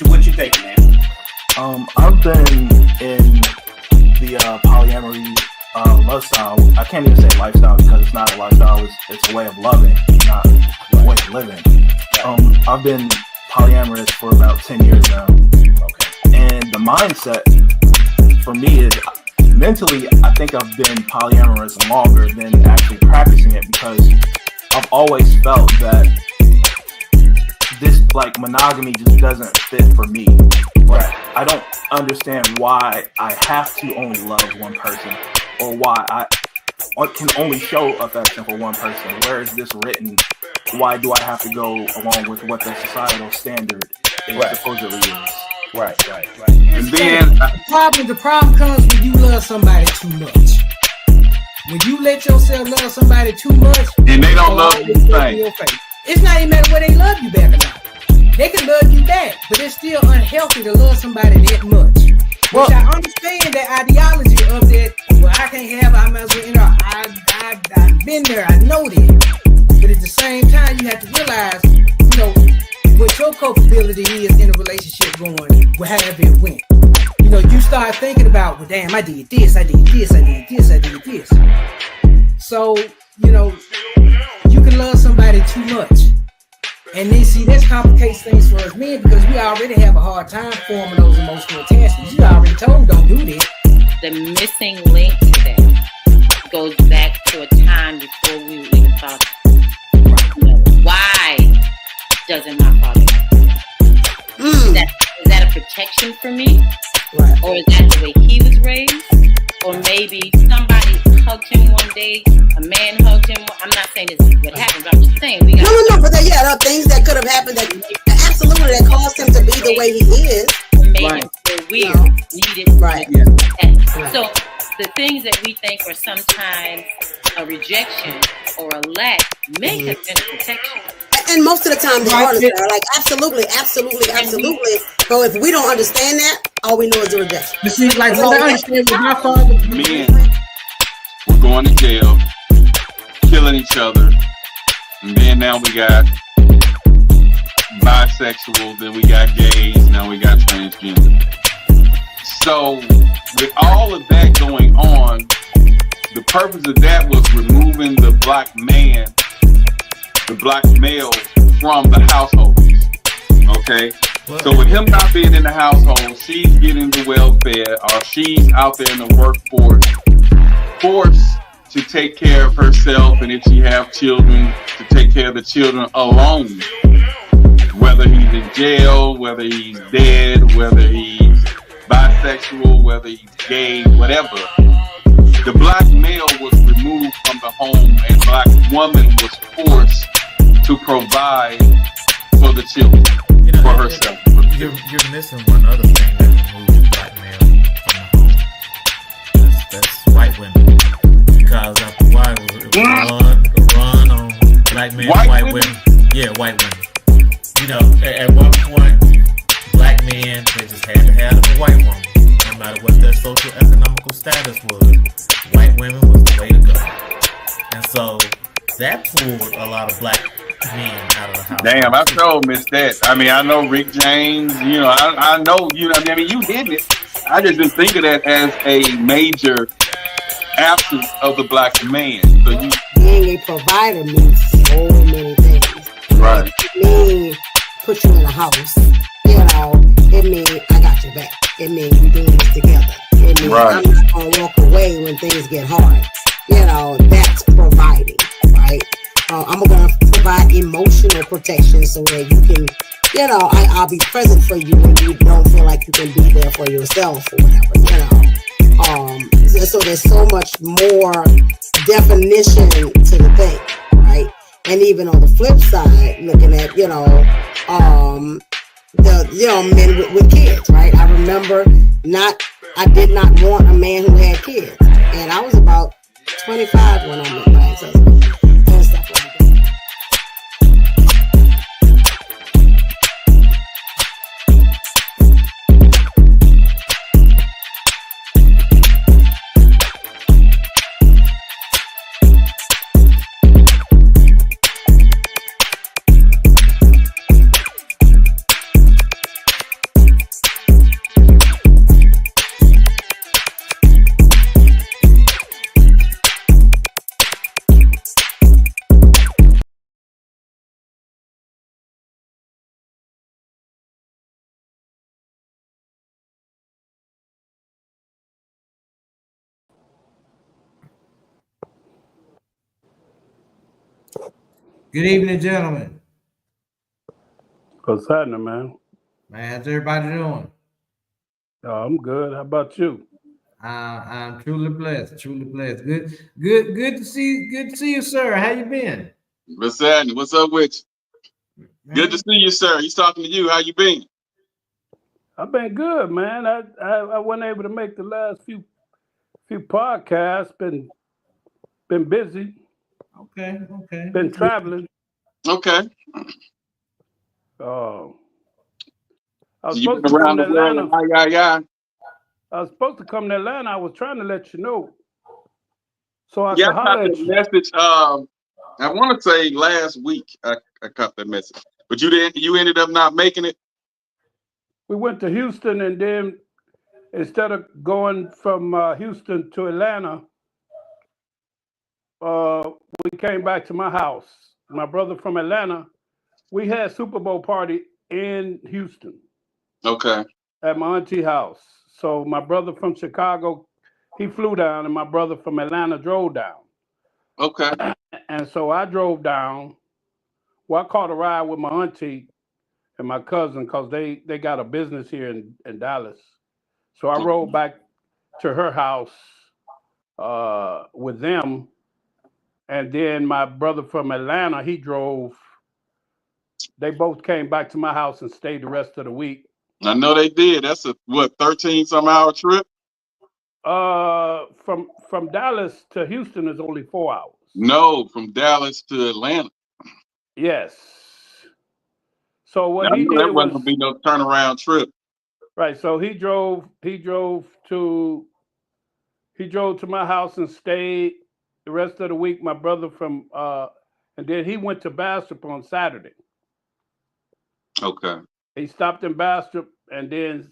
What you think, man? I've been in the polyamory lifestyle. I can't even say lifestyle because it's not a lifestyle. It's a way of loving, not a way of living. I've been polyamorous for about 10 years now. Okay. And the mindset for me is mentally, I think I've been polyamorous longer than actually practicing it because I've always felt that this like monogamy just doesn't fit for me. Right. I don't understand why I have to only love one person or why I can only show affection for one person. Where is this written? Why do I have to go along with what the societal standard supposedly is? Right. And then the problem comes when you love somebody too much. When you let yourself love somebody too much, and they don't love you the same. It's not even matter whether they love you back or not. They can love you back, but it's still unhealthy to love somebody that much. Which I understand that ideology of that. Well, I can't have. I might as well. I've been there. I know that. But at the same time, you have to realize, what your culpability is in a relationship going, however it went. You start thinking about, well, damn, I did this. So, you can love somebody too much. And then, see, this complicates things for us men because we already have a hard time forming those emotional attachments. You already told them, don't do that. The missing link to that goes back to a time before we even thought, why doesn't my father like is that a protection for me? Right. Or is that the way he was raised? Or maybe somebody hugged him one day, a man hugged him. I'm not saying this is what happened, but I'm just saying we got No, but there are things that could have happened that absolutely that caused him to be the way he is. Made him feel weird, needed. Right. So the things that we think are sometimes a rejection or a lack may have been a protection. And most of the time, they are like absolutely. So if we don't understand that, all we know is a rejection. But see, like what I understand with my father, men were going to jail, killing each other, and then now we got bisexual, then we got gays, now we got transgender. So with all of that going on, the purpose of that was removing the black man, the black male from the household. Okay? So with him not being in the household, she's getting the welfare, or she's out there in the workforce, forced to take care of herself, and if she have children, to take care of the children alone. Whether he's in jail, whether he's dead, whether he's bisexual, whether he's gay, whatever. The black male was removed from the home, and black woman was forced to provide for the children, for herself. You're missing one other thing that removes black male from the home. That's white women. Because after a while, it was run on black men, white women. Yeah, white women. At one point, black men, they just had to have a white woman. No matter what their social economical status was, white women was the way to go. And so that pulled a lot of black men out of the house. Damn, I sure missed that. I mean, I know Rick James, I know, you did it. I just didn't think of that as a major absence of the black man. So being a provider means so many things. Right. It means put you in a house. It means I got your back. It means we're doing this together. It means I'm not gonna walk away when things get hard. That's providing, right? I'm gonna provide emotional protection so that you can, I'll be present for you when you don't feel like you can be there for yourself or whatever, so there's so much more definition to the thing, right? And even on the flip side, looking at, men with kids, right? I remember I did not want a man who had kids. And I was about 25 when I met my ex-husband and stuff like that. Good evening, gentlemen. What's happening, man? Man, how's everybody doing? I'm good. How about you? I'm truly blessed. Truly blessed. Good to see. Good to see you, sir. How you been? What's happening? What's up with you? Man. Good to see you, sir. He's talking to you. How you been? I've been good, man. I wasn't able to make the last few podcasts. Been busy. Okay. Been traveling. Okay. I was You supposed been to around come the to world Atlanta. and I was supposed to come to Atlanta. I was trying to let you know. So I yeah, could I holler got at that you. message. I want to say last week I caught that message, but you didn't. You ended up not making it. We went to Houston, and then instead of going from Houston to Atlanta, we came back to my house. My brother from Atlanta, we had Super Bowl party in Houston Okay. at my auntie house. So my brother from Chicago, he flew down, and my brother from Atlanta drove down. Okay. And so I drove down. Well, I caught a ride with my auntie and my cousin because they got a business here in Dallas. So I rode back to her house with them. And then my brother from Atlanta, he drove. They both came back to my house and stayed the rest of the week. I know they did. That's a 13-some hour trip. From Dallas to Houston is only 4 hours. No, from Dallas to Atlanta. Yes. So what I he knew did that was wasn't gonna be no turnaround trip. right. So he drove to my house and stayed the rest of the week. My brother from and then he went to Bastrop on Saturday. Okay. He stopped in Bastrop, and then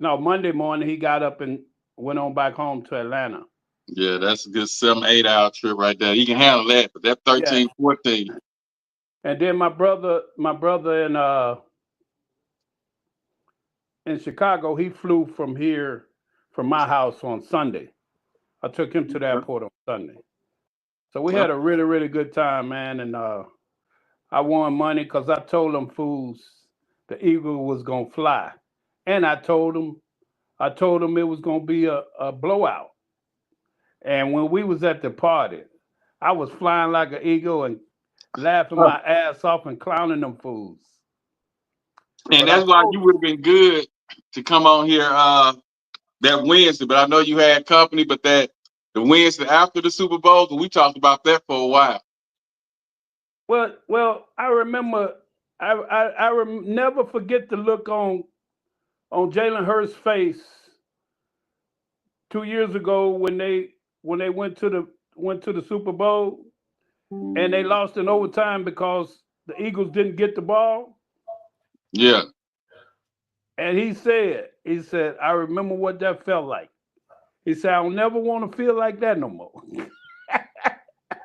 Monday morning he got up and went on back home to Atlanta. Yeah, that's a good 7-8 hour trip right there. He can handle that, but that 13, 14. And then my brother in Chicago, he flew from my house on Sunday. I took him to the airport on Sunday. So we had a really, really good time, man. And I won money because I told them fools the Eagle was gonna fly. And I told them it was gonna be a blowout. And when we was at the party, I was flying like an eagle and laughing my ass off and clowning them fools. And that's why you would have been good to come on here that Wednesday. But I know you had company, but the Wednesday after the Super Bowl, we talked about that for a while. Well, I remember. I never forget the look on Jalen Hurts' face 2 years ago when they went to the Super Bowl and they lost in overtime because the Eagles didn't get the ball. Yeah. And he said, I remember what that felt like. He said, I'll never want to feel like that no more.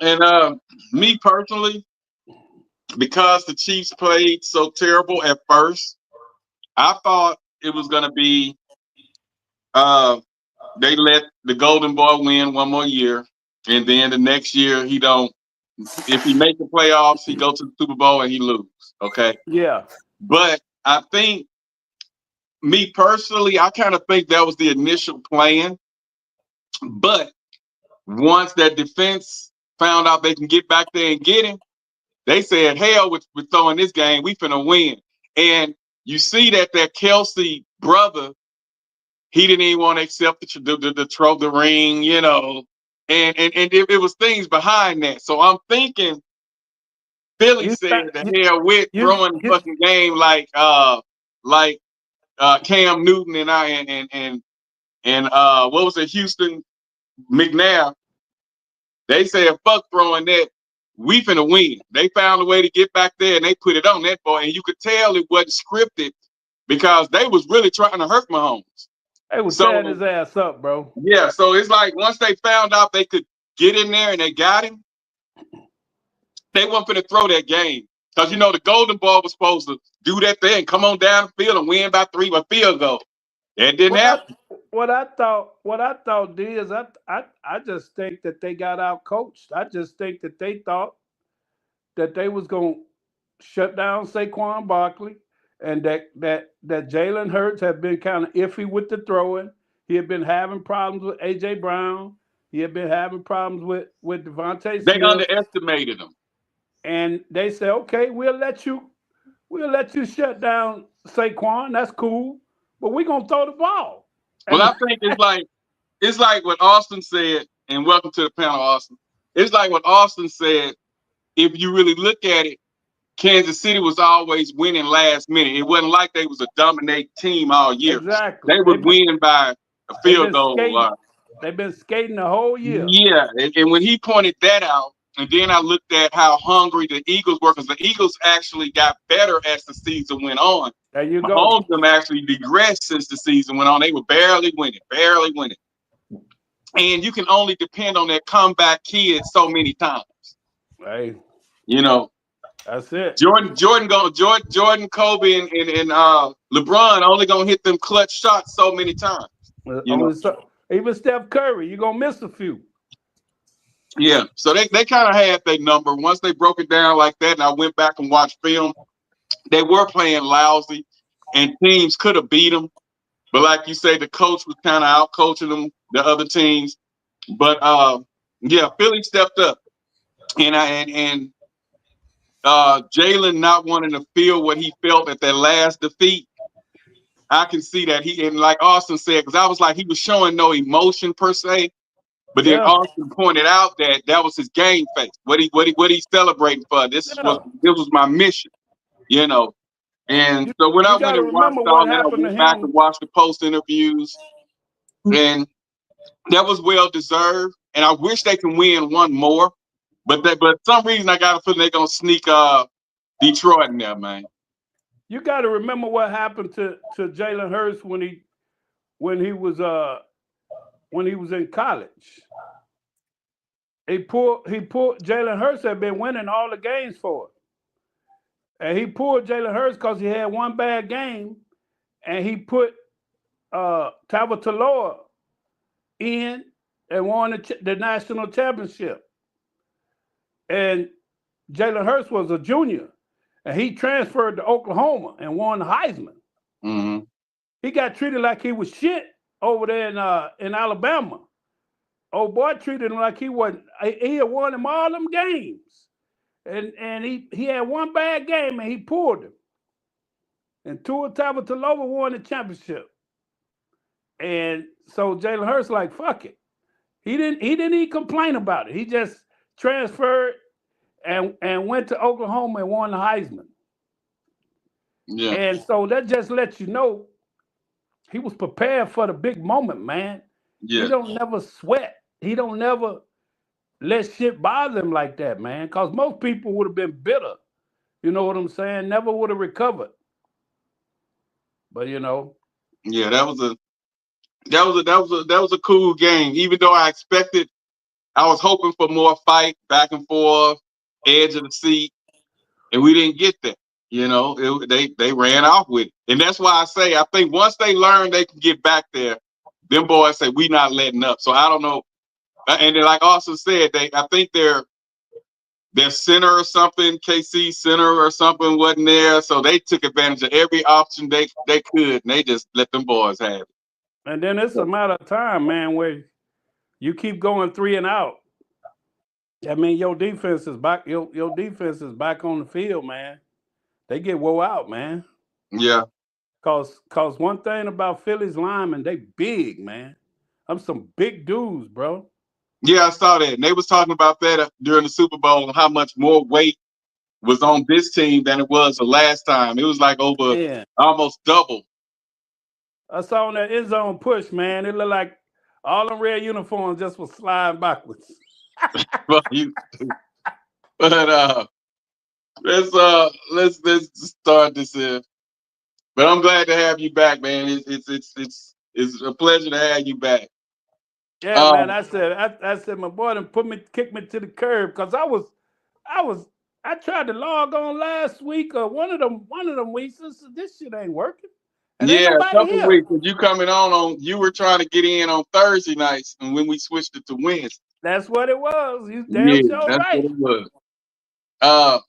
And me personally, because the Chiefs played so terrible at first, I thought it was going to be they let the Golden Boy win one more year, and then the next year if he make the playoffs, he go to the Super Bowl and he lose. Okay. Yeah. But I think, me personally, I kind of think that was the initial plan. But once that defense found out they can get back there and get him, they said, hell with throwing this game, we finna win. And you see that Kelsey brother, he didn't even want to accept the ring, you know, and it was things behind that. So I'm thinking Philly said the hell with throwing the fucking game like Cam Newton and what was it, Houston McNabb. They said fuck throwing that. We finna win. They found a way to get back there and they put it on that boy. And you could tell it wasn't scripted because they was really trying to hurt Mahomes. They was tearing his ass up, bro. Yeah, so it's like once they found out they could get in there and they got him, they weren't finna throw that game. Because you know the Golden Ball was supposed to do that thing, come on down the field and win by 3 with field goal. That didn't happen. what I thought is I just think that they got out coached. I just think that they thought that they was gonna shut down Saquon Barkley, and that Jalen Hurts had been kind of iffy with the throwing. He had been having problems with AJ Brown. He had been having problems with Devontae Smith. They underestimated him. And they said, okay, we'll let you shut down Saquon. That's cool, but we're gonna throw the ball. Well, I think it's like what Austin said, and welcome to the panel, Austin. It's like what Austin said. If you really look at it, Kansas City was always winning last minute. It wasn't like they was a dominate team all year. Exactly. They would win by a field goal. They've been skating the whole year. Yeah, and when he pointed that out, and then I looked at how hungry the Eagles were, because the Eagles actually got better as the season went on. There you go. Mahomes them actually digressed since the season went on. They were barely winning. And you can only depend on that comeback kid so many times. Hey, you know, that's it. Jordan, Kobe, and LeBron only gonna hit them clutch shots so many times. Even Steph Curry, you're gonna miss a few. Yeah, so they kind of had their number. Once they broke it down like that, and I went back and watched film, they were playing lousy, and teams could have beat them. But like you say, the coach was kind of out coaching them, the other teams. But yeah, Philly stepped up, and Jalen not wanting to feel what he felt at that last defeat. I can see that and like Austin said, because I was like, he was showing no emotion per se. But then Austin pointed out that was his game face. What he celebrating for? This was my mission, you know. And so when I went and watched all that, I went back and watched the post interviews, and that was well deserved. And I wish they can win one more, but for some reason I got a feeling they're gonna sneak Detroit in there, man. You got to remember what happened to Jalen Hurts when he was in college. He pulled Jalen Hurts had been winning all the games for it. And he pulled Jalen Hurts because he had one bad game, and he put Tagovailoa in and won the national championship. And Jalen Hurts was a junior, and he transferred to Oklahoma and won the Heisman. Mm-hmm. He got treated like he was shit over there in Alabama. Old boy treated him like he wasn't. He had won him all them games, and he had one bad game and he pulled him. And Tua Tagovailoa won the championship. And so Jalen Hurts like fuck it. He didn't even complain about it. He just transferred and went to Oklahoma and won the Heisman. Yeah. And so that just lets you know he was prepared for the big moment, man. Yeah. He don't never sweat. He don't never let shit bother him like that, man. Because most people would have been bitter. You know what I'm saying? Never would have recovered. But you know. Yeah, that was a cool game. Even though I was hoping for more fight, back and forth, edge of the seat, and we didn't get that. You know, they ran off with it. And that's why I say, I think once they learn they can get back there, them boys say, we not letting up. So I don't know. And then like Austin said, I think their center or something, KC center or something wasn't there. So they took advantage of every option they could, and they just let them boys have it. And then it's a matter of time, man, where you keep going 3 and out. I mean, your defense is back. Your defense is back on the field, man. They get wore out, man. Yeah. Cause one thing about Philly's linemen, they big, man. I'm some big dudes, bro. Yeah, I saw that. And they was talking about that during the Super Bowl and how much more weight was on this team than it was the last time. It was like over almost double. I saw on that end zone push, man. It looked like all them red uniforms just was sliding backwards. Let's start this in. But I'm glad to have you back, man. It's a pleasure to have you back. Yeah, man. I said my boy done kicked me to the curb because I tried to log on last week or one of them weeks. I said, this shit ain't working. And ain't Yeah, a nobody couple here. weeks. You coming on? You were trying to get in on Thursday nights, and when we switched it to Wednesday. That's what it was. You Yeah, damn sure that's right. what it was.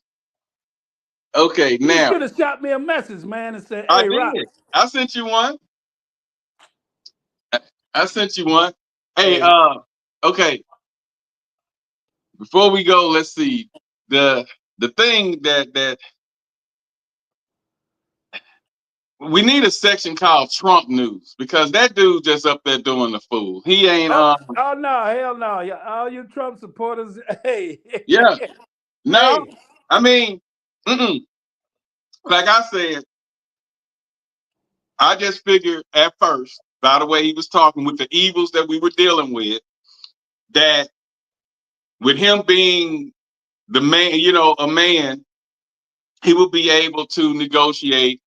Okay, You now should have shot me a message, man, and said, I "Hey, Rock." did. I sent you one. I sent you one. Hey, Hey. okay. Before we go, let's see. The thing that we need a section called Trump News, because that dude just up there doing the fool. He ain't Oh no, hell no. All you Trump supporters, hey. yeah. No, Hey. I mean, like I said, I just figured at first, by the way he was talking, with the evils that we were dealing with, that with him being the man, a man, he would be able to negotiate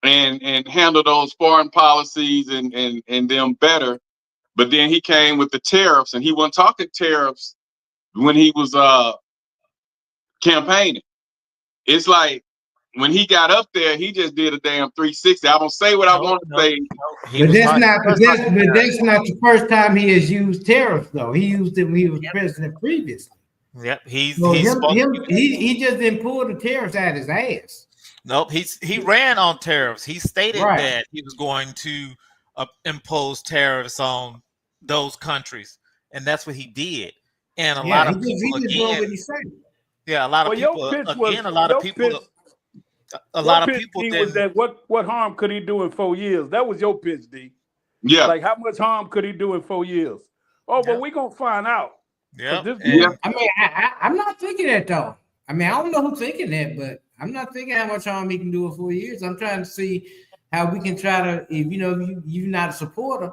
and handle those foreign policies and them better. But then he came with the tariffs, and he wasn't talking tariffs when he was campaigning. It's like when he got up there, he just did a damn 360. I don't say what I want to say. But that's not the first time he has used tariffs, though. He used them when he was president previously. Yep, he just didn't pull the tariffs out his ass. Nope, he ran on tariffs. He stated that he was going to impose tariffs on those countries, and that's what he did. And a lot of people a lot of people was that what harm could he do in 4 years? That was your pitch, D. Yeah. Like, how much harm could he do in 4 years? Oh, but we're gonna find out. Yeah. I mean, I'm not thinking that, though. I mean, I don't know who's thinking that, but I'm not thinking how much harm he can do in 4 years. I'm trying to see how we can try to, if you're not a supporter,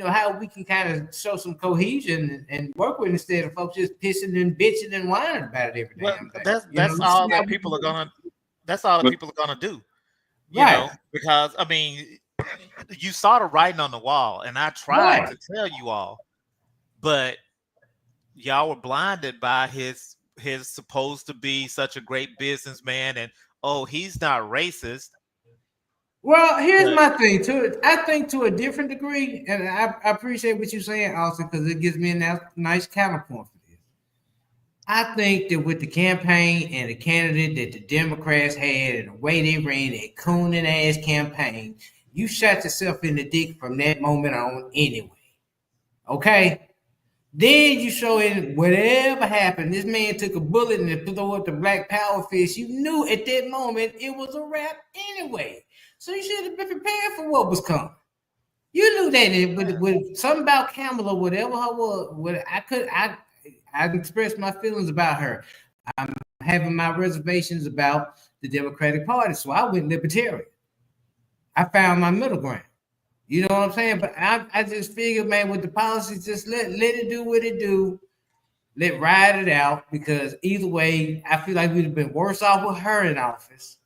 how we can kind of show some cohesion and work with, instead of folks just pissing and bitching and whining about it every damn day. That's all that people are gonna. That's all that people are gonna do. You know, because I mean, you saw the writing on the wall, and I tried to tell you all, but y'all were blinded by his supposed to be such a great businessman, and he's not racist. Well, here's my thing to it. I think to a different degree, and I appreciate what you're saying, Austin, because it gives me a nice counterpoint for this. I think that with the campaign and the candidate that the Democrats had and the way they ran that cooning ass campaign, you shot yourself in the dick from that moment on anyway. Okay? Then you show in whatever happened. This man took a bullet and threw up the Black Power fist. You knew at that moment it was a wrap anyway. So you should have been prepared for what was coming. You knew that with something about Kamala, whatever her was, I expressed my feelings about her. I'm having my reservations about the Democratic Party, so I went libertarian. I found my middle ground. You know what I'm saying? But I just figured, man, with the policies, just let it do what it do. Let ride it out, because either way, I feel like we'd have been worse off with her in office.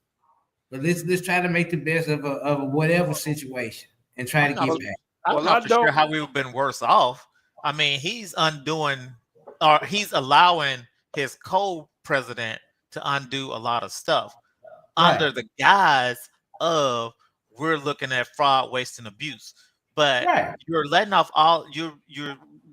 But let's try to make the best of a whatever situation and try to get back. I'm not for sure how we would have been worse off. I mean, he's allowing his co-president to undo a lot of stuff under the guise of we're looking at fraud, waste, and abuse. But you're letting off all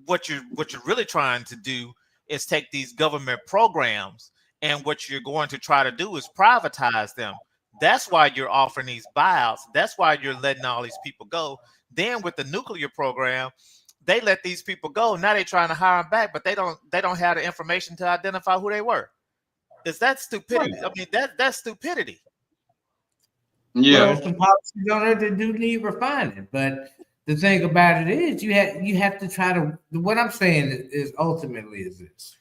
what you're really trying to do is take these government programs, and what you're going to try to do is privatize them. That's why you're offering these buyouts. That's why you're letting all these people go. Then with the nuclear program, they let these people go. Now they're trying to hire them back, but they don't have the information to identify who they were. Is that stupidity? I mean, that's stupidity. Yeah, there's some policies on there that do need refining, but the thing about it is you have to try to. What I'm saying is ultimately is this: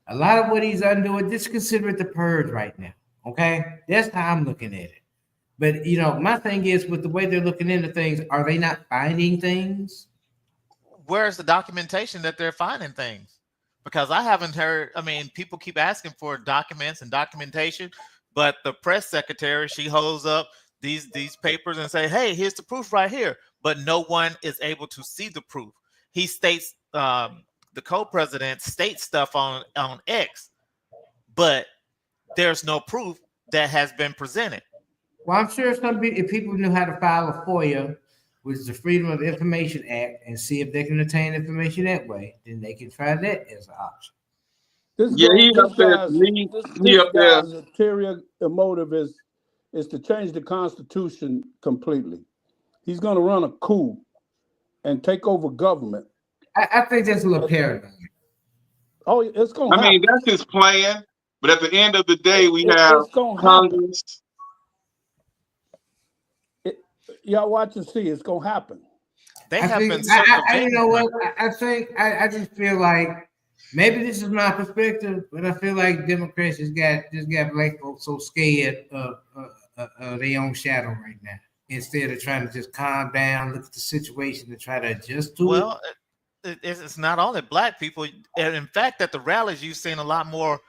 a lot of what he's undoing, just consider it the purge right now. Okay, that's how I'm looking at it. But my thing is, with the way they're looking into things, are they not finding things? Where's the documentation that they're finding things? Because I haven't heard. I mean, people keep asking for documents and documentation, but the press secretary, she holds up these papers and say, "Hey, here's the proof right here." But no one is able to see the proof. He states, the co-president states stuff on X, but there's no proof that has been presented. Well, I'm sure if people knew how to file a FOIA, which is the Freedom of Information Act, and see if they can obtain information that way, then they can try that as an option. This guy's ulterior motive is to change the Constitution completely. He's going to run a coup and take over government. I think that's a little paradigm. Oh, it's going to happen. I mean, that's his plan. But at the end of the day, we have Congress. Y'all watch and see. It's going to happen. You know what? I just feel like maybe this is my perspective, but I feel like Democrats just got black folks so scared of their own shadow right now. Instead of trying to just calm down, look at the situation, and try to adjust to it. Well, it's not only black people. And in fact, at the rallies, you've seen a lot more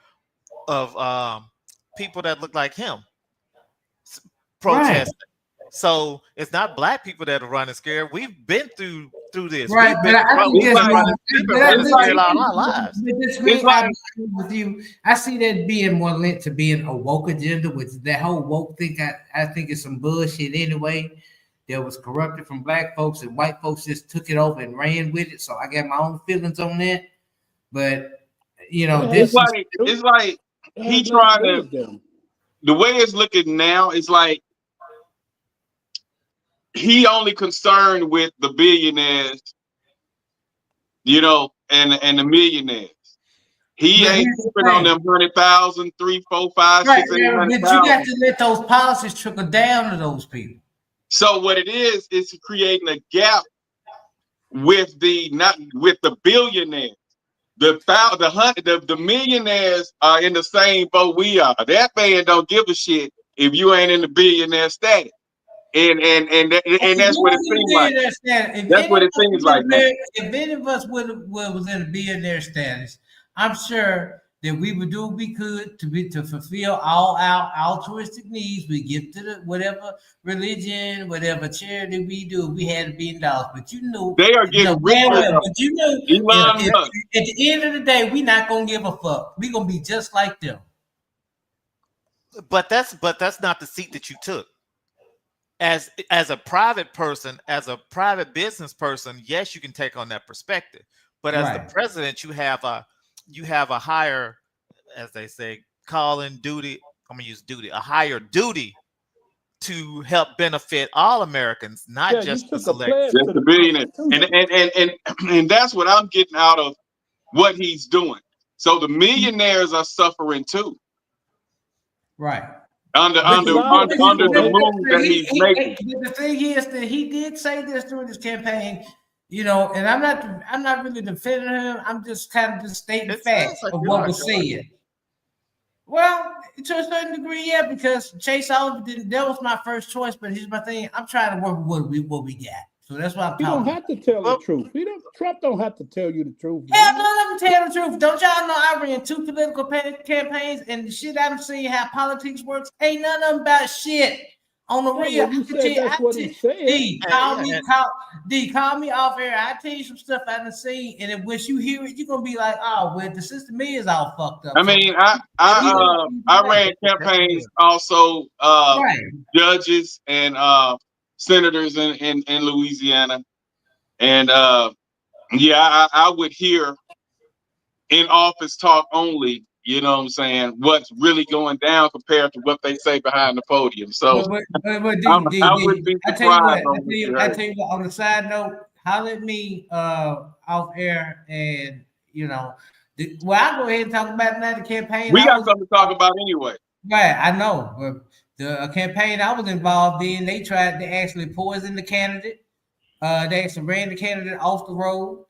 of people that look like him protesting. Right. So it's not black people that are running scared. We've been through this. Right, but I see that being more linked to being a woke agenda, which that whole woke thing. I think it's some bullshit anyway. That was corrupted from black folks, and white folks just took it over and ran with it. So I got my own feelings on that. But you know, it's like he tried to. The way it's looking now is like he only concerned with the billionaires, you know, and the millionaires. He ain't tripping on them 100,000, 3, 4, 5, 6, 8, 9,000. But you got to let those policies trickle down to those people. So what it is creating a gap with the billionaires. The millionaires are in the same boat we are. That man don't give a shit if you ain't in the billionaire status. And that's what it seems like. That's what it seems like. If any of us was in a billionaire status, I'm sure that we would do what we could to fulfill all our altruistic needs. We give to whatever religion, whatever charity we do. We had $1 billion, but you knew they are getting rich. But you knew at the end of the day, we're not gonna give a fuck. We're gonna be just like them. But that's not the seat that you took. As a private person, as a private business person, yes, you can take on that perspective. But as the president, you have a higher, as they say, calling duty. I'm gonna use duty, a higher duty to help benefit all Americans, not just the select. Just the billionaires. And that's what I'm getting out of what he's doing. So the millionaires are suffering too. Right. Under the move that he's making. The thing is that he did say this during his campaign, you know, and I'm not really defending him. I'm just kind of just stating facts of what was said. Well, to a certain degree, yeah, because Chase Sullivan that was my first choice, but here's my thing. I'm trying to work with what we got. So that's why I'm talking. You don't have to tell the truth. Trump don't have to tell you the truth. Hell no, let me tell the truth. Don't y'all know I ran 2 political campaigns and the shit I'm seeing how politics works? Ain't none of them about shit. On the real, call me off air. I tell you some stuff I done seen, and then once you hear it, you're gonna be like, "Oh, well, the system is all fucked up." I mean, I ran campaigns also, judges and senators in Louisiana, and I would hear in office talk only. You know what I'm saying? What's really going down compared to what they say behind the podium. So I would be surprised. I tell you what, on the side note, holler at me off air, and you know, I'll go ahead and talk about another campaign. We got something to talk about anyway. Right, I know. But the campaign I was involved in, they tried to actually poison the candidate. They actually ran the candidate off the road.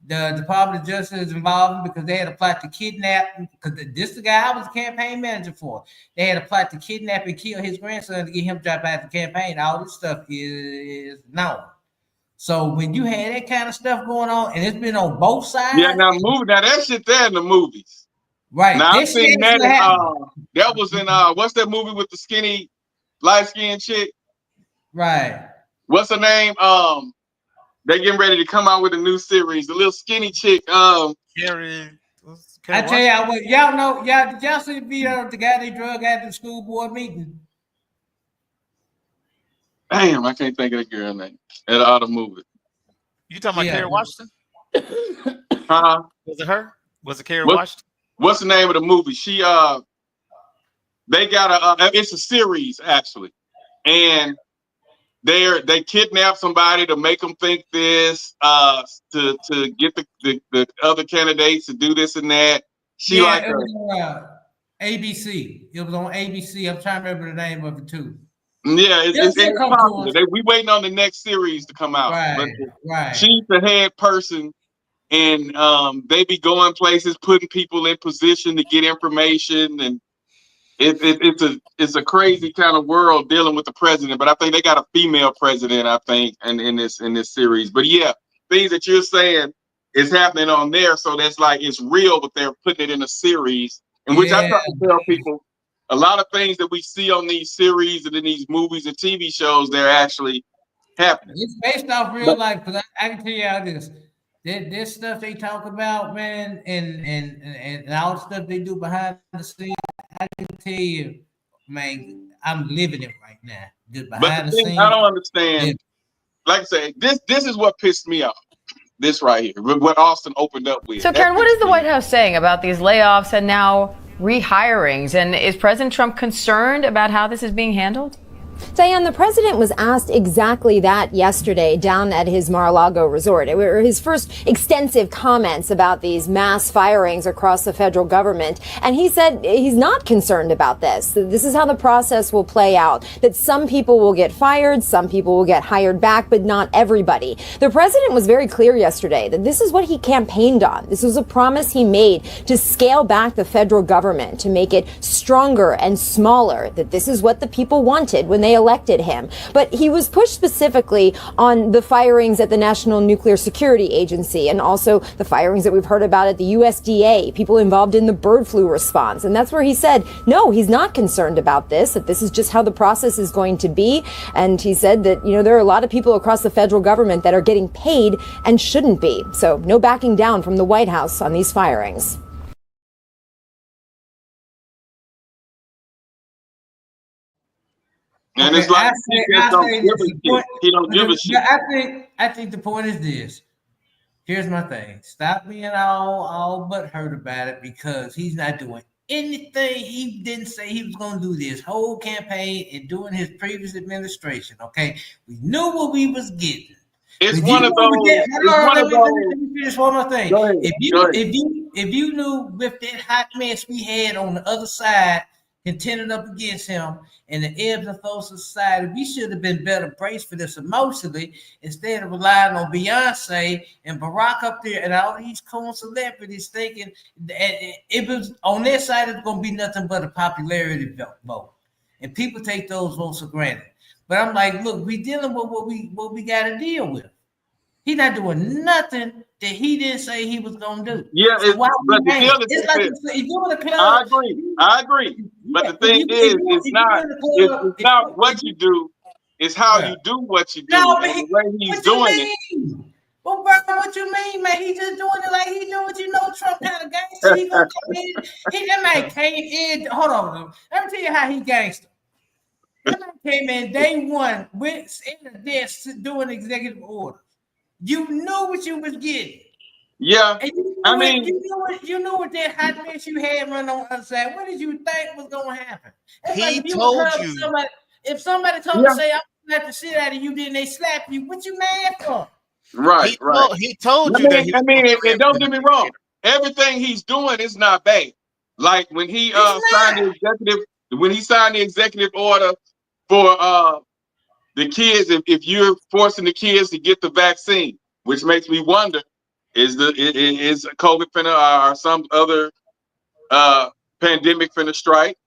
The Department of Justice is involved because they had a plot to kidnap, because this is the guy I was a campaign manager for. They had a plot to kidnap and kill his grandson to get him dropped out of the campaign. All this stuff is known. So when you had that kind of stuff going on, and it's been on both sides. Yeah, now that shit there in the movies. Right. Now I've seen that that was in what's that movie with the skinny, light-skinned chick? Right. What's her name? They're getting ready to come out with a new series. The little skinny chick. Carrie. I tell y'all what, y'all know, did y'all see the video of the guy they drug at the school board meeting? Damn, I can't think of the girl name at all the movie. You talking about Kerry Washington? Huh? Was it her? Was it Kerry Washington? What's the name of the movie? She they got it's a series actually, and they kidnap somebody to make them think this to get the other candidates to do this and that. She it was ABC. It was on ABC. I'm trying to remember the name of it too. Yeah, it's popular. We waiting on the next series to come out. Right. She's the head person, and they be going places, putting people in position to get information, and it's a crazy kind of world dealing with the president. But I think they got a female president, I think, in this series. But yeah, things that you're saying is happening on there, so that's like it's real, but they're putting it in a series, in which I try to tell people. A lot of things that we see on these series and in these movies and TV shows, they're actually happening. It's based off real life, because I can tell you how this stuff they talk about, man, and all the stuff they do behind the scenes. I can tell you, man, I'm living it right now. Just behind the scenes. I don't understand. Yeah. Like I say, this is what pissed me off. This right here, what Austin opened up with. So, Karen, what is the White House saying about these layoffs and now rehirings? And is President Trump concerned about how this is being handled? Diane, the president was asked exactly that yesterday down at his Mar-a-Lago resort. It were his first extensive comments about these mass firings across the federal government. And he said he's not concerned about this. This is how the process will play out, that some people will get fired, some people will get hired back, but not everybody. The president was very clear yesterday that this is what he campaigned on. This was a promise he made to scale back the federal government, to make it stronger and smaller, that this is what the people wanted when they elected him. But he was pushed specifically on the firings at the National Nuclear Security Agency and also the firings that we've heard about at the USDA, people involved in the bird flu response. And that's where he said, no, he's not concerned about this, that this is just how the process is going to be. And he said that, there are a lot of people across the federal government that are getting paid and shouldn't be. So no backing down from the White House on these firings. And it's like he don't give a shit. I think the point is this. Here's my thing. Stop being all but hurt about it, because he's not doing anything. He didn't say he was going to do this whole campaign and during his previous administration. Okay, we knew what we was getting. It's one of those. Let me finish one more thing. If you knew with that hot mess we had on the other side, contending up against him and the ebbs and flows of society, we should have been better braced for this emotionally instead of relying on Beyonce and Barack up there and all these cool celebrities thinking that it was on their side, it's going to be nothing but a popularity vote. And people take those votes for granted. But I'm like, look, we dealing with what we got to deal with. He's not doing nothing that he didn't say he was going to do. Yeah, so it's like if you're in a club. I agree. But the thing is, it's not what you do, it's how you do what you do. No, and the way he's doing it. Well, bro, what you mean, man? He just doing it like he doing Trump kind of gangster. He gonna come in. That man came in. Hold on, let me tell you how he gangster. That man came in day one with in the desk doing executive order. You knew what you was getting. Yeah, and you knew what that hot mess you had running on the other side. What did you think was going to happen? He like told you. If somebody told you, say, I'm going to slap the shit out of you, then they slap you. What you mad for? Right. He told you that. And don't get me wrong. Everything he's doing is not bad. Like when he signed the executive order for the kids, if you're forcing the kids to get the vaccine, which makes me wonder, is COVID finna or some other pandemic finna strike?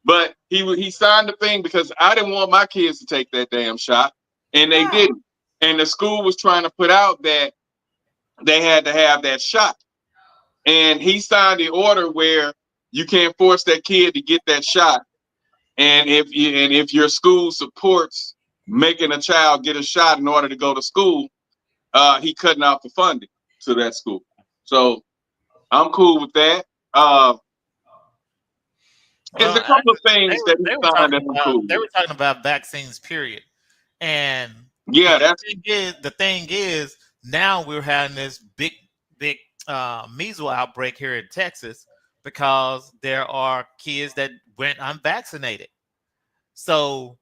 But he signed the thing because I didn't want my kids to take that damn shot, and they didn't. And the school was trying to put out that they had to have that shot, and he signed the order where you can't force that kid to get that shot, and if your school supports making a child get a shot in order to go to school, he cutting out the funding to that school. So I'm cool with that. There's a couple of things that he signed that I'm cool with. They were talking about vaccines, period. And yeah, the thing is now we're having this big measles outbreak here in Texas because there are kids that went unvaccinated. So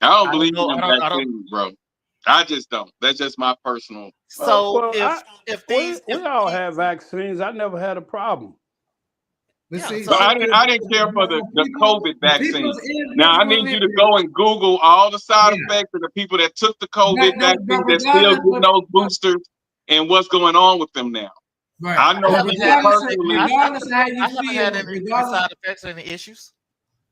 I don't believe in vaccines, bro. I just don't. That's just my personal. So we all have vaccines. I never had a problem. But I didn't care for the COVID vaccine. Now I need you to go and Google all the side effects of the people that took the COVID vaccine that still getting those boosters and what's going on with them now. Right. I know people personally. Regardless of how you I never feel, had any side effects or any issues.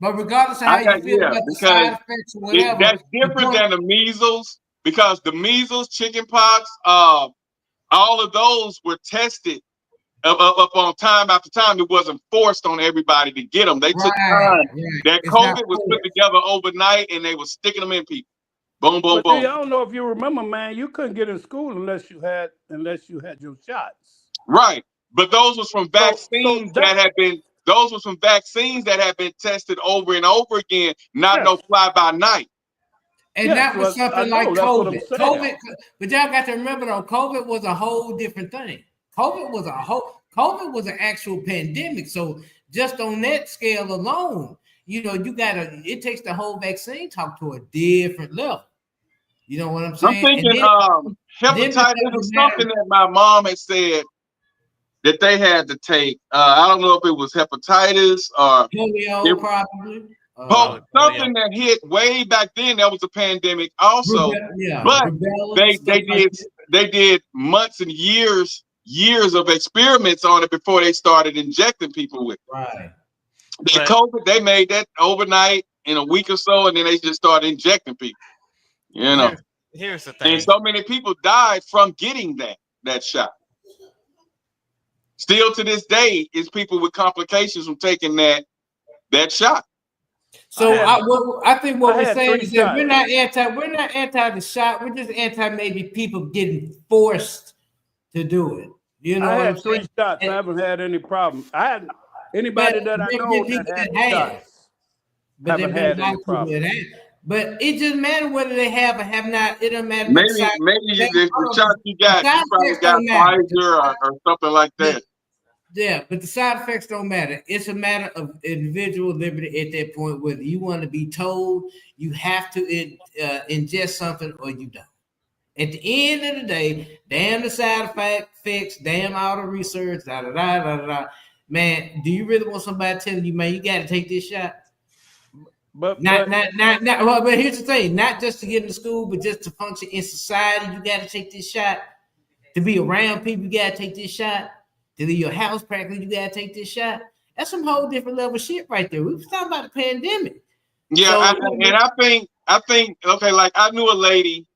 But regardless of how you feel about the side effects or whatever, that's different than the measles, because the measles, chickenpox, all of those were tested up on time after time. It wasn't forced on everybody to get them. They took time. That COVID was put together overnight, and they were sticking them in people. Boom, boom, boom. I don't know if you remember, man. You couldn't get in school unless you had your shots. Right, but those was from vaccines that had been. Those was from vaccines that had been tested over and over again, not no fly by night. And that was something like COVID. COVID, but y'all got to remember though, COVID was a whole different thing. COVID was an actual pandemic. So just on that scale alone, it takes the whole vaccine talk to a different level. You know what I'm saying? I'm thinking hepatitis was something that my mom had said that they had to take. I don't know if it was hepatitis or polio, probably. Something that hit way back then. That was a pandemic also. But they did months and years of experiments on it before they started injecting people with it. Right. COVID, they made that overnight in a week or so, and then they just started injecting people. Here's the thing. And so many people died from getting that shot. Still to this day, is people with complications from taking that shot. So I think what we're saying is that we're not anti the shot. We're just anti maybe people getting forced to do it. I had 3 shots. I haven't had any problem. I had anybody that I know that had shots. Haven't had any problem. But it doesn't matter whether they have or have not. It doesn't matter. Maybe the shot you got, you probably got Pfizer or something like that. Yeah, but the side effects don't matter. It's a matter of individual liberty at that point. Whether you want to be told you have to ingest something or you don't. At the end of the day, damn the side effects, damn all the research, da da da da da. Man, do you really want somebody telling you, man, you got to take this shot? But here's the thing: not just to get into school, but just to function in society, you got to take this shot. To be around people, you got to take this shot. To leave your house practically, you got to take this shot. That's some whole different level of shit right there. We was talking about the pandemic. Yeah, I think okay, like I knew a lady.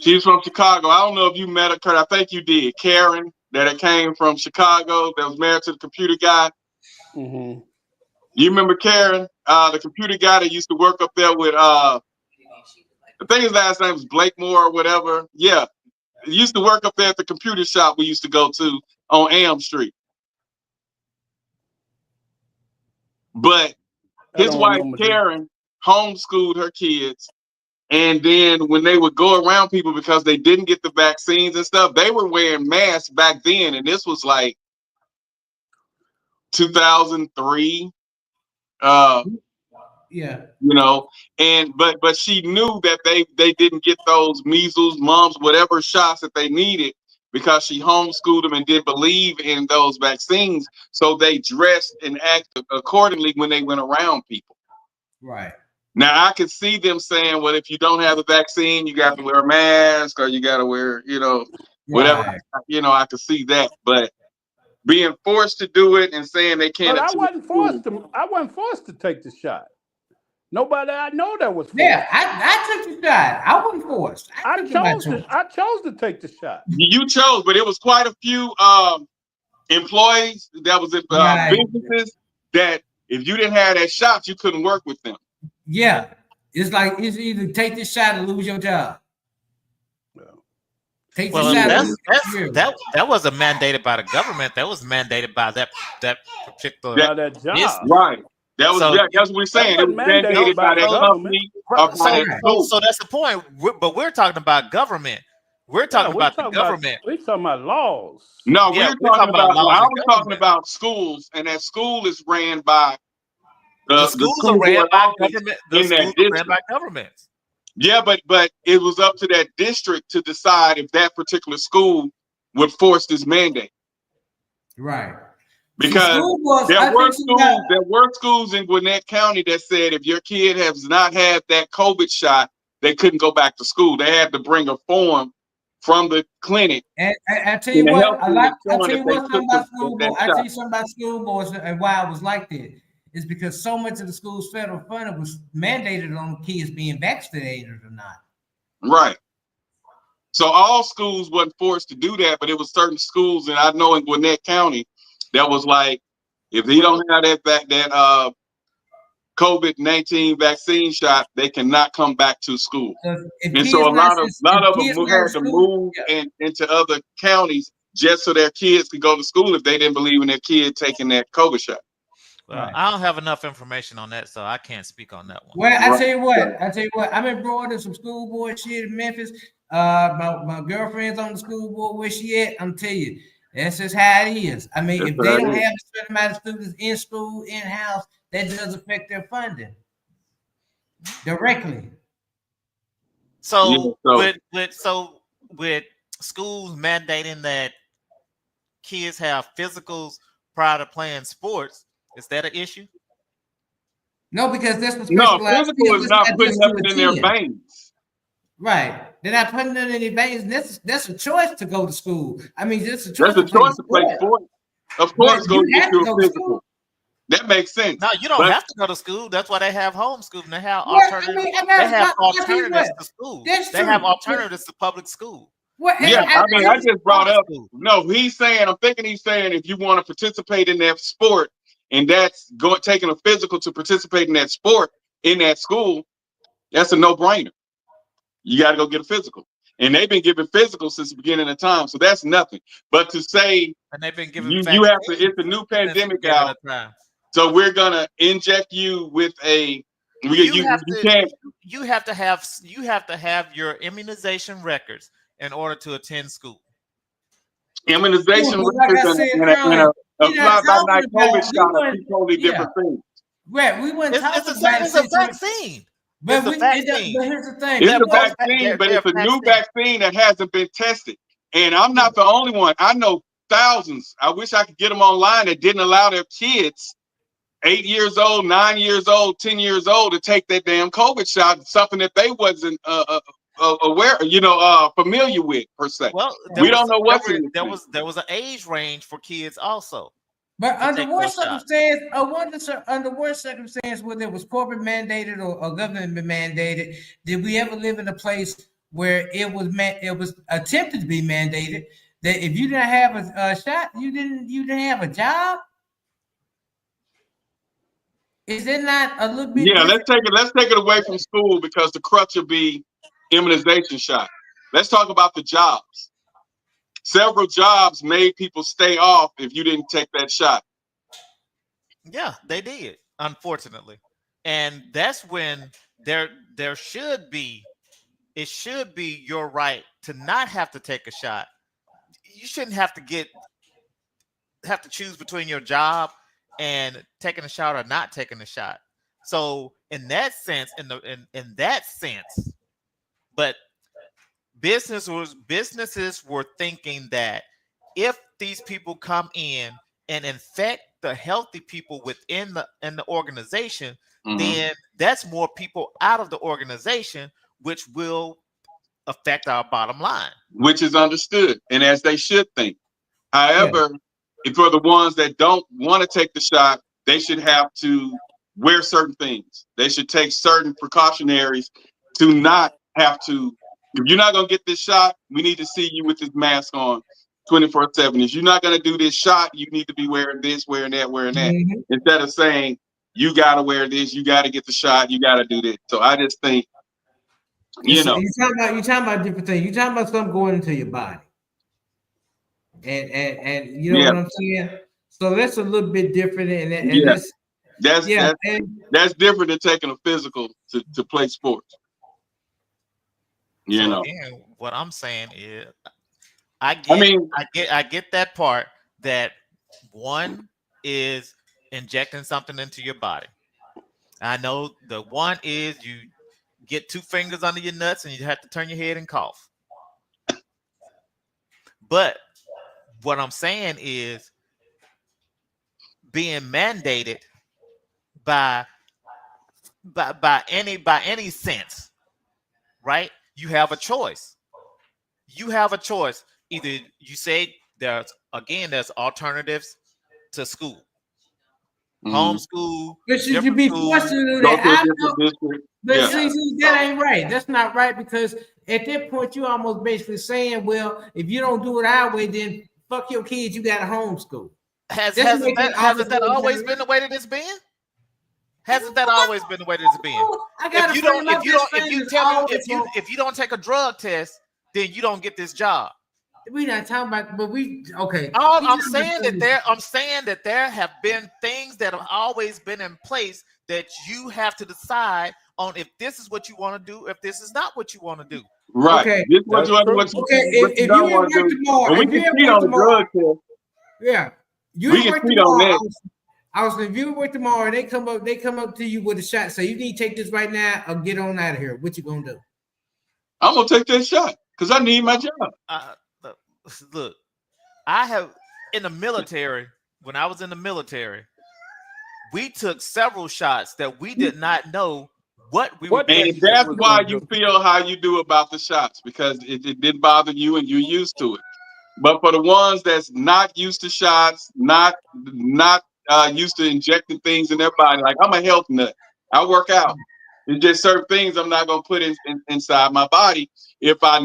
She's from Chicago. I don't know if you met her, Kurt. I think you did. Karen, that came from Chicago, that was married to the computer guy. Mm-hmm. You remember Karen, the computer guy that used to work up there with I think his last name was Blakemore or whatever. Yeah. He used to work up there at the computer shop we used to go to on Elm Street. But his wife, Karen, homeschooled her kids. And then when they would go around people because they didn't get the vaccines and stuff, they were wearing masks back then. And this was like 2003. Yeah. But she knew that they didn't get those measles, mumps, whatever shots that they needed because she homeschooled them and didn't believe in those vaccines. So they dressed and acted accordingly when they went around people. Right. Now I could see them saying, well, if you don't have the vaccine, you got to wear a mask or you got to wear, whatever. Right. I could see that, but being forced to do it and saying they can't. But I wasn't forced to take the shot. Nobody I know that was forced. Yeah, I took the shot. I wasn't forced. I chose to take the shot. You chose, but it was quite a few employees that was in businesses that if you didn't have that shot, you couldn't work with them. Yeah, it's like it's either take this shot or lose your job. That wasn't mandated by the government. That was mandated by that particular job. Right. That was that's what we're saying. It was mandated by that company or by that school. So that's the point. But we're talking about government. We're talking about the government. We're talking about laws. No, we're talking about. I was talking about schools, and that school is ran by the schools are ran by government. The schools are ran by governments. Yeah, but it was up to that district to decide if that particular school would force this mandate. Right. Because there were schools in Gwinnett County that said if your kid has not had that COVID shot, they couldn't go back to school. They had to bring a form from the clinic. And I tell you what, I tell you something about school boards and why I was like that. Is because so much of the school's federal funding was mandated on kids being vaccinated or not. Right. So all schools wasn't forced to do that, but it was certain schools, and I know in Gwinnett County, that was like, if they don't have that COVID-19 vaccine shot, they cannot come back to school. And so a lot of them had to move into other counties just so their kids could go to school if they didn't believe in their kid taking that COVID shot. Well, I don't have enough information on that, so I can't speak on that one. Well, I tell you what, I've been brought in some school board shit in Memphis. My girlfriend's on the school board. Where she at? I'm telling you, that's just how it is. I mean, if they don't have a certain amount of students in school, in-house, that does affect their funding directly. So with schools mandating that kids have physicals prior to playing sports, is that an issue? No, because that's what physical is not putting nothing in their veins. Right. They're not putting it in their veins. That's a choice to go to school. I mean, that's a choice. That's a choice to play sports. Of course, go get you a physical. That makes sense. No, you don't have to go to school. That's why they have homeschool. They have alternatives. They have alternatives to school. They have alternatives to public school. Yeah, I mean, I just brought up. No, I'm thinking he's saying if you want to participate in that sport, and that's taking a physical to participate in that sport in that school, that's a no-brainer. You got to go get a physical. And they've been giving physicals since the beginning of time, so that's nothing. But to say and they've been giving you have to, it's a new pandemic out, so we're gonna inject you with a. You have to have your immunization records in order to attend school. Immunization records and a fly-by-night COVID shot are two totally different things. Right, we went. It's a vaccine. But here's the thing. It's a vaccine, but it's a new vaccine that hasn't been tested. And I'm not the only one. I know thousands. I wish I could get them online that didn't allow their kids, 8 years old, 9 years old, 10 years old, to take that damn COVID shot, something that they wasn't aware, familiar with per se. Well, we don't know what's in it. There was an age range for kids also. But under what circumstance, under what circumstance, whether it was corporate mandated or government mandated, did we ever live in a place where it was attempted to be mandated that if you didn't have a shot, you didn't have a job? Is it not a little bit? Yeah, let's take it away from school because the crutch will be immunization shot. Let's talk about the jobs. Several jobs made people stay off if you didn't take that shot. Yeah, they did, unfortunately. And that's when it should be your right to not have to take a shot. You shouldn't have to choose between your job and taking a shot or not taking a shot. So in that sense, but businesses were thinking that if these people come in and infect the healthy people within the organization, then that's more people out of the organization, which will affect our bottom line. Which is understood, and as they should think. However, for the ones that don't want to take the shot, they should have to wear certain things. They should take certain precautionaries to not have to. If you're not going to get this shot, we need to see you with this mask on 24/7. If you're not going to do this shot, you need to be wearing this, wearing that, wearing that. Instead of saying, you got to wear this, you got to get the shot, you got to do this. So I just think, you're talking about different things. You're talking about something going into your body. And you know what I'm saying? So that's a little bit different. And That's different than taking a physical to play sports. You know. Again, what I'm saying is, I get that part, that one is injecting something into your body. I know the one is you get 2 fingers under your nuts and you have to turn your head and cough. But what I'm saying is being mandated by any sense, right? You have a choice. Either you say there's alternatives to school. Homeschool. But should you be forced to do that? But see, that ain't right. That's not right, because at that point you're almost basically saying, well, if you don't do it our way, then fuck your kids. You got to homeschool. Hasn't that always been the way that it's been? Hasn't that always been the way that it's been? If you don't take a drug test, then you don't get this job. We're not talking about, but okay. I'm saying that there have been things that have always been in place that you have to decide on if this is what you want to do, if this is not what you want to do. Right. Okay. This is what you want to do. If you at work tomorrow, we can cheat on the drug test. Yeah. We can cheat on that. I was if you work tomorrow and they come up to you with a shot, say you need to take this right now or get on out of here. What you gonna do? I'm gonna take that shot because I need my job. Look, I have in the military, when I was in the military, we took several shots that we did not know what we were doing. And that's why you feel how you do about the shots, because it didn't bother you and you're used to it. But for the ones that's not used to shots, not used to injecting things in their body, like I'm a health nut. I work out. There's just certain things I'm not gonna put inside my body if I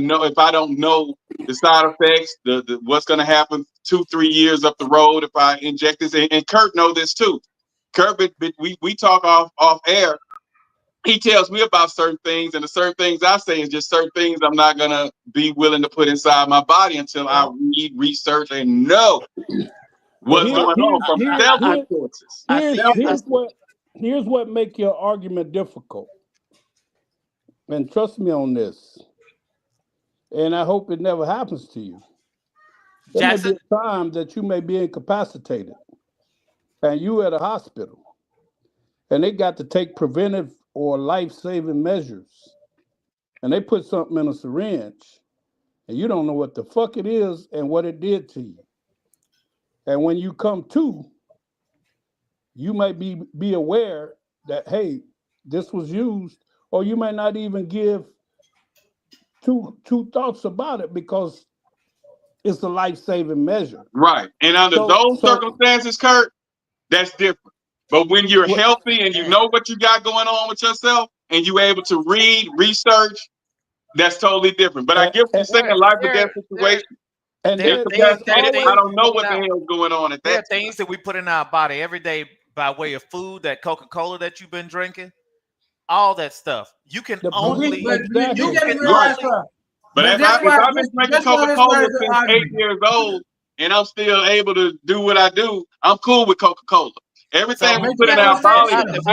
don't know the side effects, the what's gonna happen 2-3 years up the road if I inject this. And Kurt know this too. Kurt, we talk off air. He tells me about certain things, and the certain things I say is just certain things I'm not gonna be willing to put inside my body until I read, research, and know what's going on from Here's what make your argument difficult. And trust me on this. And I hope it never happens to you. There may be a time that you may be incapacitated and you at a hospital and they got to take preventive or life-saving measures. And they put something in a syringe and you don't know what the fuck it is and what it did to you. And when you come to, you might be aware that, hey, this was used, or you might not even give two thoughts about it because it's a life-saving measure. Right. And under those circumstances, Kurt, that's different. But when you're healthy and you know what you got going on with yourself and you're able to read, research, that's totally different. But I get what you're saying, life or death situation. And I don't know what the hell is going on at that. There are things that we put in our body every day by way of food, that Coca-Cola that you've been drinking, all that stuff. You can only. But if I've been drinking Coca-Cola since 8 years old and I'm still able to do what I do, I'm cool with Coca-Cola. Everything we put in our body, is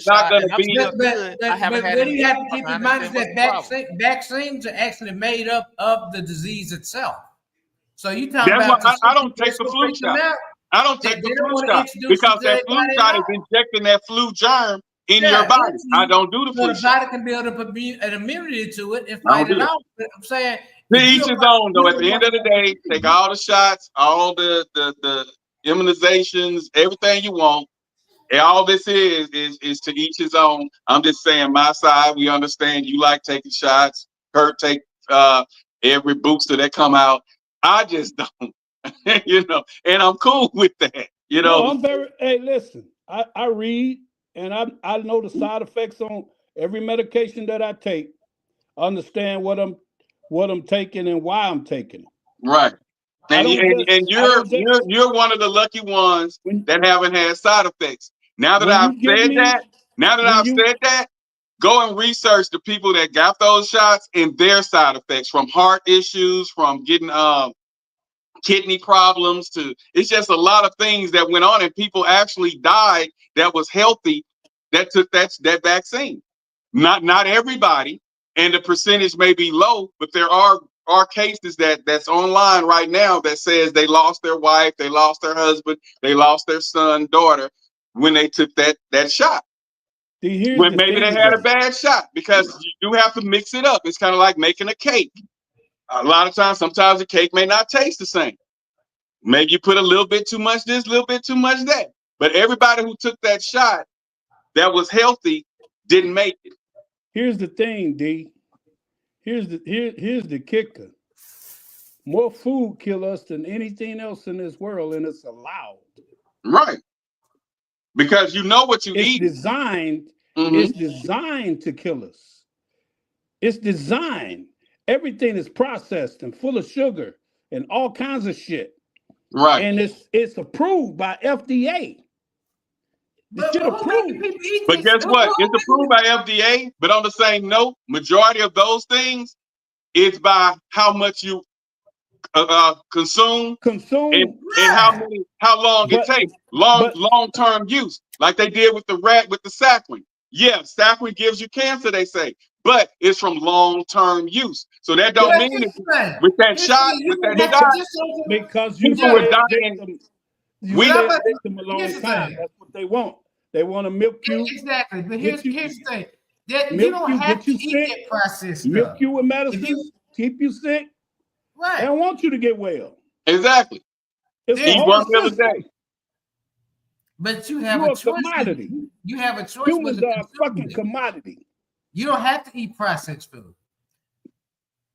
not going to be. But what you have to keep in mind is that vaccines are actually made up of the disease itself. So you talking about? I don't take the flu shot. I don't take the flu shot because that flu shot is injecting that flu germ in your body. I don't do the flu shot. The body can build up an immunity to it and fight it out. But I'm saying, to each his own, though. At the end of the day, take all the shots, all the immunizations, everything you want. And all this is to each his own. I'm just saying my side. We understand you like taking shots. Kurt take every booster that come out. I just don't. And I'm cool with that. Hey, listen, I read and I know the side effects on every medication that I take. I understand what I'm taking and why I'm taking it. Right. And you're one of the lucky ones that haven't had side effects. Now that I've said that, go and research the people that got those shots and their side effects, from heart issues, from getting kidney problems to, it's just a lot of things that went on, and people actually died that was healthy that took that vaccine. Not everybody, and the percentage may be low, but there are cases that's online right now that says they lost their wife, they lost their husband, they lost their son, daughter when they took that shot. When maybe they had a bad shot, because you do have to mix it up. It's kind of like making a cake. A lot of times, sometimes the cake may not taste the same. Maybe you put a little bit too much this, a little bit too much that. But everybody who took that shot that was healthy didn't make it. Here's the thing, D. Here's the kicker. More food kill us than anything else in this world, and it's allowed. Right. Because you know what you eat. Designed. It's designed to kill us. It's designed. Everything is processed and full of sugar and all kinds of shit. Right. And it's approved by FDA. But guess what? It's approved by FDA, but on the same note, majority of those things is by how much you consume and how long it takes. Long-term use, like they did with the saccharin. Yeah, saccharin gives you cancer, they say, but it's from long-term use. So that don't mean with that shot, with that shot, because people were dying. We take them a long time. That's what they want. They want to milk you. Exactly. But here's the thing. That you don't have to eat that processed stuff. Milk you with medicine, keep you sick. Right. They don't want you to get well. Exactly. Eat one meal a day. But you have a choice. Commodity. You have a choice. Humans are a fucking commodity. You don't have to eat processed food.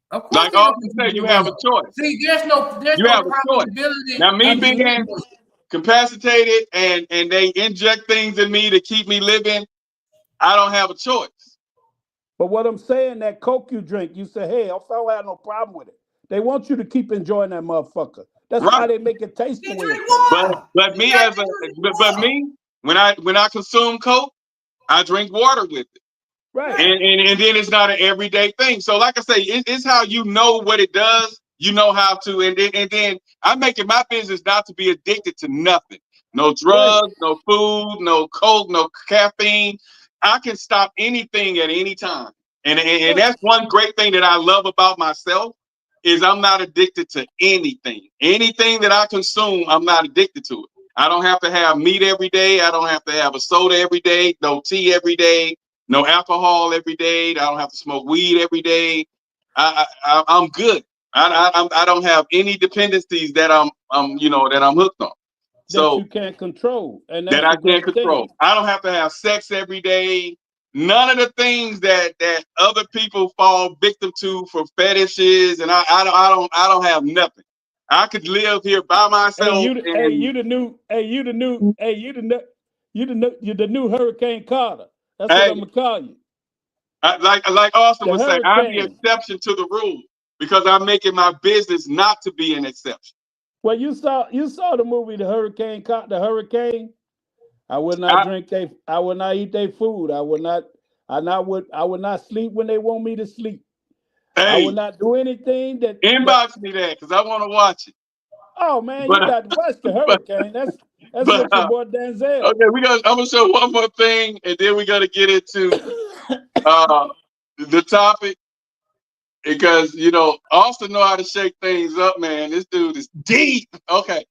Of course, like Austin said, you have a choice. See, there's no possibility. Now, me being incapacitated and they inject things in me to keep me living, I don't have a choice. But what I'm saying, that Coke you drink, you say, hey, I don't have no problem with it. They want you to keep enjoying that motherfucker. That's why they make it taste the way. But me, when I consume Coke, I drink water with it. Right. And then it's not an everyday thing. So like I say, it's how you know what it does. You know how to, and then I'm making my business not to be addicted to nothing. No drugs, no food, no Coke, no caffeine. I can stop anything at any time. And that's one great thing that I love about myself is I'm not addicted to anything. Anything that I consume, I'm not addicted to it. I don't have to have meat every day. I don't have to have a soda every day, no tea every day, no alcohol every day. I don't have to smoke weed every day. I'm good. I don't have any dependencies that I'm hooked on. So that you can't control, and that I can't control. I don't have to have sex every day. None of the things that other people fall victim to for fetishes, and I don't have nothing. I could live here by myself. You're the new Hurricane Carter. That's what I'm gonna call you. Like Austin was saying, I'm the exception to the rule because I'm making my business not to be an exception. Well, you saw the movie The Hurricane. I would not I would not eat their food. I would not sleep when they want me to sleep. I would not do anything that inbox me that because I want to watch it. Oh man, you got to watch The Hurricane. That's what your boy Denzel. Okay, I'm gonna show one more thing, and then we gotta get into the topic. Because Austin know how to shake things up, man. This dude is deep. Okay.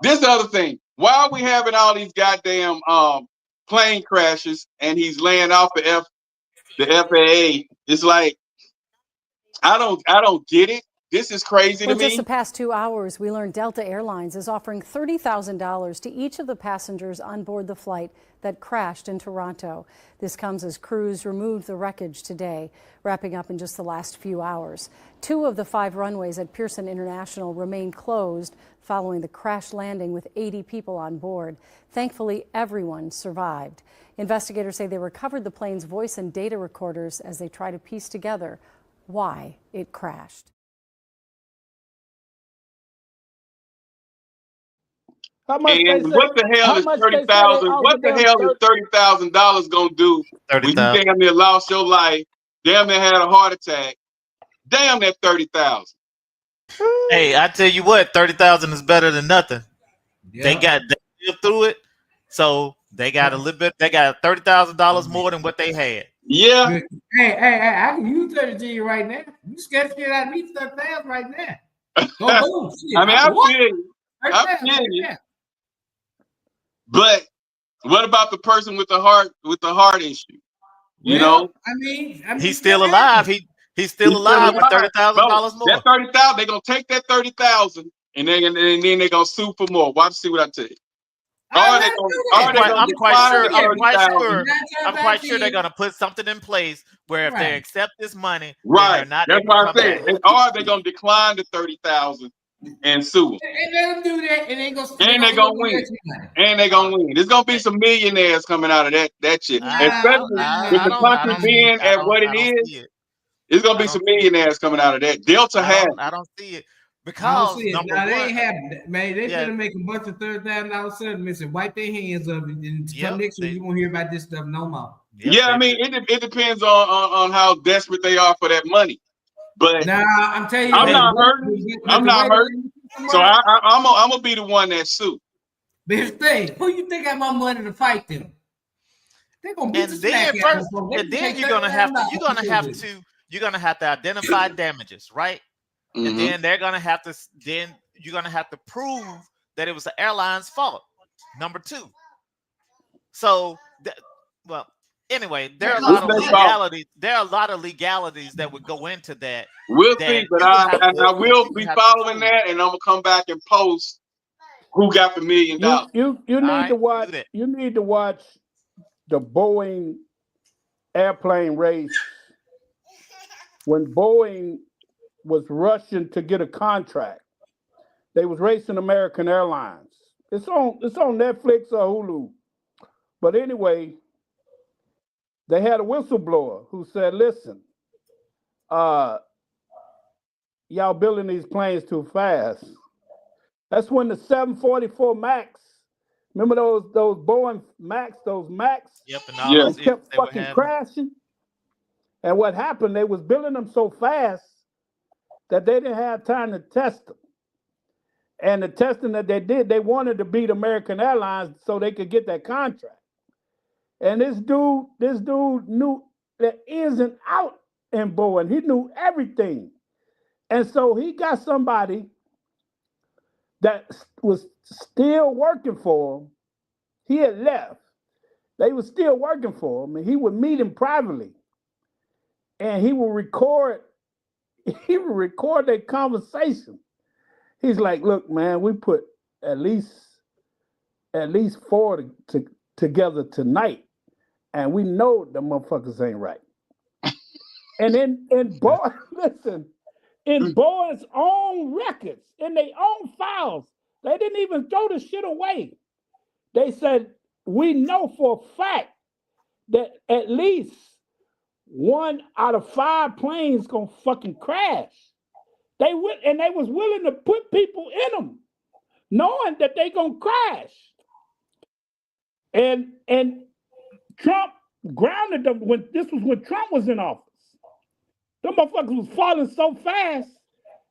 This other thing. Why are we having all these goddamn plane crashes and he's laying off the FAA? It's like I don't get it. This is crazy to me. Just the past 2 hours, we learned Delta Airlines is offering $30,000 to each of the passengers on board the flight that crashed in Toronto. This comes as crews removed the wreckage today, wrapping up in just the last few hours. 2 of the 5 runways at Pearson International remain closed following the crash landing with 80 people on board. Thankfully, everyone survived. Investigators say they recovered the plane's voice and data recorders as they try to piece together why it crashed. And what the hell is $30,000? What the hell is $30,000 gonna do when you damn near lost your life, damn near had a heart attack? Damn that $30,000. Hey, I tell you what, 30,000 is better than nothing. Yeah. They lived through it, so they got a little bit. They got $30,000 more than what they had. Yeah. Hey, I can use 30 to you right now. You scared to get out of me 30,000 right now. Go boom. I mean, I feel you. But what about the person with the heart issue? You know, I mean, he's still alive. He's still alive with $30,000 more. That 30,000, they're gonna take that 30,000 and then they're gonna sue for more. Watch, see what I tell you. I'm quite sure they're gonna put something in place where if they accept this money, they're not. That's what I said. Or they're gonna decline the 30,000 and sue them. And let them do that, and they're gonna win. And they're gonna win. There's gonna be some millionaires coming out of that shit. Especially with the country being at what it is. There's gonna be some millionaires coming out of that. Delta has. I don't see it. Because they ain't having that, man. They gonna make a bunch of $30,000 settlements and wipe their hands up, and then come next year you won't hear about this stuff no more. I mean, it depends on how desperate they are for that money. But I'm telling you, I'm not hurting. So I'm gonna be the one that sue. This thing, who you think got my money to fight them? They're gonna beat the smack out of them. And then you're gonna have to identify damages, right? Mm-hmm. And then you're gonna have to prove that it was the airline's fault. Number 2. So, anyway, there are a lot of legalities. There are a lot of legalities that would go into that. We'll see, but I will be following that, and I'm gonna come back and post who got the $1 million. You need to watch. You need to watch the Boeing airplane race when Boeing was rushing to get a contract. They was racing American Airlines. It's on Netflix or Hulu. But anyway, they had a whistleblower who said, listen, y'all building these planes too fast. That's when the 744 MAX, remember those Boeing MAX, those MAX? Yep, and all they kept fucking crashing. And what happened, they was building them so fast that they didn't have time to test them. And the testing that they did, they wanted to beat American Airlines so they could get that contract. And this dude knew that isn't out in Boeing. He knew everything. And so he got somebody that was still working for him. He had left. They were still working for him, and he would meet him privately. And he would record their conversation. He's like, look, man, we put at least 4 together tonight, and we know the motherfuckers ain't right. And in Boeing's own records, in their own files, they didn't even throw the shit away. They said, we know for a fact that at least 1 out of 5 planes gonna fucking crash. They was willing to put people in them, knowing that they gonna crash. And Trump grounded them when Trump was in office. Them motherfuckers was falling so fast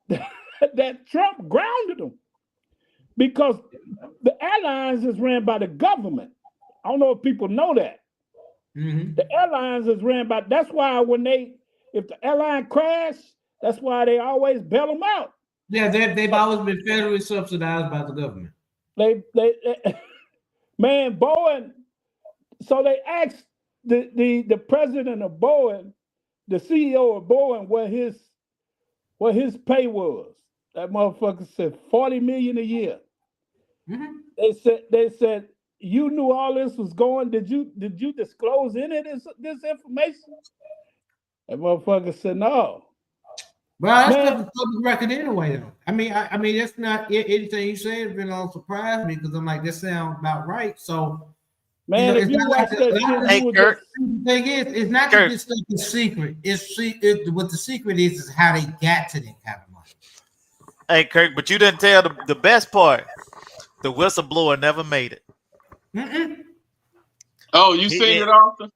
that Trump grounded them. Because the airlines is ran by the government. I don't know if people know that. Mm-hmm. The airlines is ran by, that's why if the airline crash, that's why they always bail them out. Yeah, they've always been federally subsidized by the government. Man, Boeing, so they asked the president of Boeing, the CEO of Boeing, what his pay was. That motherfucker said $40 million a year. Mm-hmm. They said, you knew all this was going. Did you disclose any of this information? That motherfucker said no. Well, that's stuff is public record anyway, though. I mean, that's not anything you say has been all surprised me because I'm like, this sounds about right. So, man, if you watch that, the thing is, it's not that this stuff is secret. What the secret is how they got to that kind of money. Hey, Kirk, but you didn't tell the best part. The whistleblower never made it. Mm-mm. Oh, you seen it, Arthur?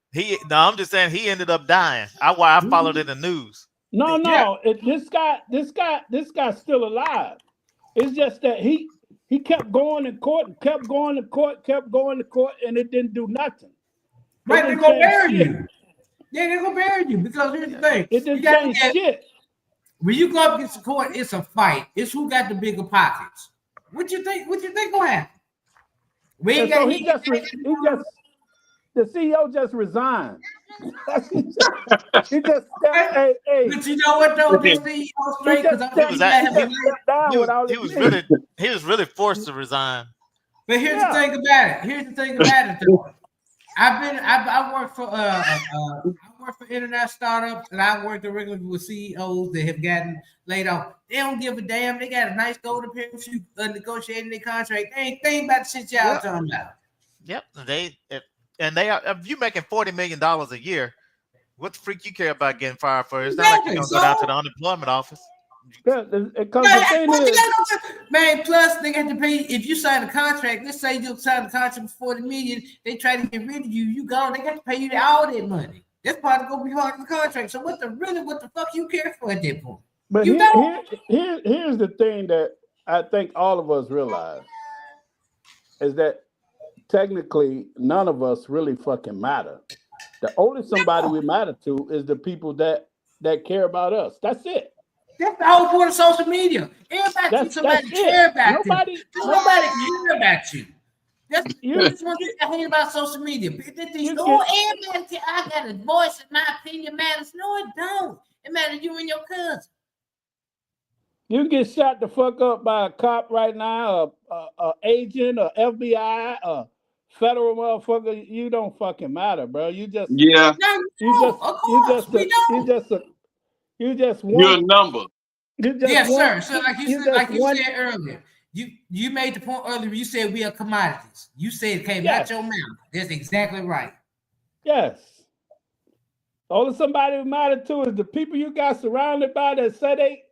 No, I'm just saying he ended up dying. I followed it in the news. No. This guy's still alive. It's just that he kept going to court, and kept going to court, and it didn't do nothing. Right, they're gonna bury you. Yeah, they're gonna bury you because here's the thing. It didn't change shit. When you go up against the court, it's a fight. It's who got the bigger pockets. What you think gonna happen? The CEO just resigned. He just hey. But you know what though? The CEO straight because he was really forced to resign. But here's the thing about it. Though. I work for internet startups, and I work regularly with CEOs that have gotten laid off. They don't give a damn. They got a nice golden parachute negotiating their contract. They ain't thinking about the shit y'all talking about. Yep, they are. If you making $40 million a year, what the freak you care about getting fired for? It's not like you're gonna go down to the unemployment office. Yeah, man, plus they got to pay. If you sign a contract, let's say you sign a contract for $40 million, they try to get rid of you. You gone. They got to pay you all that money. That's part of gonna be part of the contract. So what the fuck you care for at that point? But here's the thing that I think all of us realize is that technically none of us really fucking matter. The only somebody we matter to is the people that care about us. That's it. That's the whole point of social media. Everybody somebody care about you. Nobody care about you. You just want to get the hate about social media. Everybody, I got a voice and my opinion matters. No, it don't. It matters you and your cousin. You get shot the fuck up by a cop right now, a agent, a FBI, a federal motherfucker. You don't fucking matter, bro. You just You're a number. Yes, sir. So like you said earlier, you made the point earlier. You said we are commodities. You said it came out your mouth. That's exactly right. Yes. Only somebody who matter to is the people you got surrounded by that say they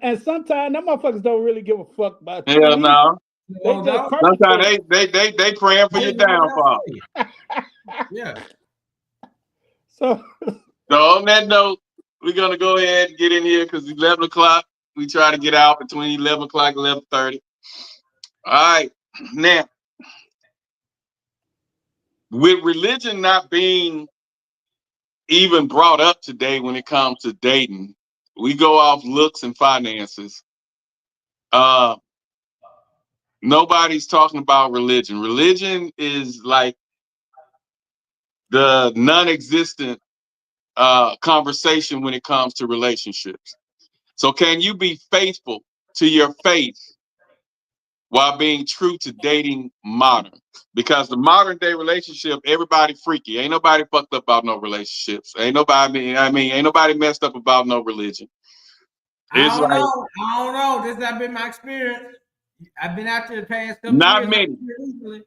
and sometimes them motherfuckers don't really give a fuck about you. Hell no. Sometimes they praying for your downfall. Yeah. So on that note, we're gonna go ahead and get in here because 11 o'clock. We try to get out between 11 o'clock and 11:30. All right. Now, with religion not being even brought up today when it comes to dating, we go off looks and finances. Nobody's talking about religion. Religion is like the non-existent conversation when it comes to relationships. So can you be faithful to your faith while being true to dating modern? Because the modern day relationship, everybody freaky. Ain't nobody fucked up about no relationships. Ain't nobody messed up about no religion. I don't know. This has been my experience. I've been out there the past couple not years. Many.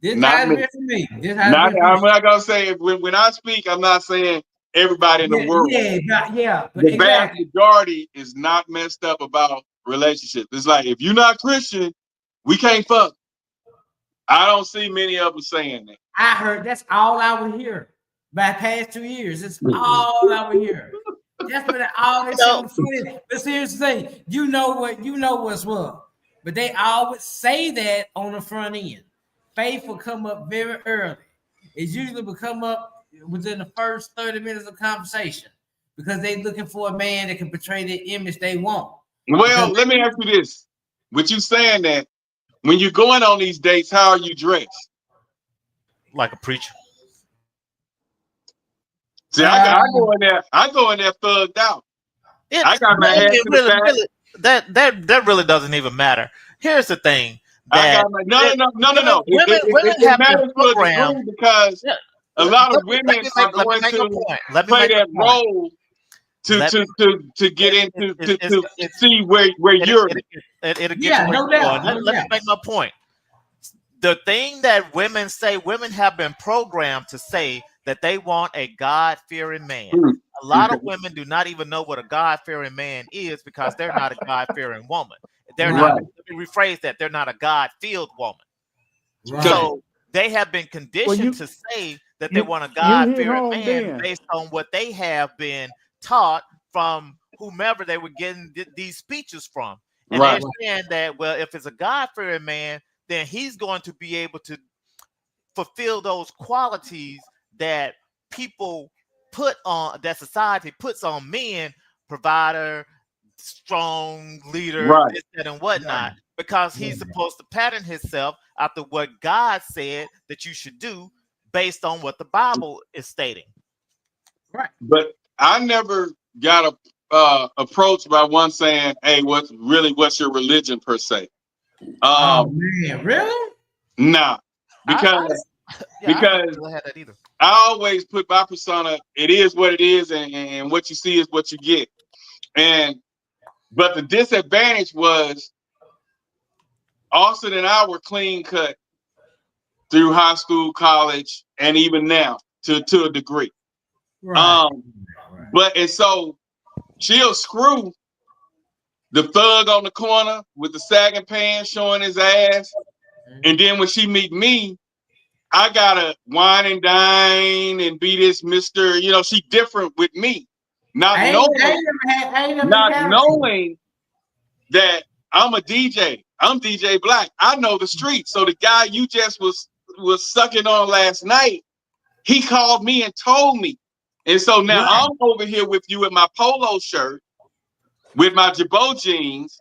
This not has many. been for me. I'm not gonna say when I speak, I'm not saying everybody in the world. Yeah. The vast majority is not messed up about relationships. It's like if you're not Christian, we can't fuck. I don't see many of them saying that. I heard that's all I would hear by the past 2 years. It's all I would hear. That's what all they say. But here's the thing, you know what's what. But they always say that on the front end. Faith will come up very early. It usually will come up within the first 30 minutes of conversation because they're looking for a man that can portray the image they want. Well, let me ask you this. With you saying that, when you're going on these dates, how are you dressed? Like a preacher. See, I go in there thugged out. I got my head to the back. That really doesn't even matter. Here's the thing. No. It matters to a degree because a lot of women are going to play that role to get into to see where you're. It'll get no doubt. Let me make my point. The thing that women say, women have been programmed to say that they want a God-fearing man. A lot of women do not even know what a God-fearing man is because they're not a God-fearing woman. They're not. Let me rephrase that. They're not a God-filled woman. Right. So they have been conditioned to say that they want a God-fearing man based on what they have been taught from whomever they were getting these speeches from. And Right. they're saying that, well, if it's a God-fearing man, then he's going to be able to fulfill those qualities that people put on, that society puts on men: provider, strong leader, Right. this, that, and whatnot, because he's supposed to pattern himself after what God said that you should do based on what the Bible is stating. Right. But I never got approached by one saying, "Hey, what's your religion per se?" Oh man, really? Nah, because I never had that either. I always put my persona. It is what it is, and what you see is what you get. But the disadvantage was Austin and I were clean cut through high school, college, and even now to a degree. Right. And so she'll screw the thug on the corner with the sagging pants showing his ass. And then when she meet me, I gotta wine and dine and be this Mr. You know, she different with me. Not knowing that I'm a DJ. I'm DJ Black. I know the street. So the guy you just was sucking on last night, he called me and told me. And so now I'm over here with you in my polo shirt, with my Jabot jeans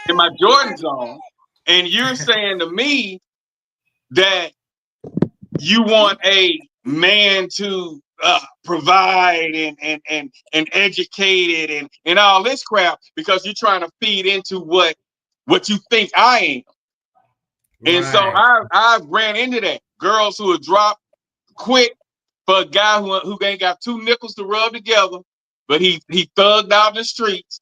and my Jordans on, and you're saying to me that you want a man to provide and educate it and all this crap because you're trying to feed into what you think I am. And so I ran into that. Girls who would drop quick for a guy who ain't got two nickels to rub together, but he thugged out in the streets.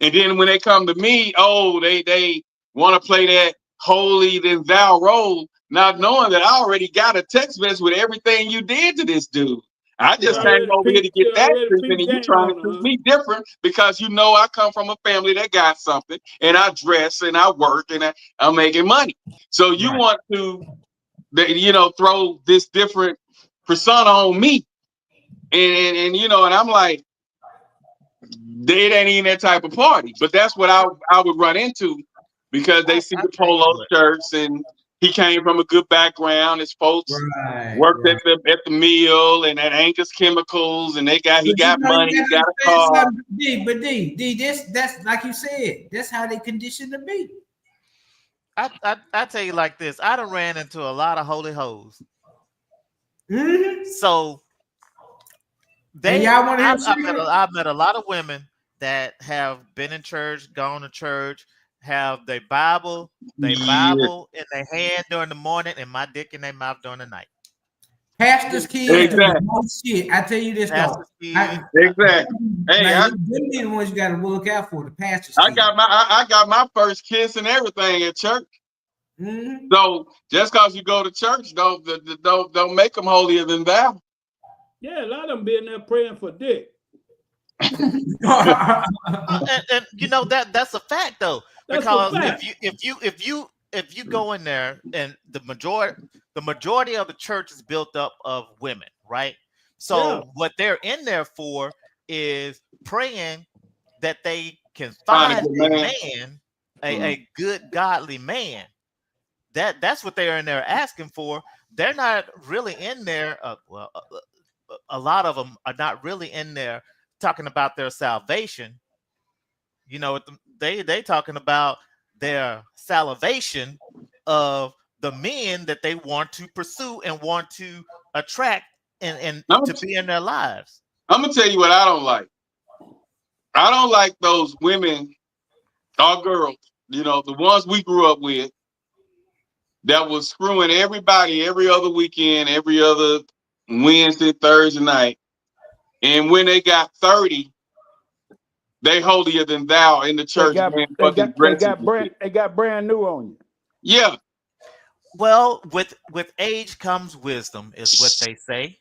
And then when they come to me, they want to play that holy than thou role, not knowing that I already got a text message with everything you did to this dude. I just came over here to get that treatment, and you trying to treat me different because you know I come from a family that got something, and I dress and I work and I'm making money. So you want to, throw this different persona on me, and I'm like, they ain't even that type of party. But that's what I would run into because they see the polo shirts and he came from a good background. His folks worked at the mill and at Angus Chemicals, and he got money, he got a car. That's like you said, that's how they condition the beat. I tell you like this, I done ran into a lot of holy hoes. Mm-hmm. So I've met a lot of women that have been in church, gone to church, have their Bible in their hand during the morning and my dick in their mouth during the night. Pastor's kids do the most shit. I tell you this though. Exactly. Hey, them the ones you gotta look out for, the pastors. I got my first kiss and everything at church. Mm-hmm. So just because you go to church, don't make them holier than thou. Yeah, a lot of them be in there praying for dick. and that's a fact though, because if you go in there and the majority of the church is built up of women, right? So what they're in there for is praying that they can find a good godly man. That's what they're in there asking for. They're not really in there. A lot of them are not really in there talking about their salvation. They talking about their salvation of the men that they want to pursue and want to attract and to be in their lives. I'm gonna tell you what I don't like. I don't like those women or girls, the ones we grew up with, that was screwing everybody every other weekend, every other Wednesday, Thursday night. And when they got 30, they holier than thou in the church. They got brand new on you. Yeah. Well, with age comes wisdom, is what they say.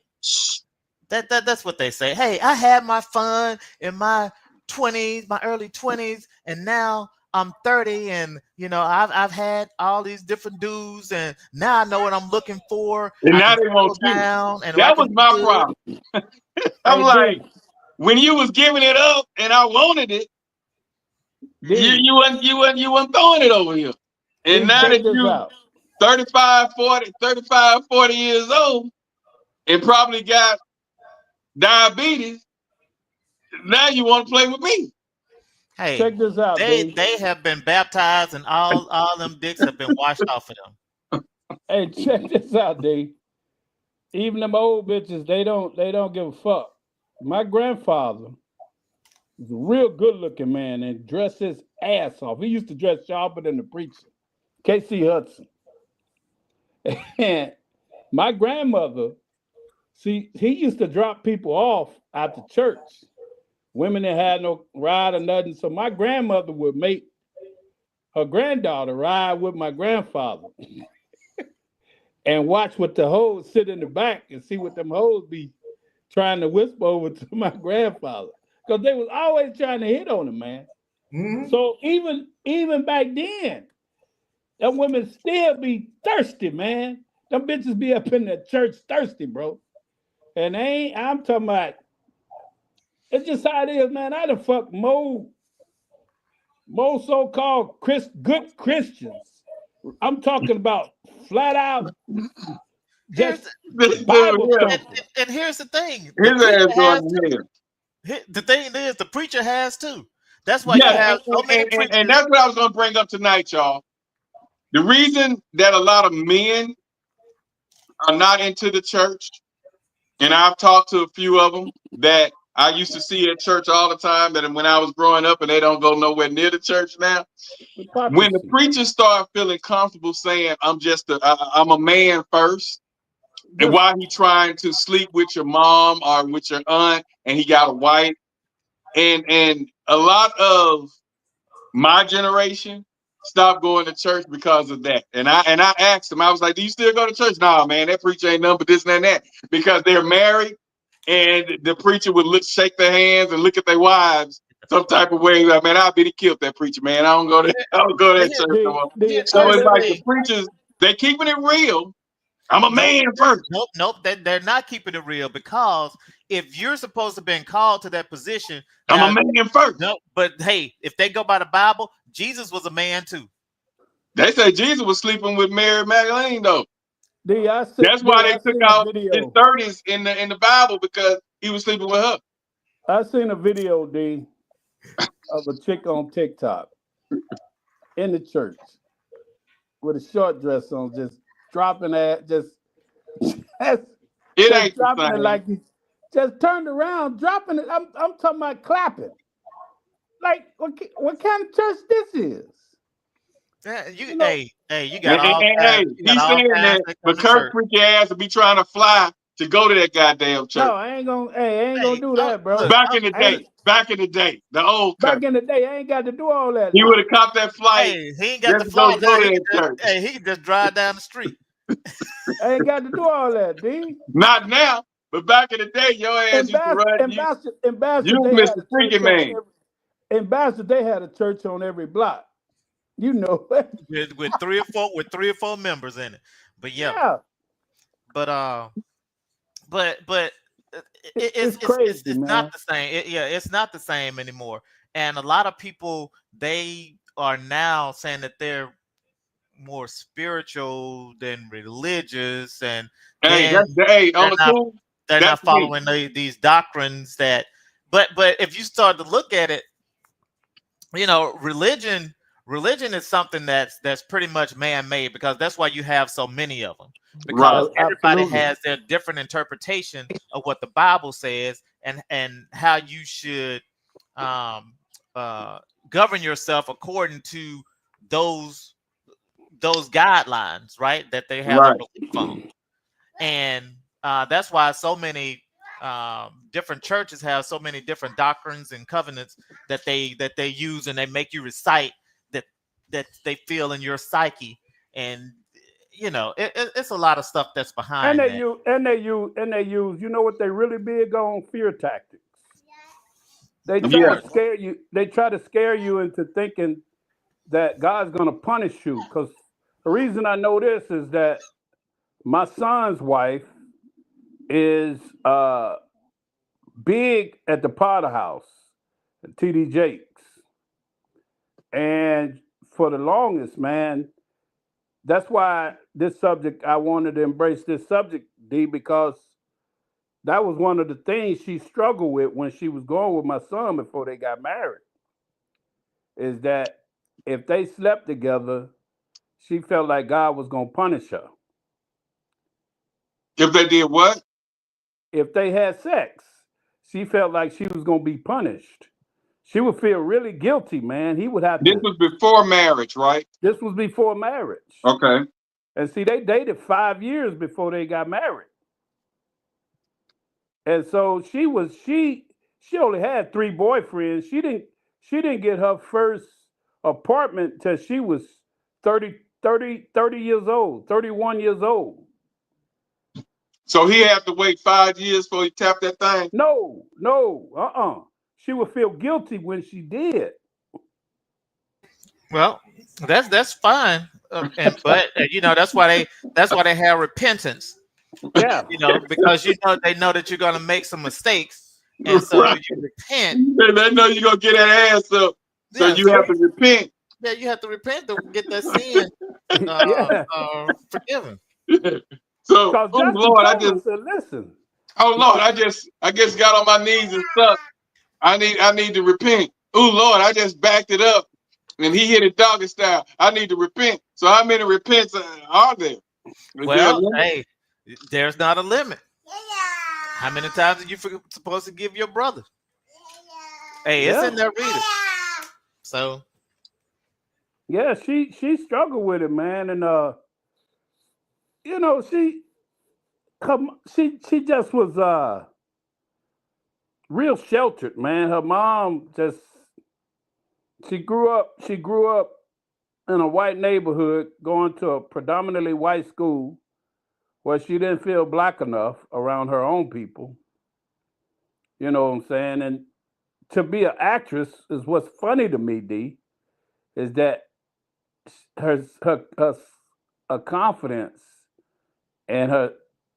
That's what they say. Hey, I had my fun in my 20s, my early 20s, and now I'm 30, and I've had all these different dudes, and now I know what I'm looking for. And now they want you. And that was my problem. I'm like, when you was giving it up and I wanted it, you wasn't throwing it over here. And now that you 35, 40 years old and probably got diabetes, now you want to play with me. Hey, check this out. They have been baptized and all them dicks have been washed off of them. Hey, check this out, D. Even them old bitches, they don't give a fuck. My grandfather was a real good looking man and dressed his ass off. He used to dress sharper than the preacher, Casey Hudson. And my grandmother, see, he used to drop people off at the church. Women that had no ride or nothing. So my grandmother would make her granddaughter ride with my grandfather and watch what the hoes sit in the back and see what them hoes be trying to whisper over to my grandfather. Because they was always trying to hit on him, man. Mm-hmm. So even back then, them women still be thirsty, man. Them bitches be up in the church thirsty, bro. And I'm talking about, it's just how it is, man. I done fuck more so-called good Christians. I'm talking about flat out just Bible thumpers. And here's the thing. His ass going here. The thing is, the preacher has too. That's why you have so many preachers. And that's what I was going to bring up tonight, y'all. The reason that a lot of men are not into the church, and I've talked to a few of them that I used to see at church all the time, that when I was growing up, and they don't go nowhere near the church now. When the preachers start feeling comfortable saying, I'm a man first, and why he trying to sleep with your mom or with your aunt, and he got a wife, and a lot of my generation stopped going to church because of that. And I asked them, I was like, do you still go to church? Nah, man, that preacher ain't nothing but this and that. Because they're married, and the preacher would shake their hands and look at their wives some type of way. Like, man, I'll be killed that preacher, man. I don't go to that church no more. So it's like the preachers, they keeping it real. I'm a man first. Nope. They're not keeping it real, because if you're supposed to have been called to that position, I'm a man first. No, but hey, if they go by the Bible, Jesus was a man too. They say Jesus was sleeping with Mary Magdalene, though. That's why they took out his 30s in the Bible, because he was sleeping with her. I seen a video, D, of a chick on TikTok in the church with a short dress on, just dropping that, just dropping it like he just turned around, dropping it. I'm talking about clapping. Like, what kind of church this is? Yeah, you got all. He's saying that, but Kirk freaky ass to be trying to fly to go to that goddamn church. No, I ain't gonna do that, bro. Back in the day, the old Kirk. Back in the day, I ain't got to do all that. He would have caught that flight. Hey, he ain't got to fly. He can just drive down the street. I ain't got to do all that, D. Not now, but back in the day, your ass used to run. You Mr. Freaky Man. Ambassador, they had a church on every block. You know, with three or four members in it. But yeah. But it's crazy, it's not the same. It's not the same anymore. And a lot of people, they are now saying that they're more spiritual than religious, and they're not following these doctrines that. But if you start to look at it, you know, religion is something that's pretty much man-made, because that's why you have so many of them, because everybody has their different interpretation of what the Bible says and how you should govern yourself according to those guidelines, right, that they have a belief on. And that's why so many different churches have so many different doctrines and covenants that they use, and they make you recite that they feel in your psyche. And you know, it's a lot of stuff that's behind and they use you know what they really big on? Fear tactics. They try to scare you. They try to scare you into thinking that God's going to punish you. Because the reason I know this is that my son's wife is big at the Potter House, TD Jakes. And for the longest, man, that's why this subject, I wanted to embrace this subject, D, because that was one of the things she struggled with when she was going with my son before they got married, is that if they slept together, she felt like God was going to punish her. If they did what? If they had sex, she felt like she was going to be punished. She would feel really guilty, man. He would have This to. was before marriage, right? This was before marriage. Okay. And see, they dated 5 years before they got married. And so she only had 3 boyfriends. She didn't get her first apartment till she was 30 years old, 31 years old. So he had to wait 5 years before he tapped that thing? No. She would feel guilty when she did. Well, that's fine, but that's why they have repentance. Yeah, because they know that you're gonna make some mistakes, and so Right. you repent. They know you're gonna get that ass up, so Yeah, you have to repent. Yeah, you have to repent to get that sin forgiven. So, Because oh Justin Lord, I told just, us, listen. oh Lord, I just got on my knees and stuck. I need to repent. Oh Lord, I just backed it up, and he hit it doggy style. I need to repent. So how many repents are there? Well, hey, there's not a limit. How many times are you supposed to give your brother? Hey, it's in there reading. So, Yeah, she struggled with it, man, and she just was real sheltered, man. Her mom she grew up in a white neighborhood, going to a predominantly white school where she didn't feel black enough around her own people. You know what I'm saying? And to be an actress is what's funny to me, D, is that her confidence and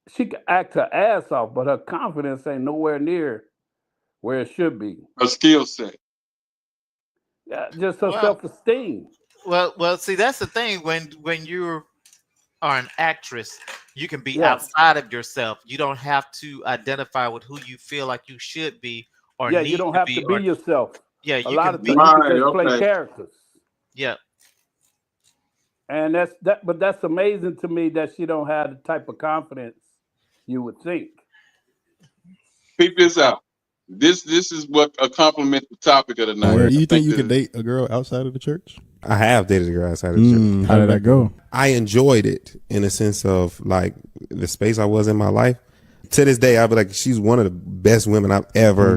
she can act her ass off, but her confidence ain't nowhere near where it should be. A skill set. Yeah, just her self-esteem. Well, see, that's the thing. When you are an actress, you can be outside of yourself. You don't have to identify with who you feel like you should be, or need you don't have to be yourself. Yeah, a lot of times you can just play characters. Yeah. And but that's amazing to me that she don't have the type of confidence you would think. Peep this out. This is what a compliment the topic of the night. Do you think you could date a girl outside of the church? I have dated a girl outside of the church. How did that go? I enjoyed it in a sense of like the space I was in my life. To this day, I'd be like, she's one of the best women I've ever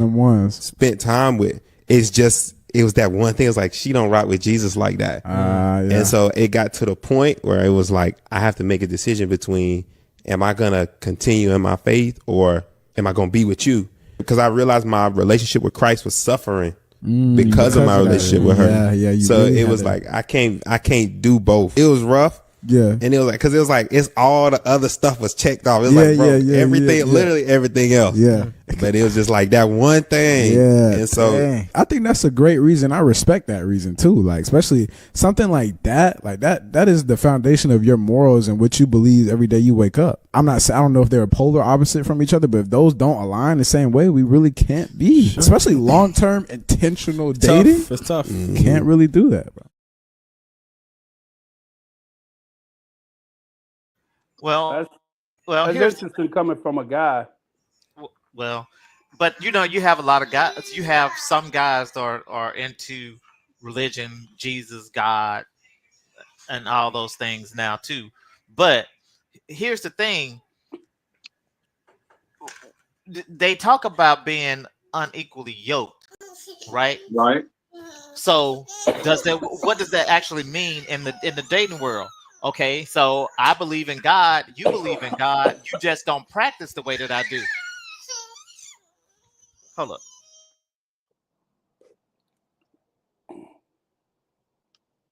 spent time with. It was that one thing. It's like, she don't rock with Jesus like that. And so it got to the point where it was like, I have to make a decision between, am I going to continue in my faith or am I going to be with you? Because I realized my relationship with Christ was suffering because of my relationship with her. So it was like, I can't do both. It was rough. Yeah. And it was like, cause it was like, it's all the other stuff was checked off. It was like, bro, everything, literally everything else. Yeah. But it was just like that one thing. Yeah. And so I think that's a great reason. I respect that reason too. Like, especially something like that is the foundation of your morals and what you believe every day you wake up. I don't know if they're polar opposite from each other, but if those don't align the same way, we really can't be, especially long-term intentional dating. It's tough. Can't really do that, bro. Well, that's interesting coming from a guy. Well, but you have a lot of guys. You have some guys that are into religion, Jesus, God, and all those things now too. But here's the thing: they talk about being unequally yoked, right? Right. So what does that actually mean in the dating world? Okay, so I believe in God, you believe in God, you just don't practice the way that I do. Hold up.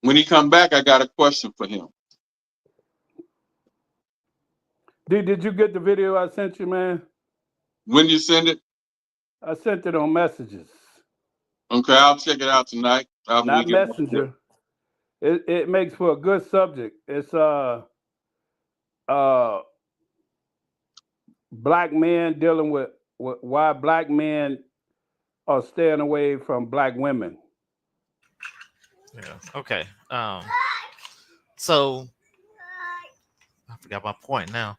When he come back, I got a question for him. Did you get the video I sent you, man? When you send it? I sent it on messages. Okay, I'll check it out tonight. Not Messenger. It makes for a good subject. It's black men dealing with why black men are staying away from black women. Yeah. Okay. So I forgot my point now,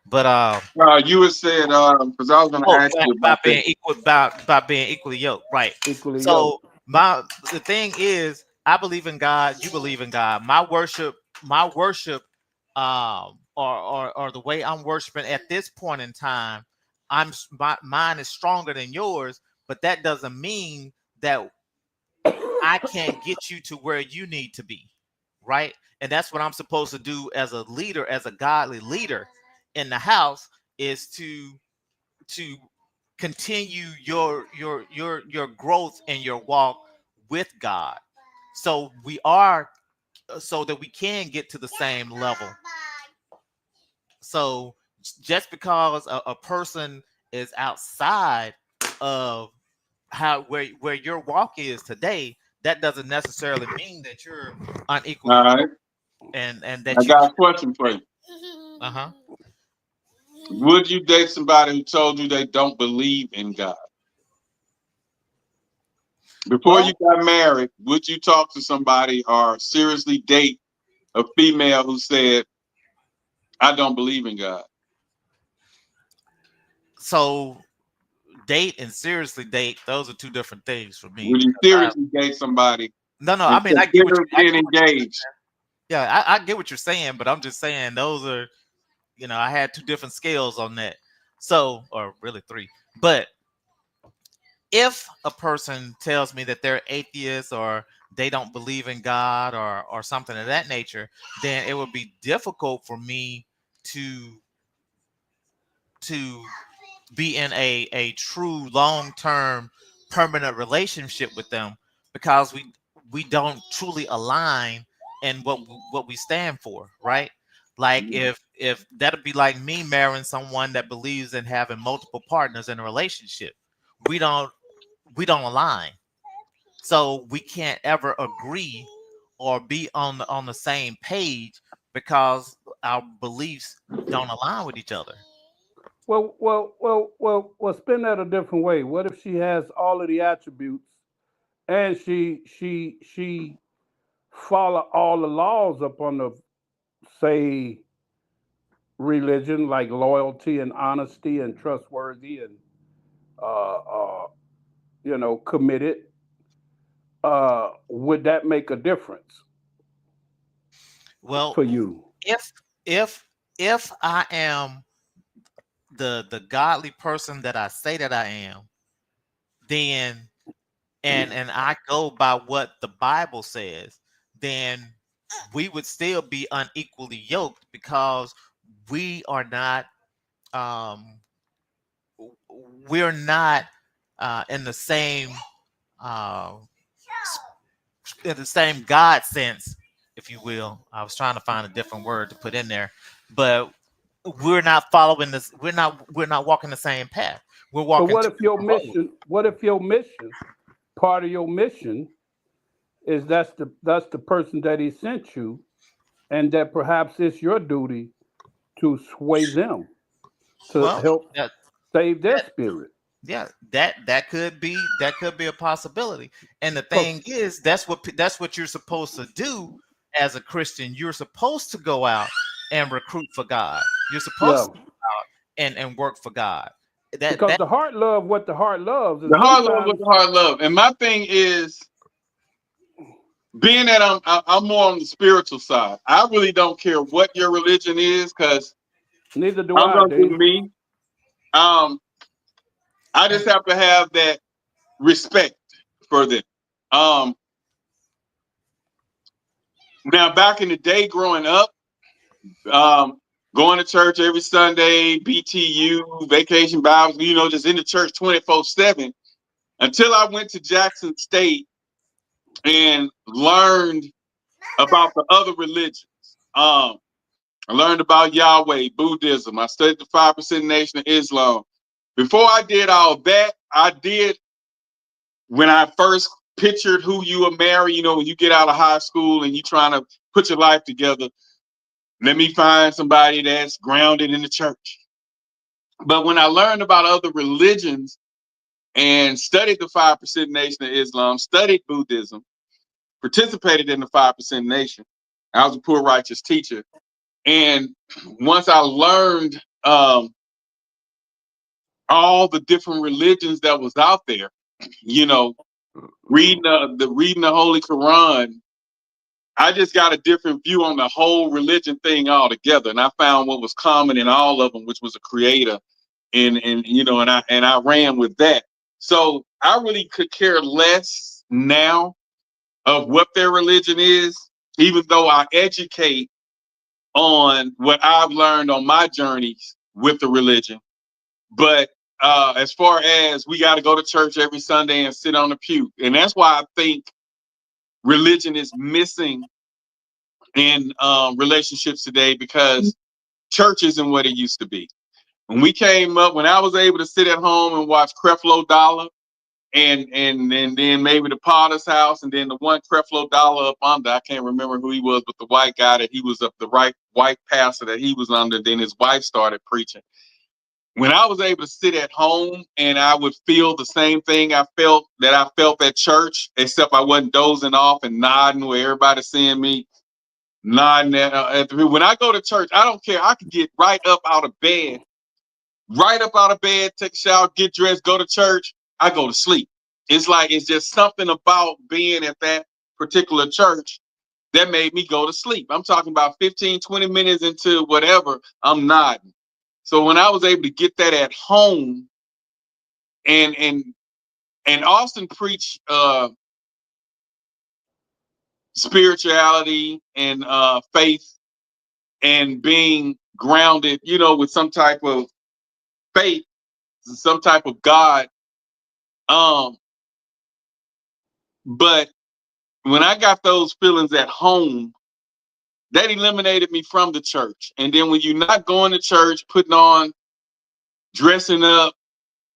but you were saying because I was going to ask you about being equal, about being equally yoked, right? Equally so yoked. The thing is, I believe in God. You believe in God. My worship, or the way I'm worshiping at this point in time, mine is stronger than yours. But that doesn't mean that I can't get you to where you need to be, right? And that's what I'm supposed to do as a leader, as a godly leader in the house, is to continue your growth and your walk with God. So that we can get to the same level. So just because a person is outside of where your walk is today, that doesn't necessarily mean that you're unequal. All right. And that I got a question for you. Uh-huh. Would you date somebody who told you they don't believe in God? Before you got married, would you talk to somebody or seriously date a female who said, I don't believe in God? So date and seriously date, those are two different things for me. Would you seriously date somebody? No, I mean, I get what you're engaged. Yeah, I get what you're saying, but I'm just saying those are, I had two different scales on that. So, or really three. But if a person tells me that they're atheist or they don't believe in God or something of that nature, then it would be difficult for me to be in a true long-term permanent relationship with them, because we don't truly align in what we stand for, right? Like if that'd be like me marrying someone that believes in having multiple partners in a relationship. We don't align. So we can't ever agree or be on the same page because our beliefs don't align with each other. Well, spin that a different way. What if she has all of the attributes and she follow all the laws up on the, say, religion, like loyalty and honesty and trustworthy and committed? Would that make a difference? Well, for you, if I am the godly person that I say that I am, then and I go by what the Bible says, then we would still be unequally yoked, because we are not we're not in the same God sense, if you will. I was trying to find a different word to put in there, but we're not following this. We're not walking the same path. We're walking. But what if your mission? What if your mission, part of your mission, is that's the person that he sent you, and that perhaps it's your duty to sway them to help save their spirit. Yeah, that could be a possibility. And the thing is, that's what you're supposed to do as a Christian. You're supposed to go out and recruit for God. You're supposed to go out and work for God. Because the heart love what the heart loves. The heart love what the heart love. And my thing is, being that I'm more on the spiritual side, I really don't care what your religion is, because neither do I'm gonna Dave. do me. I just have to have that respect for them. Now, back in the day, growing up, going to church every Sunday, BTU, Vacation Bibles, just in the church 24/7, until I went to Jackson State and learned about the other religions. I learned about Yahweh, Buddhism. I studied the 5% Nation of Islam. before I did all that, I did when I first pictured who you would marry, you know, when you get out of high school and you trying to put your life together, let me find somebody that's grounded in the church. But when I learned about other religions and studied the 5% Nation of Islam, studied Buddhism, participated in the 5% Nation, I was a poor righteous teacher. And once I learned all the different religions that was out there, you know, reading the Holy Quran, I just got a different view on the whole religion thing altogether. And I found what was common in all of them, which was a creator. And you know, and I ran with that. So I really could care less now of what their religion is, even though I educate on what I've learned on my journeys with the religion. But as far as we got to go to church every Sunday and sit on the pew, and that's why I think religion is missing in relationships today, because church isn't what it used to be. When we came up, when I was able to sit at home and watch Creflo Dollar and then maybe the Potter's House, and then the one Creflo Dollar up under, I can't remember who he was, but the white guy that he was up, the right white pastor that he was under, then his wife started preaching. When I was able to sit at home and I would feel the same thing I felt at church, except I wasn't dozing off and nodding where everybody's seeing me nodding at the, when I go to church, I don't care. I can get right up out of bed, take a shower, get dressed, go to church. I go to sleep. It's like, it's just something about being at that particular church that made me go to sleep. I'm talking about 15, 20 minutes into whatever, I'm nodding. So when I was able to get that at home, and Austin preached spirituality and faith and being grounded, you know, with some type of faith, some type of God. But when I got those feelings at home, that eliminated me from the church. And then when you're not going to church, putting on, dressing up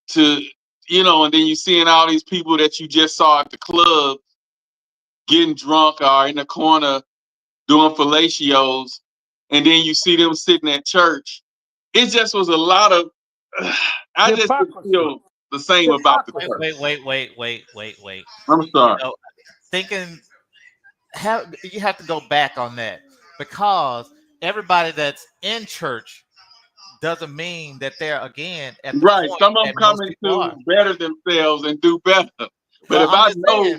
to, you know, and then you're seeing all these people that you just saw at the club getting drunk or in the corner doing fellatios, and then you see them sitting at church. It just was a lot of, I just didn't feel the same about the church. Wait. I'm sorry. You know, thinking, you have to go back on that, because everybody that's in church doesn't mean that they're, again, at the right. point Some of them coming to better themselves and do better. But if I know,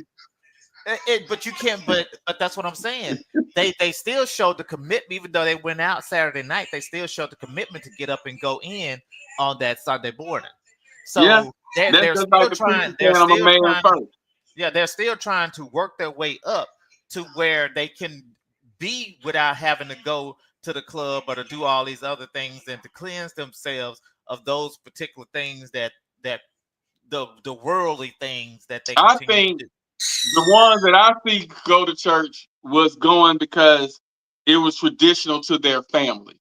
but you can't. But that's what I'm saying. They still showed the commitment, even though they went out Saturday night. They still showed the commitment to get up and go in on that Sunday morning. So yeah, they're still like trying. They're still trying to work their way up to where they can be without having to go to the club or to do all these other things, and to cleanse themselves of those particular things that the worldly things that they. I think the ones that I see go to church was going because it was traditional to their family.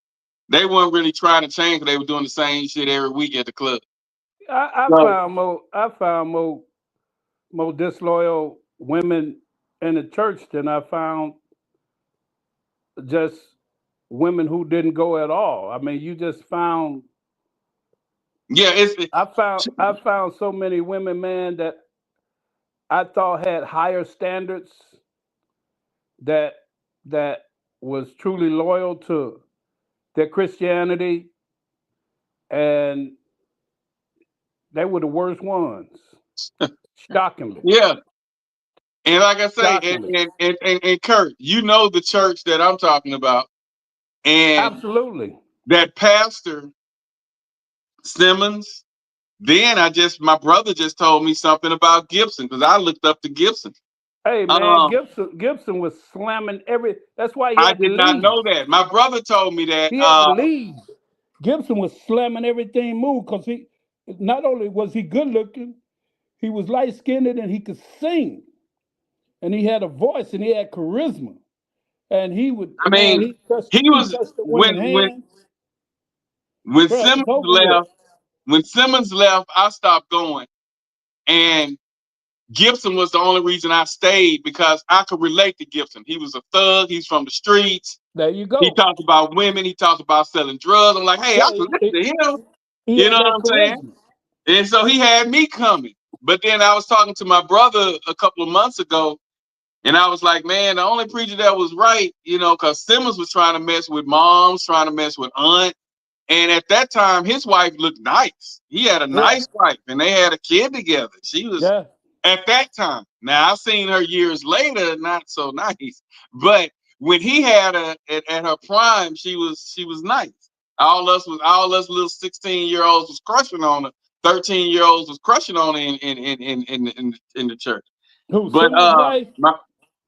They weren't really trying to change, because they were doing the same shit every week at the club. I found more disloyal women in the church than I found just women who didn't go at all. I mean, you just found. Yeah, I found so many women, man, that I thought had higher standards, that was truly loyal to their Christianity, and they were the worst ones. Shockingly. Yeah. And like I say, and Kurt, you know the church that I'm talking about. And absolutely. That pastor, Simmons, then my brother just told me something about Gibson, because I looked up to Gibson. Hey man, Gibson was slamming that's why I did not know that. My brother told me that. He had to leave. Gibson was slamming everything moved, because he not only was he good looking, he was light skinned and he could sing, and he had a voice and he had charisma, and he would. I mean, he was when Simmons left. when Simmons left, I stopped going, and Gibson was the only reason I stayed because I could relate to Gibson. He was a thug. He's from the streets. There you go. He talked about women. He talked about selling drugs. I'm like, hey, I can listen to him. You know what I'm saying? And so he had me coming. But then I was talking to my brother a couple of months ago, and I was like, man, the only preacher that was right, you know, because Simmons was trying to mess with moms, trying to mess with aunt. And at that time, his wife looked nice. He had a nice wife, and they had a kid together. She was at that time. Now I've seen her years later, not so nice. But when he had her at her prime, she was nice. All us little 16-year-olds was crushing on her. 13-year-olds was crushing on her in the church. But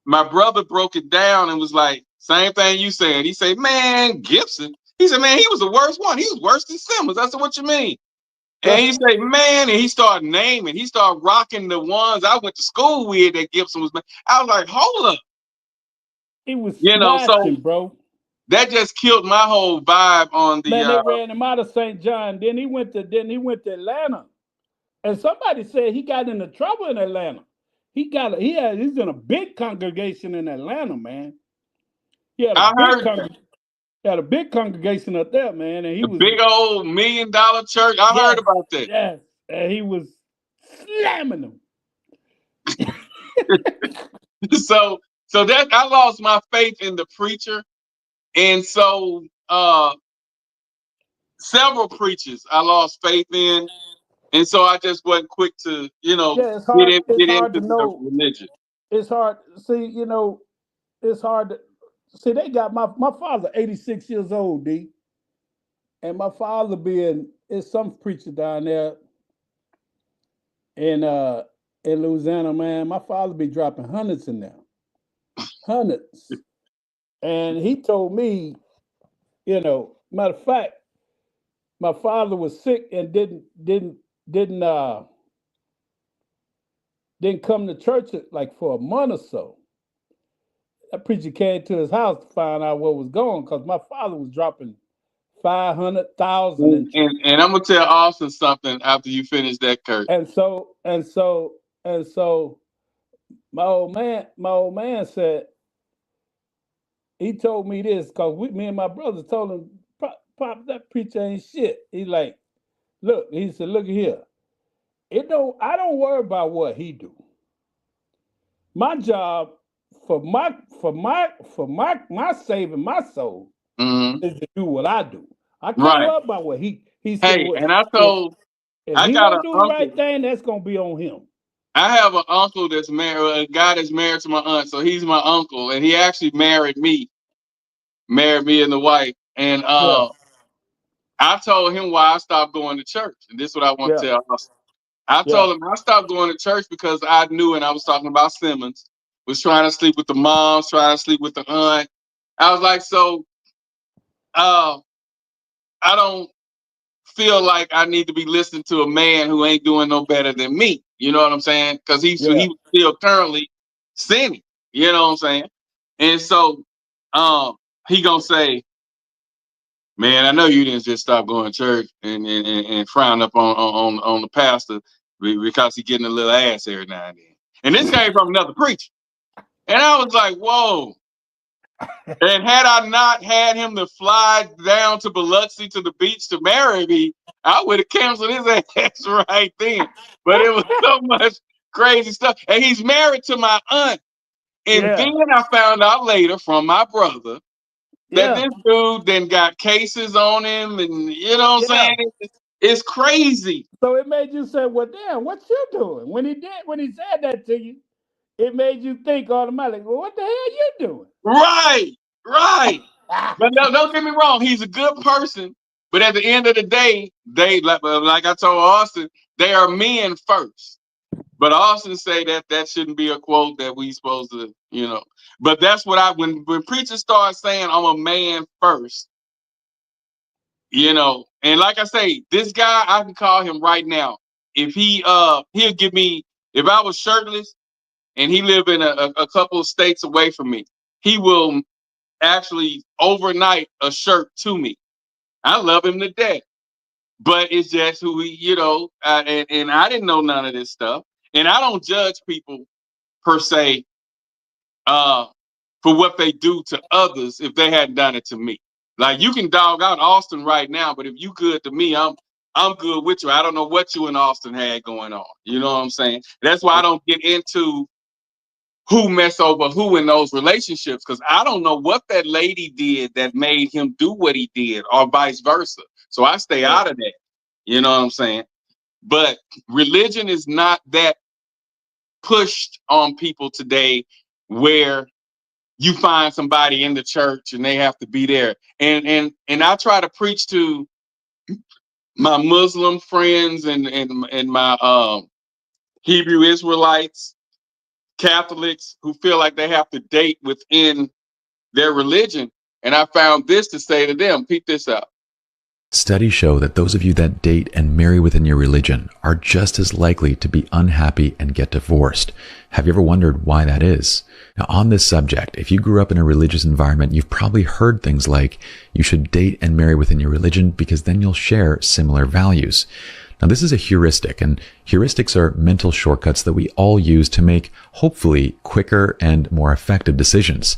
my brother broke it down and was like, same thing you said. He said, man, Gibson. He said, man, he was the worst one. He was worse than Simmons. I said, what you mean? And he said, man, and he started naming. He started rocking the ones I went to school with that Gibson was. I was like, hold up. He was so bro. That just killed my whole vibe on the. Man, they ran him out of St. John. Then he went to Atlanta, and somebody said he got into trouble in Atlanta. He's in a big congregation in Atlanta, man. He had a big congregation up there, man, and he was big old $1 million church. I heard about that. Yes, and he was slamming them. So that I lost my faith in the preacher, and so several preachers I lost faith in, and so I just wasn't quick to get into religion. It's hard. See, it's hard to see. They got my father 86 years old, D, and my father is some preacher down there in Louisiana, man. My father be dropping hundreds in there. Hundreds. And he told me, matter of fact, my father was sick and didn't come to church like for a month or so. That preacher came to his house to find out what was going, because my father was dropping 500,000. And I'm gonna tell Austin something after you finish that, Kurt. And so my old man said, he told me this because me and my brother told him, Pop, that preacher ain't shit. He's like, he said, look here. I don't worry about what he do. My job for my saving my soul is to do what I do. I can't worry about what he said. Hey, and I told, if he don't do the right thing, that's gonna be on him. I have an uncle that's married, a guy that's married to my aunt, so he's my uncle, and he actually married me and the wife. And I told him why I stopped going to church, and this is what I want to tell Austin. I told him I stopped going to church because I knew, and I was talking about Simmons, was trying to sleep with the moms, trying to sleep with the aunt. I was like, so I don't feel like I need to be listening to a man who ain't doing no better than me. You know what I'm saying? Because he was still currently sinning. You know what I'm saying? And so he gonna say, man, I know you didn't just stop going to church and frown up on the pastor because he getting a little ass every now and then. And this came from another preacher. And I was like, whoa. And had I not had him to fly down to Biloxi to the beach to marry me, I would have canceled his ass right then. But it was so much crazy stuff. And he's married to my aunt. And then I found out later from my brother that this dude then got cases on him, and you know what I'm saying? It's crazy. So it made you say, well, damn, what you doing? When he said that to you, it made you think automatically, well, what the hell you doing? Right. But no, don't get me wrong, he's a good person. But at the end of the day, they, like I told Austin, they are men first. But Austin say that shouldn't be a quote that we supposed to, But that's what when preachers start saying I'm a man first, and like I say, this guy, I can call him right now. If he'll give me, if I was shirtless and he lived in a couple of states away from me, he will actually overnight a shirt to me. I love him to death. but it's just who we, and I didn't know none of this stuff. And I don't judge people per se for what they do to others if they hadn't done it to me. Like, you can dog out Austin right now, but if you good to me, I'm good with you. I don't know what you and Austin had going on. You know what I'm saying? That's why I don't get into who mess over who in those relationships, because I don't know what that lady did that made him do what he did, or vice versa. So I stay out of that. You know what I'm saying? But religion is not that pushed on people today, where you find somebody in the church and they have to be there. And I try to preach to my Muslim friends and my Hebrew Israelites, Catholics, who feel like they have to date within their religion. And I found this to say to them, peep this out. Studies show that those of you that date and marry within your religion are just as likely to be unhappy and get divorced. Have you ever wondered why that is? Now, on this subject, if you grew up in a religious environment, you've probably heard things like, you should date and marry within your religion because then you'll share similar values. Now, this is a heuristic, and heuristics are mental shortcuts that we all use to make, hopefully, quicker and more effective decisions.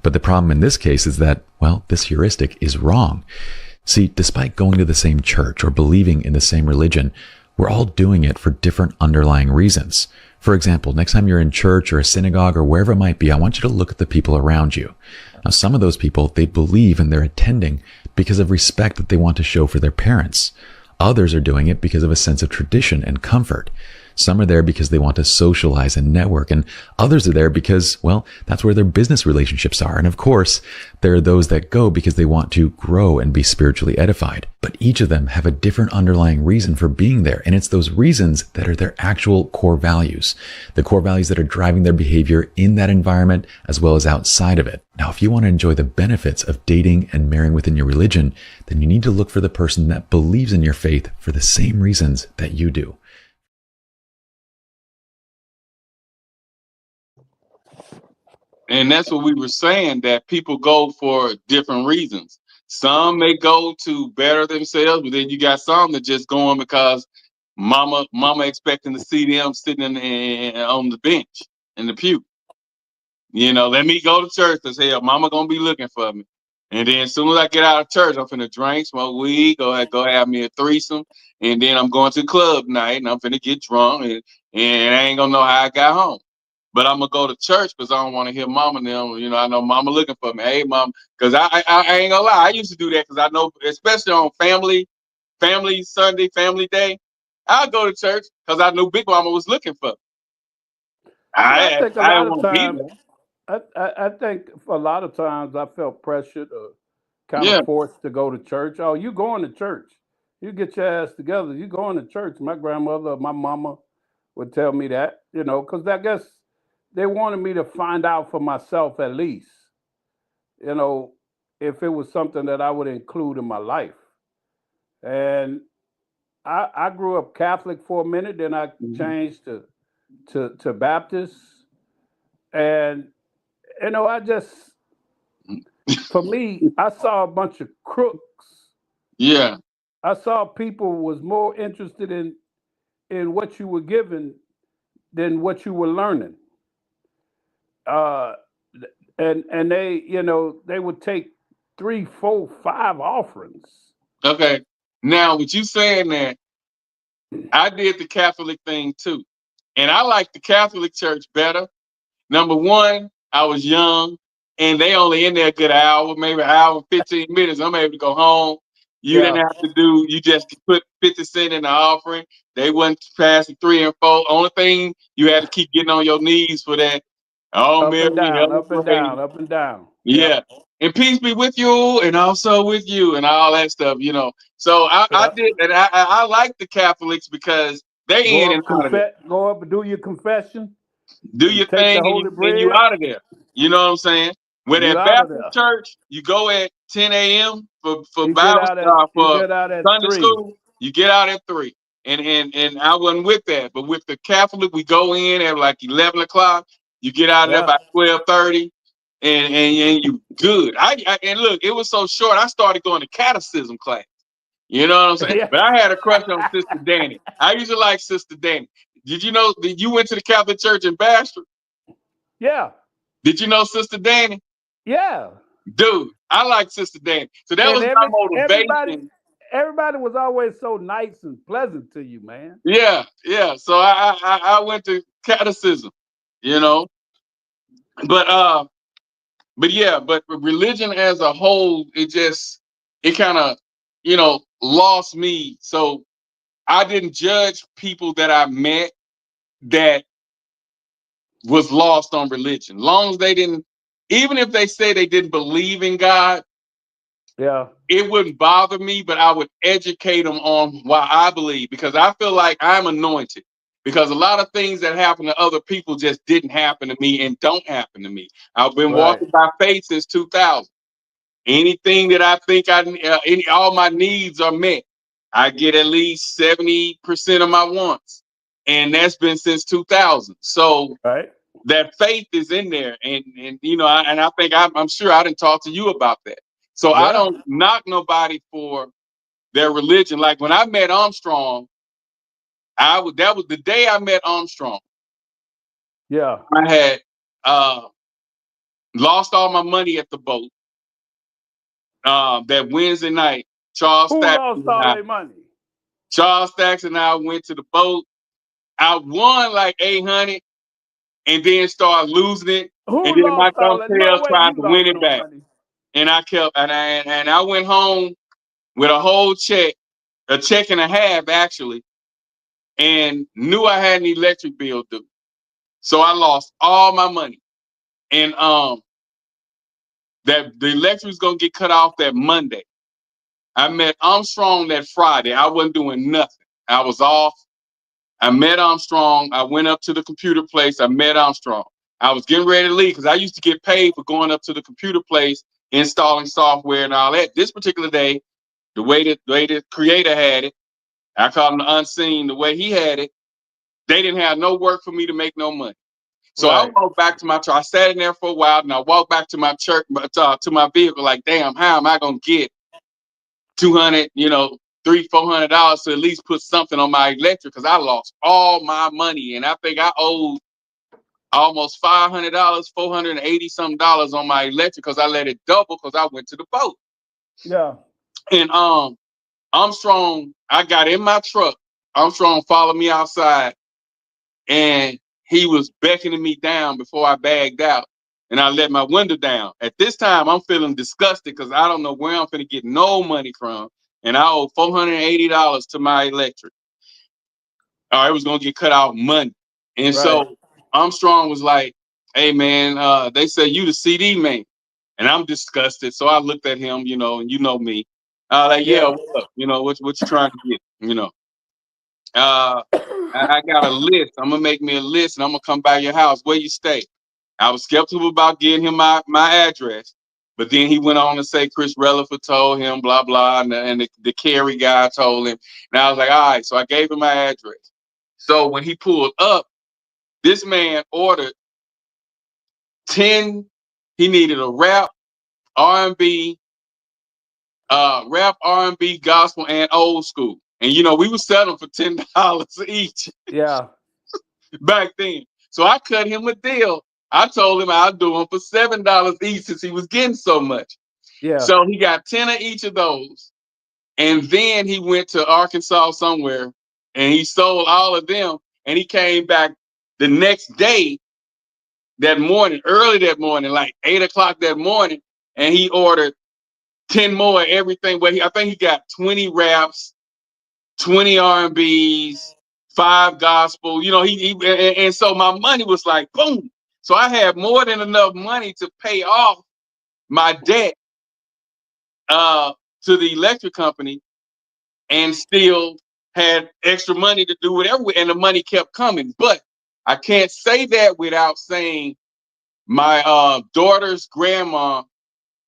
But the problem in this case is that, well, this heuristic is wrong. See, despite going to the same church or believing in the same religion, we're all doing it for different underlying reasons. For example, next time you're in church or a synagogue or wherever it might be, I want you to look at the people around you. Now, some of those people, they believe and they're attending because of respect that they want to show for their parents. Others are doing it because of a sense of tradition and comfort. Some are there because they want to socialize and network, and others are there because, well, that's where their business relationships are. And of course, there are those that go because they want to grow and be spiritually edified. But each of them have a different underlying reason for being there, and it's those reasons that are their actual core values, the core values that are driving their behavior in that environment as well as outside of it. Now, if you want to enjoy the benefits of dating and marrying within your religion, then you need to look for the person that believes in your faith for the same reasons that you do. And that's what we were saying, that people go for different reasons. Some may go to better themselves, but then you got some that just going because mama expecting to see them sitting on the bench in the pew. Let me go to church because hell, mama gonna be looking for me. And then as soon as I get out of church, I'm finna drink, smoke weed, go have me a threesome, and then I'm going to club night and I'm finna get drunk and I ain't gonna know how I got home. But I'm gonna go to church because I don't want to hear mama them. I know mama looking for me. Hey, mom, because I ain't gonna lie. I used to do that because I know, especially on family Sunday, family day, I'll go to church because I knew Big Mama was looking for me. I think a lot of times I felt pressured or kind of forced to go to church. Oh, you going to church? You get your ass together. You going to church? My grandmother, my mama would tell me that, because I guess they wanted me to find out for myself at least, if it was something that I would include in my life. And I grew up Catholic for a minute, then I changed to Baptist. And, I just, for me, I saw a bunch of crooks. Yeah. I saw people was more interested in what you were given than what you were learning. And they, they would take 3, 4, 5 offerings. Okay. Now, with you saying that, I did the Catholic thing too. And I like the Catholic Church better. Number one, I was young and they only in there a good hour, maybe an hour and 15 minutes. I'm able to go home. You didn't have to you just put 50 cents in the offering. They wasn't passing 3 and 4. Only thing you had to keep getting on your knees for that. Oh, up Mary, and down, up and down, up and down. Yeah. And peace be with you and also with you and all that stuff, So I did, and I like the Catholics because they in and out of it. Go up and do your confession. Do your thing and you out of there. You know what I'm saying? When at Baptist church, you go at 10 a.m. for Bible stuff, for Sunday school. You get out at 3. And I wasn't with that. But with the Catholic, we go in at like 11 o'clock. You get out of there by 12:30. And you good. And look, it was so short. I started going to catechism class. You know what I'm saying? Yeah. But I had a crush on Sister Danny. I used to like Sister Danny. Did you know that you went to the Catholic Church in Bastrop? Yeah. Did you know Sister Danny? Yeah. Dude, I like Sister Danny. So that was my motivation. Everybody was always so nice and pleasant to you, man. Yeah. So I went to catechism, you know. But religion as a whole, it kind of, lost me. So I didn't judge people that I met that was lost on religion. Long as they didn't, even if they say they didn't believe in God, yeah, it wouldn't bother me, but I would educate them on why I believe, because I feel like I'm anointed. Because a lot of things that happen to other people just didn't happen to me and don't happen to me. I've been walking by faith since 2000. Anything that I think all my needs are met. I get at least 70% of my wants, and that's been since 2000. So that faith is in there, and I think I'm sure I didn't talk to you about that. So I don't knock nobody for their religion. Like when I met Armstrong, that was the day I met Armstrong. Yeah, I had lost all my money at the boat. That Wednesday night, Charles Who Stacks lost all their money? Charles Stacks and I went to the boat. I won like 800, and then started losing it. Who and then my lost all that? No thumbtail way tried you to win lost it no back. money. And I kept and I went home with a whole check, a check and a half actually, and knew I had an electric bill due. So I lost all my money. And that the electric was gonna get cut off that Monday. I met Armstrong that Friday. I wasn't doing nothing. I was off. I met Armstrong. I went up to the computer place. I met Armstrong. I was getting ready to leave because I used to get paid for going up to the computer place, installing software and all that. This particular day, the way the creator had it, I call him the unseen, the way he had it, they didn't have no work for me to make no money. So I walked back to my truck. I sat in there for a while, and I walked back to my church, to my vehicle, like, damn, how am I gonna get $200, $300-$400 to at least put something on my electric? Because I lost all my money, and I think I owed almost $500, $480 something on my electric because I let it double because I went to the boat. Yeah. And Armstrong, I got in my truck. Armstrong followed me outside, and he was beckoning me down before I bagged out, and I let my window down. At this time, I'm feeling disgusted because I don't know where I'm going to get no money from, and I owe $480 to my electric. It was going to get cut off Monday. And so Armstrong was like, hey, man, they say you the CD man. And I'm disgusted. So I looked at him, and you know me. Like, yeah, what up? What you trying to get, I got a list. I'm gonna make me a list, and I'm gonna come by your house. Where you stay? I was skeptical about getting him my address, but then he went on to say Chris Relaford told him, blah blah, and the Kerry guy told him. And I was like, all right. So I gave him my address. So when he pulled up, this man ordered 10. He needed a rap, R&B, gospel, and old school. And we were selling for $10 each. Yeah. Back then. So I cut him a deal. I told him I'll do him for $7 each since he was getting so much. Yeah. So he got 10 of each of those. And then he went to Arkansas somewhere and he sold all of them. And he came back the next day, early that morning, like 8 o'clock that morning. And he ordered 10 more of everything. But I think he got 20 raps, 20 R&Bs, 5 gospel, and so my money was like, boom. So I had more than enough money to pay off my debt to the electric company and still had extra money to do whatever, and the money kept coming. But I can't say that without saying my daughter's grandma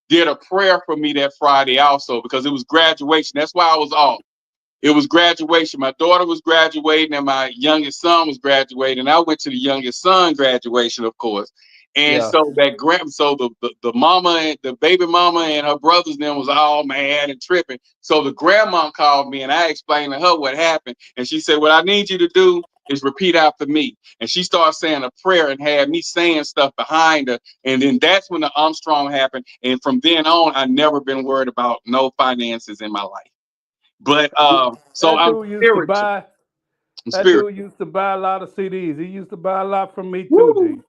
did a prayer for me that Friday also, because it was graduation. That's why I was off. It was graduation. My daughter was graduating and my youngest son was graduating. And I went to the youngest son graduation, of course. And so the mama and the baby mama and her brothers then was all mad and tripping. So the grandma called me and I explained to her what happened. And she said, what I need you to do is repeat after me. And she started saying a prayer and had me saying stuff behind her. And then that's when the Armstrong happened. And from then on, I never been worried about no finances in my life. But so I'm spiritual. That dude used to buy a lot of CDs. He used to buy a lot from me too, G.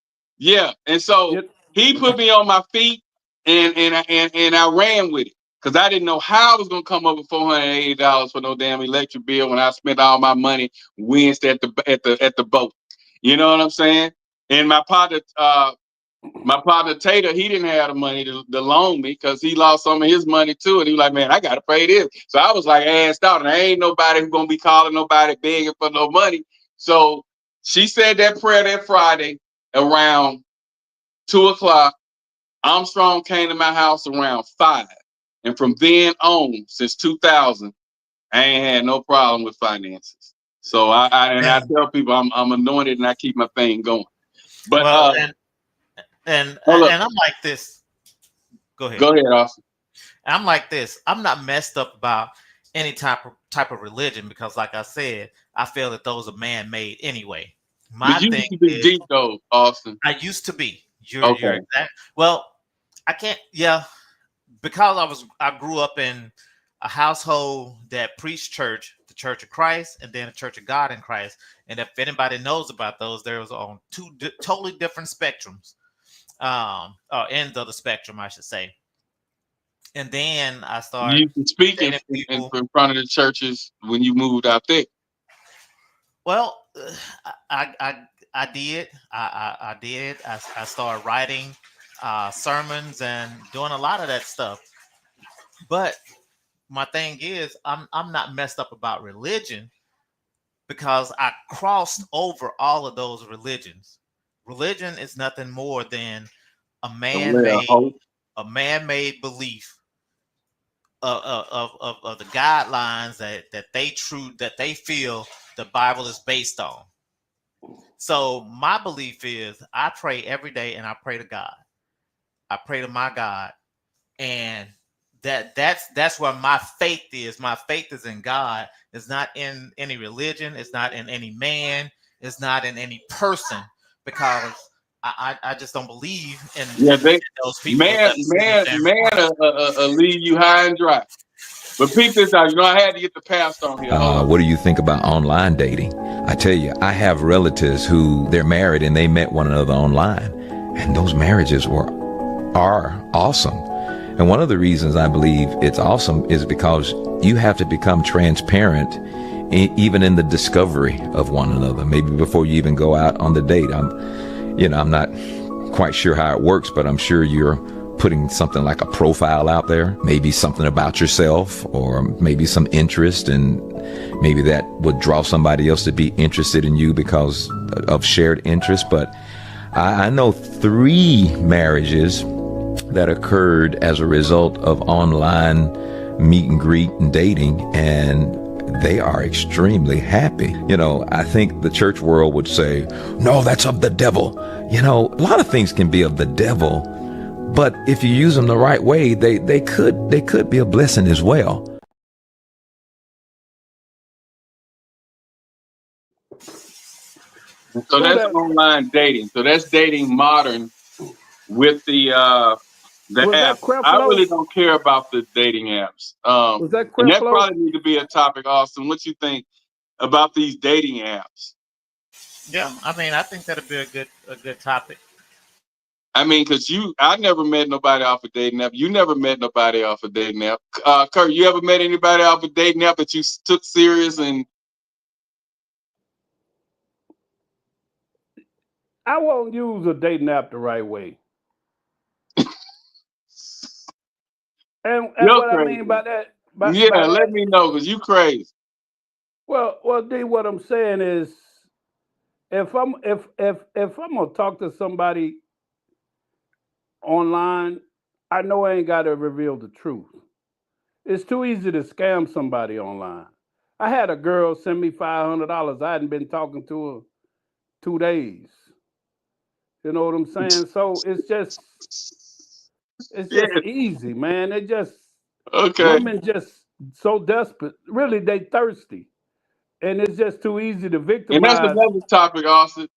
Yeah, and so he put me on my feet, and I ran with it because I didn't know how I was gonna come up with $480 for no damn electric bill when I spent all my money Wednesday at the boat. You know what I'm saying? And my partner Tater, he didn't have the money to loan me because he lost some of his money too, and he was like, man, I gotta pay this. So I was like assed out, and there ain't nobody who's gonna be calling nobody begging for no money. So she said that prayer that Friday around 2:00. Armstrong came to my house around 5. And from then on, since 2000, I ain't had no problem with finances. So I tell people I'm anointed and I keep my thing going. But and I'm like this. Go ahead. Go ahead, Austin. I'm like this. I'm not messed up about any type of religion because, like I said, I feel that those are man-made anyway. My you thing used to be is, deep though, Austin. I used to be. You're okay. exact. Well, I can't. Yeah, because I grew up in a household that preached church, the Church of Christ, and then the Church of God in Christ. And if anybody knows about those, there was on two totally different spectrums, or ends of the spectrum, I should say. And then I started. You can speak in front of the churches when you moved out there. Well, I did. I did. I started writing sermons and doing a lot of that stuff. But my thing is, I'm not messed up about religion because I crossed over all of those religions. Religion is nothing more than a man-made belief of the guidelines that they feel the Bible is based on. So my belief is I pray every day and I pray to God. I pray to my God, and that's where my faith is. My faith is in God. It's not in any religion. It's not in any man. It's not in any person, because I just don't believe in those people. Man, leave you high and dry. But peep this out. I had to get the pastor on here. What do you think about online dating? I tell you, I have relatives who they're married and they met one another online, and those marriages are awesome. And one of the reasons I believe it's awesome is because you have to become transparent even in the discovery of one another. Maybe before you even go out on the date. I'm not quite sure how it works, but I'm sure you're putting something like a profile out there, maybe something about yourself, or maybe some interest, and maybe that would draw somebody else to be interested in you because of shared interest. But I know 3 marriages that occurred as a result of online meet and greet and dating, and they are extremely happy. I think the church world would say, no, that's of the devil. A lot of things can be of the devil, but if you use them the right way, they could be a blessing as well. So that's online dating. So that's dating modern with the app. I really don't care about the dating apps. And that probably need to be a topic, Austin. What you think about these dating apps? Yeah, I think that'd be a good topic. Because I never met nobody off a dating app. You never met nobody off a dating app. Kurt, you ever met anybody off a dating app that you took serious? And I won't use a dating app the right way. and what crazy. I mean by that, let me know, because you crazy. Well, D, what I'm saying is, if I'm gonna talk to somebody online, I know I ain't got to reveal the truth. It's too easy to scam somebody online. I had a girl send me $500. I hadn't been talking to her 2 days. You know what I'm saying? So it's just easy, man. It just women just so desperate. Really, they thirsty, and it's just too easy to And victimize. that's another topic, Austin.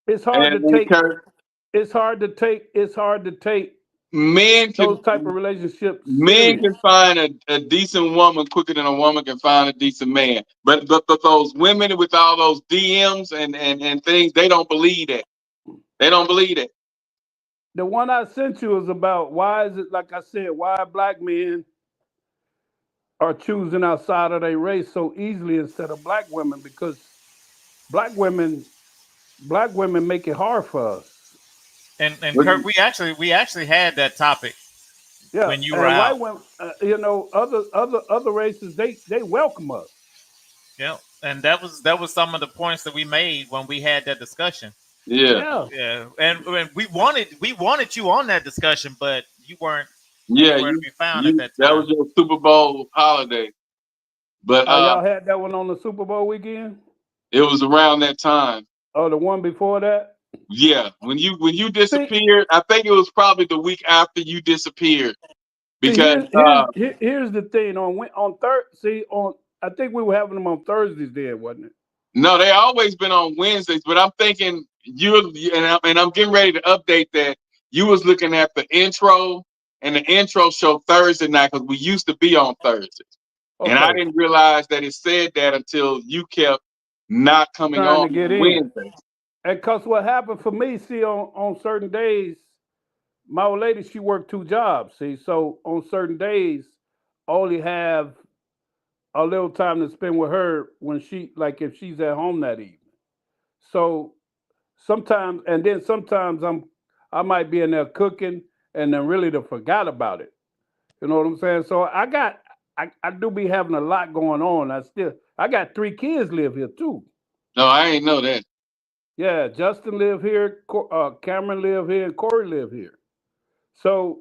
It's hard to And take. Kurt, It's hard to take. It's hard to take men those can type of relationships. men can find a decent woman quicker than a woman can find a decent man. But those women with all those DMs and things, they don't believe that. They don't believe that. The one I sent you is about why is it, like I said, why black men are choosing outside of their race so easily instead of black women, because black women make it hard for us. And Kirk, we actually had that topic when you were and out. white women, other races, they welcome us. Yeah, and that was some of the points that we made when we had that discussion. Yeah. And we wanted you on that discussion, but you weren't. Yeah, to be found at that time. That was your Super Bowl holiday. But y'all had that one on the Super Bowl weekend? It was around that time. Oh, the one before that? Yeah, when you disappeared, I think it was probably the week after you disappeared. Because here's the thing I think we were having them on Thursdays then, wasn't it? No, they always been on Wednesdays. But I'm thinking I'm getting ready to update that. You was looking at the intro, and the intro show Thursday night because we used to be on Thursdays, and I didn't realize that it said that until you kept not coming on Wednesdays. And because what happened for me, see, on certain days, my old lady, she worked 2 jobs, see. So on certain days, I only have a little time to spend with her when if she's at home that evening. So sometimes I might be in there cooking and then really forgot about it. You know what I'm saying? So I do be having a lot going on. I got 3 kids live here too. No, I ain't know that. Yeah, Justin live here, Cameron live here, and Corey live here. So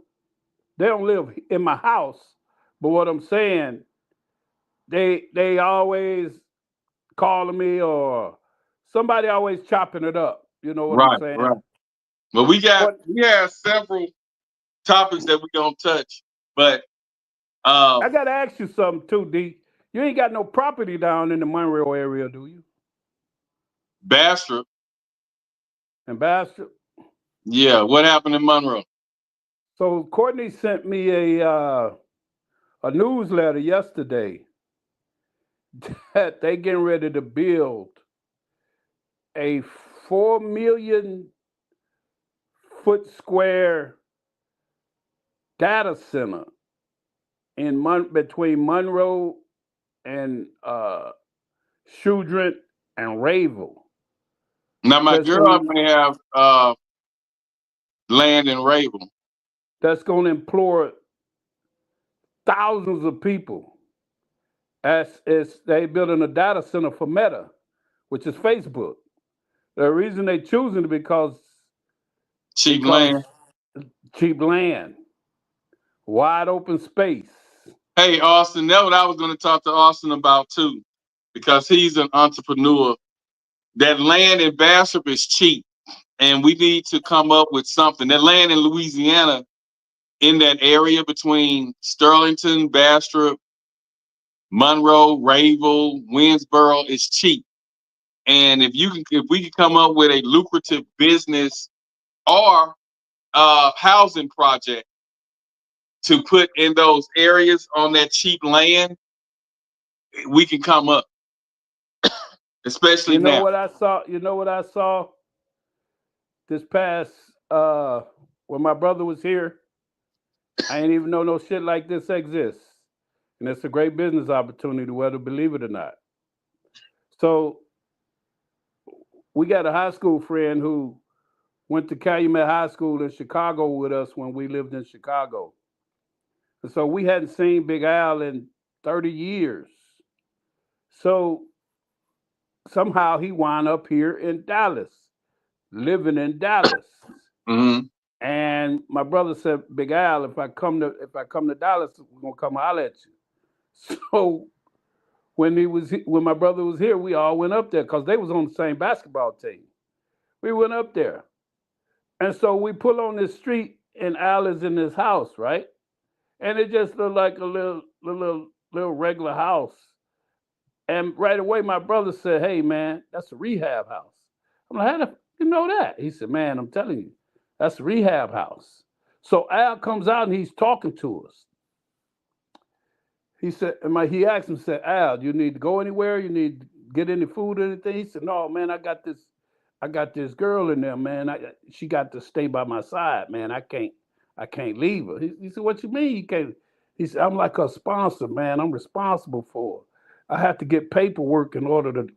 they don't live in my house, but what I'm saying, they always calling me or somebody always chopping it up. You know what I'm saying? Right. But we have several topics that we don't touch. But I gotta ask you something too, D. You ain't got no property down in the Monroe area, do you? Bastrop. And Bastrop? Yeah, what happened in Monroe? So Courtney sent me a newsletter yesterday that they getting ready to build a 4 million foot square data center between Monroe and Shudrint and Rayville. Now my girl may have land in Rayville. That's going to employ thousands of people. As they building a data center for Meta, which is Facebook. The reason they choosing it because cheap land, wide open space. Hey, Austin, that's what I was going to talk to Austin about too, because he's an entrepreneur. That land in Bastrop is cheap, and we need to come up with something. That land in Louisiana, in that area between Sterlington, Bastrop, Monroe, Rayville, Winsboro, is cheap. And if we can come up with a lucrative business or housing project to put in those areas on that cheap land, we can come up. Especially now. You know what I saw this past when my brother was here? I ain't even know no shit like this exists. And it's a great business opportunity, whether believe it or not. So we got a high school friend who went to Calumet High School in Chicago with us when we lived in Chicago. And so we hadn't seen Big Al in 30 years. So somehow he wound up here in Dallas, living in Dallas. Mm-hmm. And my brother said, Big Al, if I come to Dallas, we're gonna come holler at you. So when my brother was here, we all went up there because they was on the same basketball team. We went up there. And so we pull on this street, and Al is in this house, right? And it just looked like a little regular house. And right away, my brother said, "Hey, man, that's a rehab house." I'm like, "How the you know that?" He said, "Man, I'm telling you, that's a rehab house." So Al comes out and he's talking to us. He said, he asked him, said, "Al, do you need to go anywhere? You need to get any food or anything?" He said, "No, man, I got this girl in there, man. She got to stay by my side, man. I can't leave her." He said, "What you mean you can't?" He said, "I'm like her sponsor, man. I'm responsible for her. I have to get paperwork in order to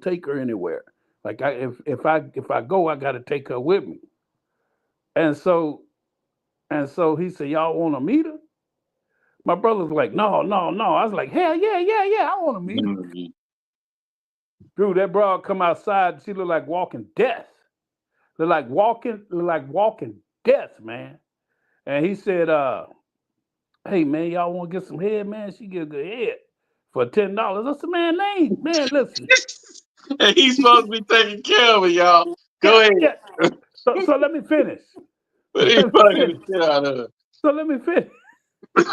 take her anywhere. Like if I go, I got to take her with me." And so he said, "Y'all want to meet her?" My brother's like, no. I was like, "Hell yeah, I want to meet her." Dude, that broad come outside, she look like walking death. Look like walking death, man. And he said, "Hey, man, y'all want to get some head, man? She get a good head for $10. I said, "Man, listen." And he's supposed to be taking care of it, y'all. Go ahead. Yeah. So let me finish. But he's fucking the shit out of her. So let me finish.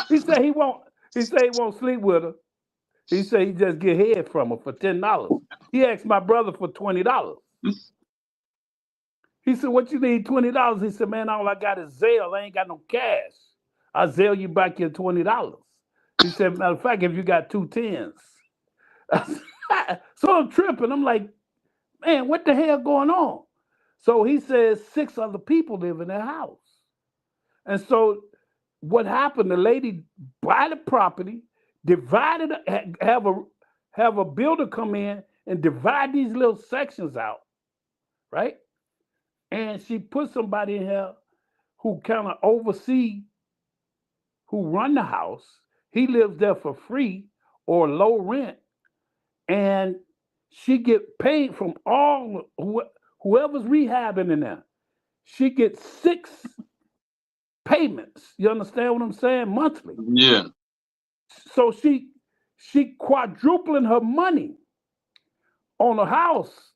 He said he won't sleep with her. He said he just get head from her for $10. He asked my brother for $20. He said, "What you need $20?" He said, "Man, all I got is Zelle. I ain't got no cash. I'll Zelle you back your $20. He said, "Matter of fact, if you got 2 10s. So I'm tripping. I'm like, "Man, what the hell going on?" So he says 6 other people live in their house. And so what happened, the lady buy the property, divided, have a builder come in and divide these little sections out, right? And she put somebody in here who kind of oversee, who run the house. He lives there for free or low rent. And she get paid from all whoever's rehabbing in there. She gets 6 payments. You understand what I'm saying? Monthly. Yeah. So she quadrupling her money on a house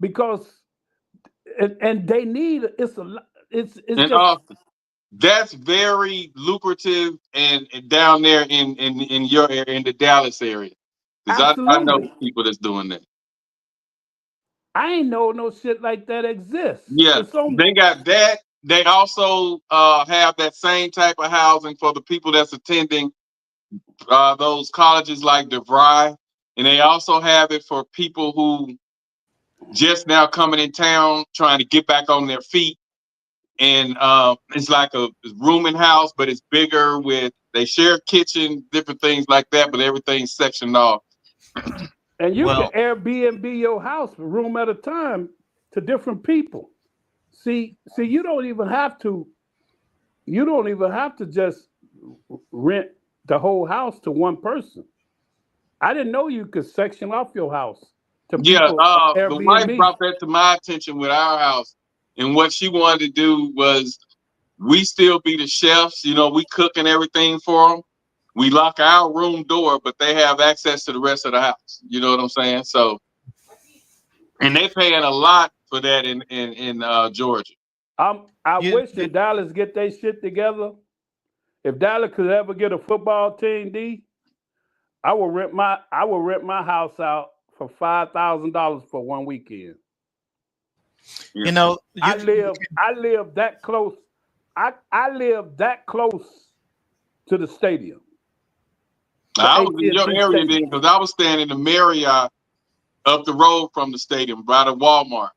because and they need it's just, that's very lucrative and down there in your area, in the Dallas area. Because I know people that's doing that. I ain't know no shit like that exists. Yeah, they got that. They also have that same type of housing for the people that's attending those colleges like DeVry, and they also have it for people who just now coming in town trying to get back on their feet. And it's like a rooming house, but it's bigger they share kitchen, different things like that, but everything's sectioned off. And you can Airbnb your house a room at a time to different people. See, you don't even have to just rent the whole house to one person. I didn't know you could section off your house to people. The wife brought that to my attention with our house. And what she wanted to do was we still be the chefs, we cook and everything for them. We lock our room door, but they have access to the rest of the house. You know what I'm saying? So, and they paying a lot for that in Georgia. I wish that Dallas get their shit together. If Dallas could ever get a football team, D, I will rent my house out for $5,000 for one weekend. I live that close. I live that close to the stadium. I was in your area then because I was staying in the Marriott up the road from the stadium, by the Walmart.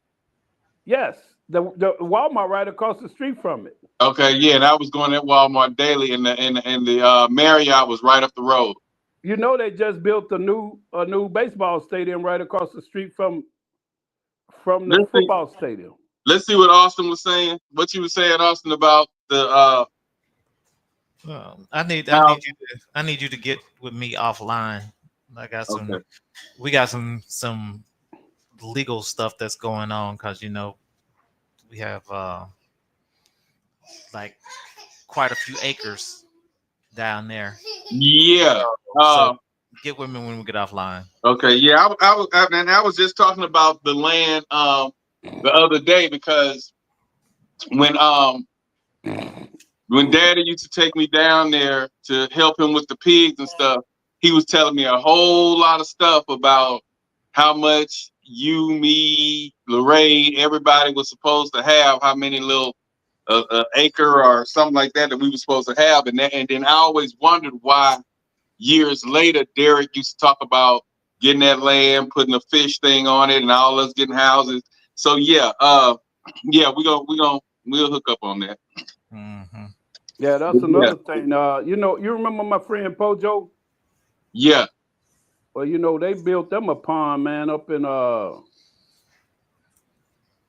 Yes, the Walmart right across the street from it. Okay, yeah, and I was going at Walmart daily, and the Marriott was right up the road. They just built a new baseball stadium right across the street from the football stadium. Let's see what Austin was saying. What you were saying, Austin, about the. I need you to get with me offline. I got some. Okay. We got some legal stuff that's going on because we have like quite a few acres down there. Yeah. So get with me when we get offline. Okay. Yeah. I was just talking about the land the other day because when Daddy used to take me down there to help him with the pigs and stuff, he was telling me a whole lot of stuff about how much you, me, Lorraine, everybody was supposed to have, how many little acre or something like that we were supposed to have. And then I always wondered why years later, Derek used to talk about getting that land, putting a fish thing on it, and all us getting houses. So yeah, we'll hook up on that. Mm-hmm. Yeah, that's another thing. You remember my friend Pojo? Yeah. Well, they built them a pond, man, up in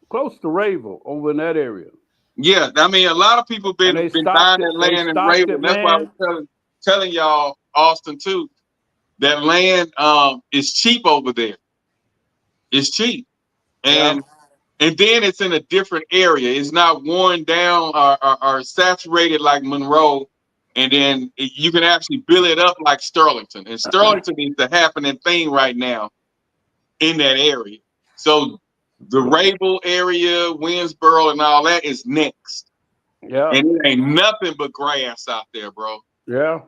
close to Rayville, over in that area. Yeah, I mean, a lot of people been buying that land in Rayville. That's why I was telling y'all, Austin too, that land is cheap over there. It's cheap, and then it's in a different area. It's not worn down or saturated like Monroe. And then you can actually build it up like Sterlington. And Sterlington is the happening thing right now in that area. So the Rayville area, Winsboro, and all that is next. Yeah. And it ain't nothing but grass out there, bro. Yeah.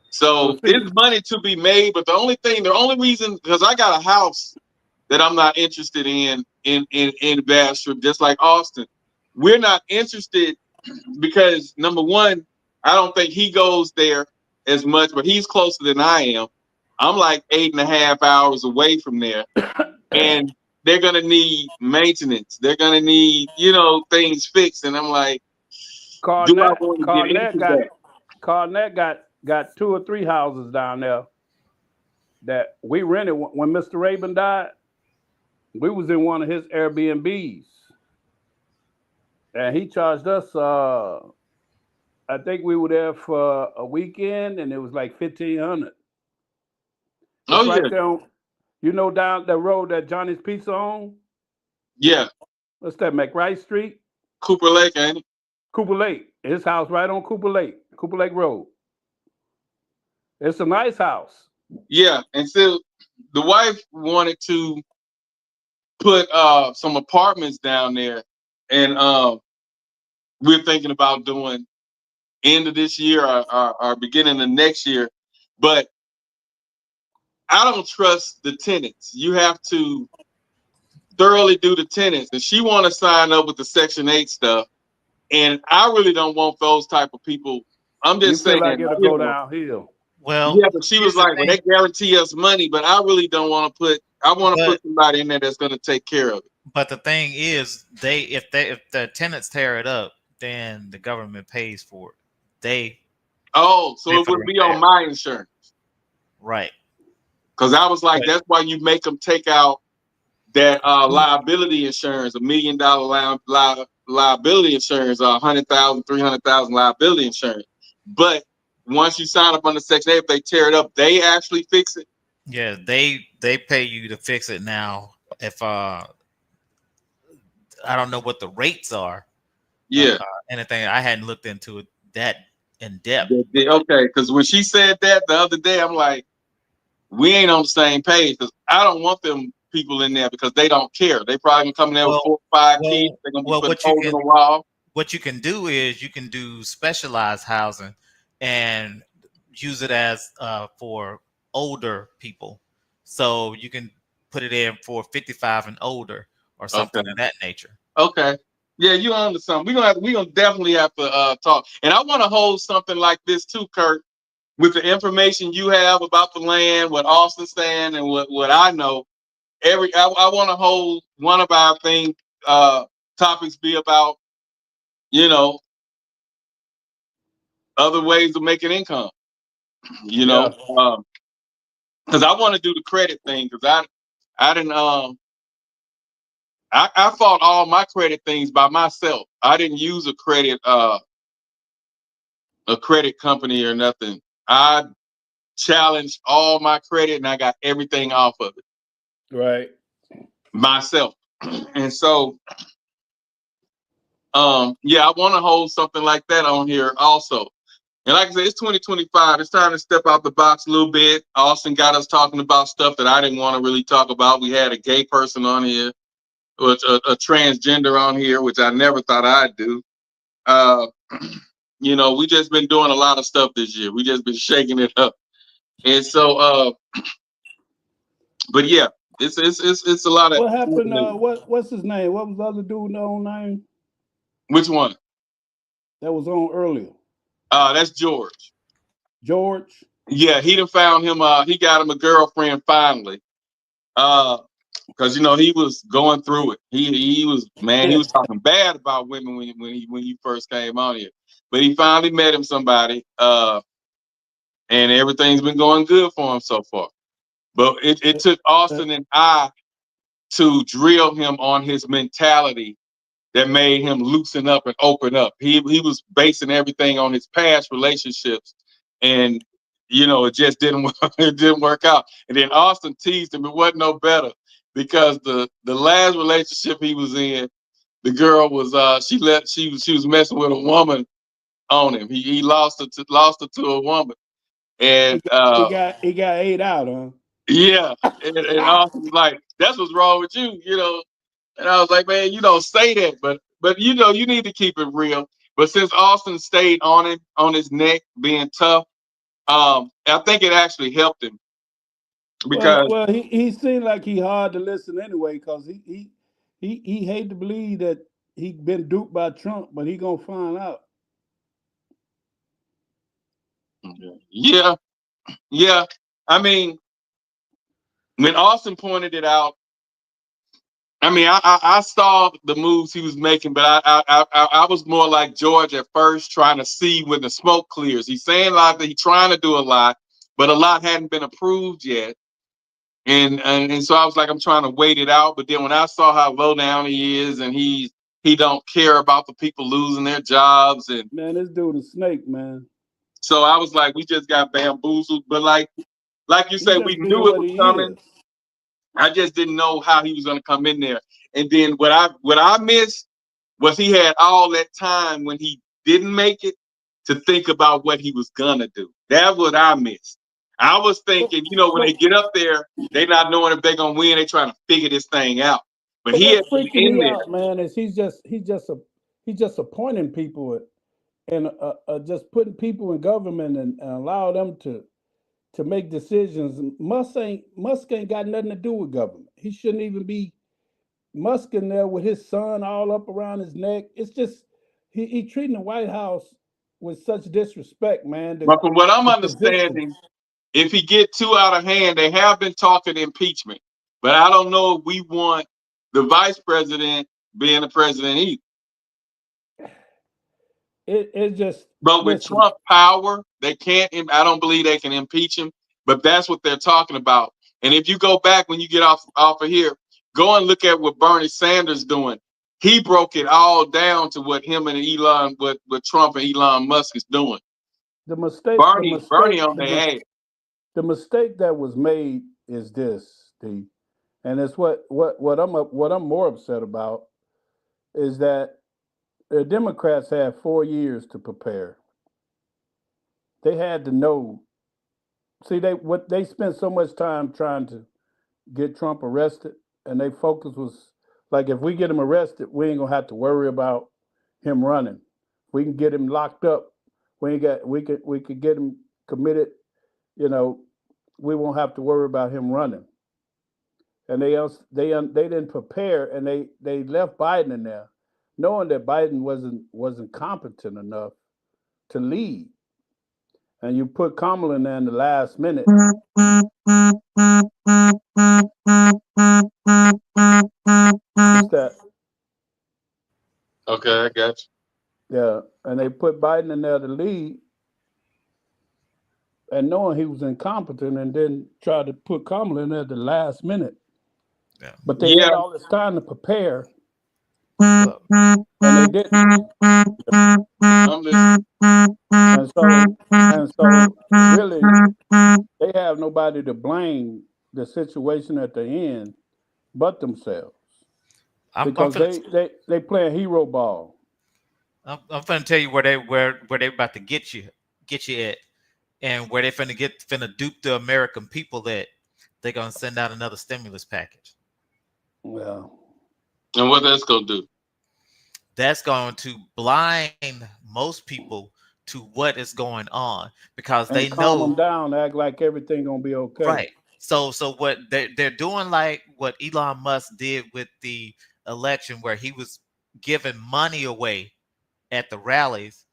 So there's money to be made, but the only reason, because I got a house that I'm not interested in Bastrop, just like Austin. We're not interested because, number one, I don't think he goes there as much, but he's closer than I am. I'm like 8.5 hours away from there. And they're going to need maintenance. They're going to need, things fixed. And I'm like, Carnett got 2 or 3 houses down there that we rented when Mr. Rabin died. We was in one of his Airbnbs. And he charged us, I think we were there for a weekend, and it was like $1,500. Right there, down the road that Johnny's Pizza on? Yeah. What's that, McWright Street? Cooper Lake, ain't it? Cooper Lake. His house right on Cooper Lake Road. It's a nice house. Yeah, and so the wife wanted to put some apartments down there, and we're thinking about doing end of this year or beginning of next year, but I don't trust the tenants. You have to thoroughly do the tenants, and she want to sign up with the Section 8 stuff, and I really don't want those type of people. I'm just saying, like it'll go downhill. Well, yeah, but she was like, well, they guarantee us money, but I really don't want to put. I want to put somebody in there that's going to take care of it. But the thing is, if the tenants tear it up, then the government pays for it. So it would be on my insurance, right? Because I was like, that's why you make them take out that liability insurance, $1 million liability insurance, $100,000, $300,000 liability insurance. But once you sign up on the Section 8, if they tear it up, they actually fix it. Yeah, they pay you to fix it now. If I don't know what the rates are. Yeah. Anything, I hadn't looked into it that in depth. Okay, because when she said that the other day, I'm like, we ain't on the same page, because I don't want them people in there because they don't care. They probably gonna come in there with 4 or 5 kids. They're gonna be putting holes in the wall. What you can do is you can do specialized housing and use it as for older people. So you can put it in for 55 and older or something of that nature. Okay. Yeah, you on something. We're gonna definitely have to talk. And I want to hold something like this too, Kurt, with the information you have about the land, what Austin's saying, and what I know. I want to hold one of our topics be about, other ways of making income. Because I want to do the credit thing, because I didn't I fought all my credit things by myself. I didn't use a credit company or nothing. I challenged all my credit and I got everything off of it. Right. Myself. And so I want to hold something like that on here also. And like I said, it's 2025. It's time to step out the box a little bit. Austin got us talking about stuff that I didn't want to really talk about. We had a gay person on here. transgender on here, which I never thought I'd do. You know, we just been doing a lot of stuff this year. We just been shaking it up, and so, but yeah, it's a lot of. What happened? What's his name? What was the other dude known name? Which one? That was on earlier. That's George. George. Yeah, he done found him. He got him a girlfriend finally. Because you know he was going through it. He was he was talking bad about women when he first came on here. But he finally met him somebody, and everything's been going good for him so far. But it took Austin and I to drill him on his mentality that made him loosen up and open up. He was basing everything on his past relationships, and you know it just didn't work out. And then Austin teased him. It wasn't no better because the last relationship he was in, the girl was she was messing with a woman on him. He lost her to a woman, and he got ate out, huh? Yeah, and Austin was like, "That's what's wrong with you," you know. And I was like, "Man, you don't say that, but you know, you need to keep it real." But since Austin stayed on his neck, being tough, I think it actually helped him because well he seemed like he hard to listen anyway, because he hate to believe that he been duped by Trump, but he gonna find out. Yeah. I mean, when Austin pointed it out, I mean, I saw the moves he was making, but I was more like George at first, trying to see when the smoke clears. He's saying a lot that he's trying to do a lot, but a lot hadn't been approved yet. And so I was like, I'm trying to wait it out. But then when I saw how low down he is, and he don't care about the people losing their jobs, and man, this dude is snake, man. So I was like, we just got bamboozled. But like you said, we knew it was coming. I just didn't know how he was going to come in there. And then what I missed was he had all that time when he didn't make it to think about what he was gonna do. That's what I missed. I was thinking, you know, when they get up there, they not knowing if they're gonna win. They trying to figure this thing out. But he had freaking in me there. out, man, is he's just appointing people and just putting people in government and allow them to make decisions. Musk ain't got nothing to do with government. He shouldn't even be Musk in there with his son all up around his neck. It's just he treating the White House with such disrespect, man. But from what I'm understanding, if he get too out of hand, they have been talking impeachment. But I don't know if we want the vice president being the president either. It just. But with Trump power, they can't. I don't believe they can impeach him. But that's what they're talking about. And if you go back when you get off of here, go and look at what Bernie Sanders doing. He broke it all down to what him and Elon, what Trump and Elon Musk is doing. The mistake. Bernie on their ass. The mistake that was made is this, Steve, and it's what I'm more upset about is that the Democrats had 4 years to prepare. They had to know. See, they spent so much time trying to get Trump arrested, and their focus was like, if we get him arrested, we ain't gonna have to worry about him running. We can get him locked up. We could get him committed. You know, we won't have to worry about him running. And they didn't prepare, and they left Biden in there, knowing that Biden wasn't competent enough to lead. And you put Kamala in there in the last minute. What's that? Okay, I got you. Yeah, and they put Biden in there to lead, and knowing he was incompetent, and then tried to put Kamala in there at the last minute. Yeah. But they had all this time to prepare. And they didn't. And so really, they have nobody to blame the situation at the end but themselves. Because they playing hero ball. I'm finna tell you where they about to get you at, and where they finna dupe the American people that they're gonna send out another stimulus package. Well, And what that's gonna do? That's going to blind most people to what is going on because And they calm them know down, act like everything gonna be okay. right. So what they're doing, like what Elon Musk did with the election, where he was giving money away at the rallies.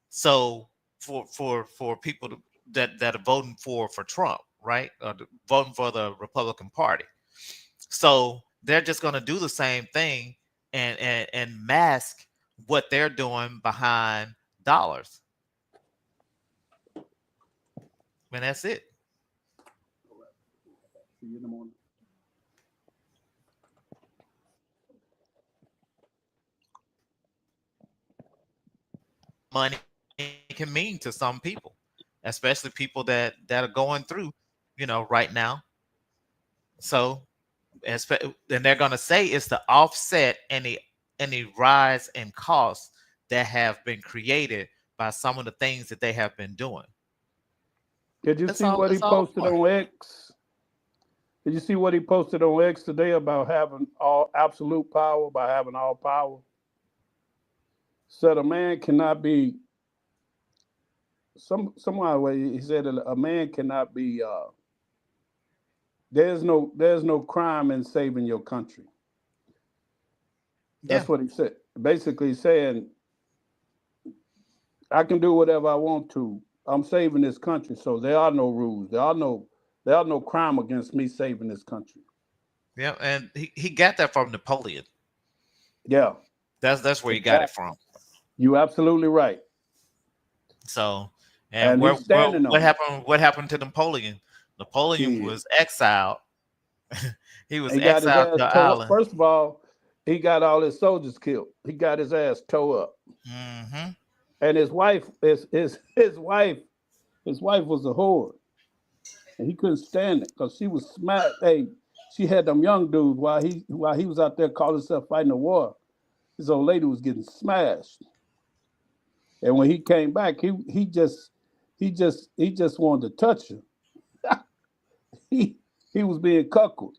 So for people that are voting for Trump, right, or voting for the Republican Party. So they're just going to do the same thing and mask what they're doing behind dollars. And that's it. See you in the morning. Money can mean to some people, especially people that are going through, right now. So, and they're going to say it's to offset any rise in costs that have been created by some of the things that they have been doing. Did you see what he posted on X? Did you see what he posted on X today about having all absolute power, by having all power? Said a man cannot be somehow he said a man cannot be there's no crime in saving your country. That's what he said. Basically saying I can do whatever I want to. I'm saving this country, so there are no rules. There are no crime against me saving this country. Yeah, and he got that from Napoleon. Yeah. That's where he got it from. You absolutely right. So, and what happened to Napoleon? Napoleon was exiled. He was exiled to the island. First of all, he got all his soldiers killed. He got his ass towed up. Mm-hmm. And his wife was a whore. And he couldn't stand it because she was smacked. Hey, she had them young dudes while he was out there calling himself fighting a war. His old lady was getting smashed. And when he came back, he just wanted to touch her. he was being cuckolded.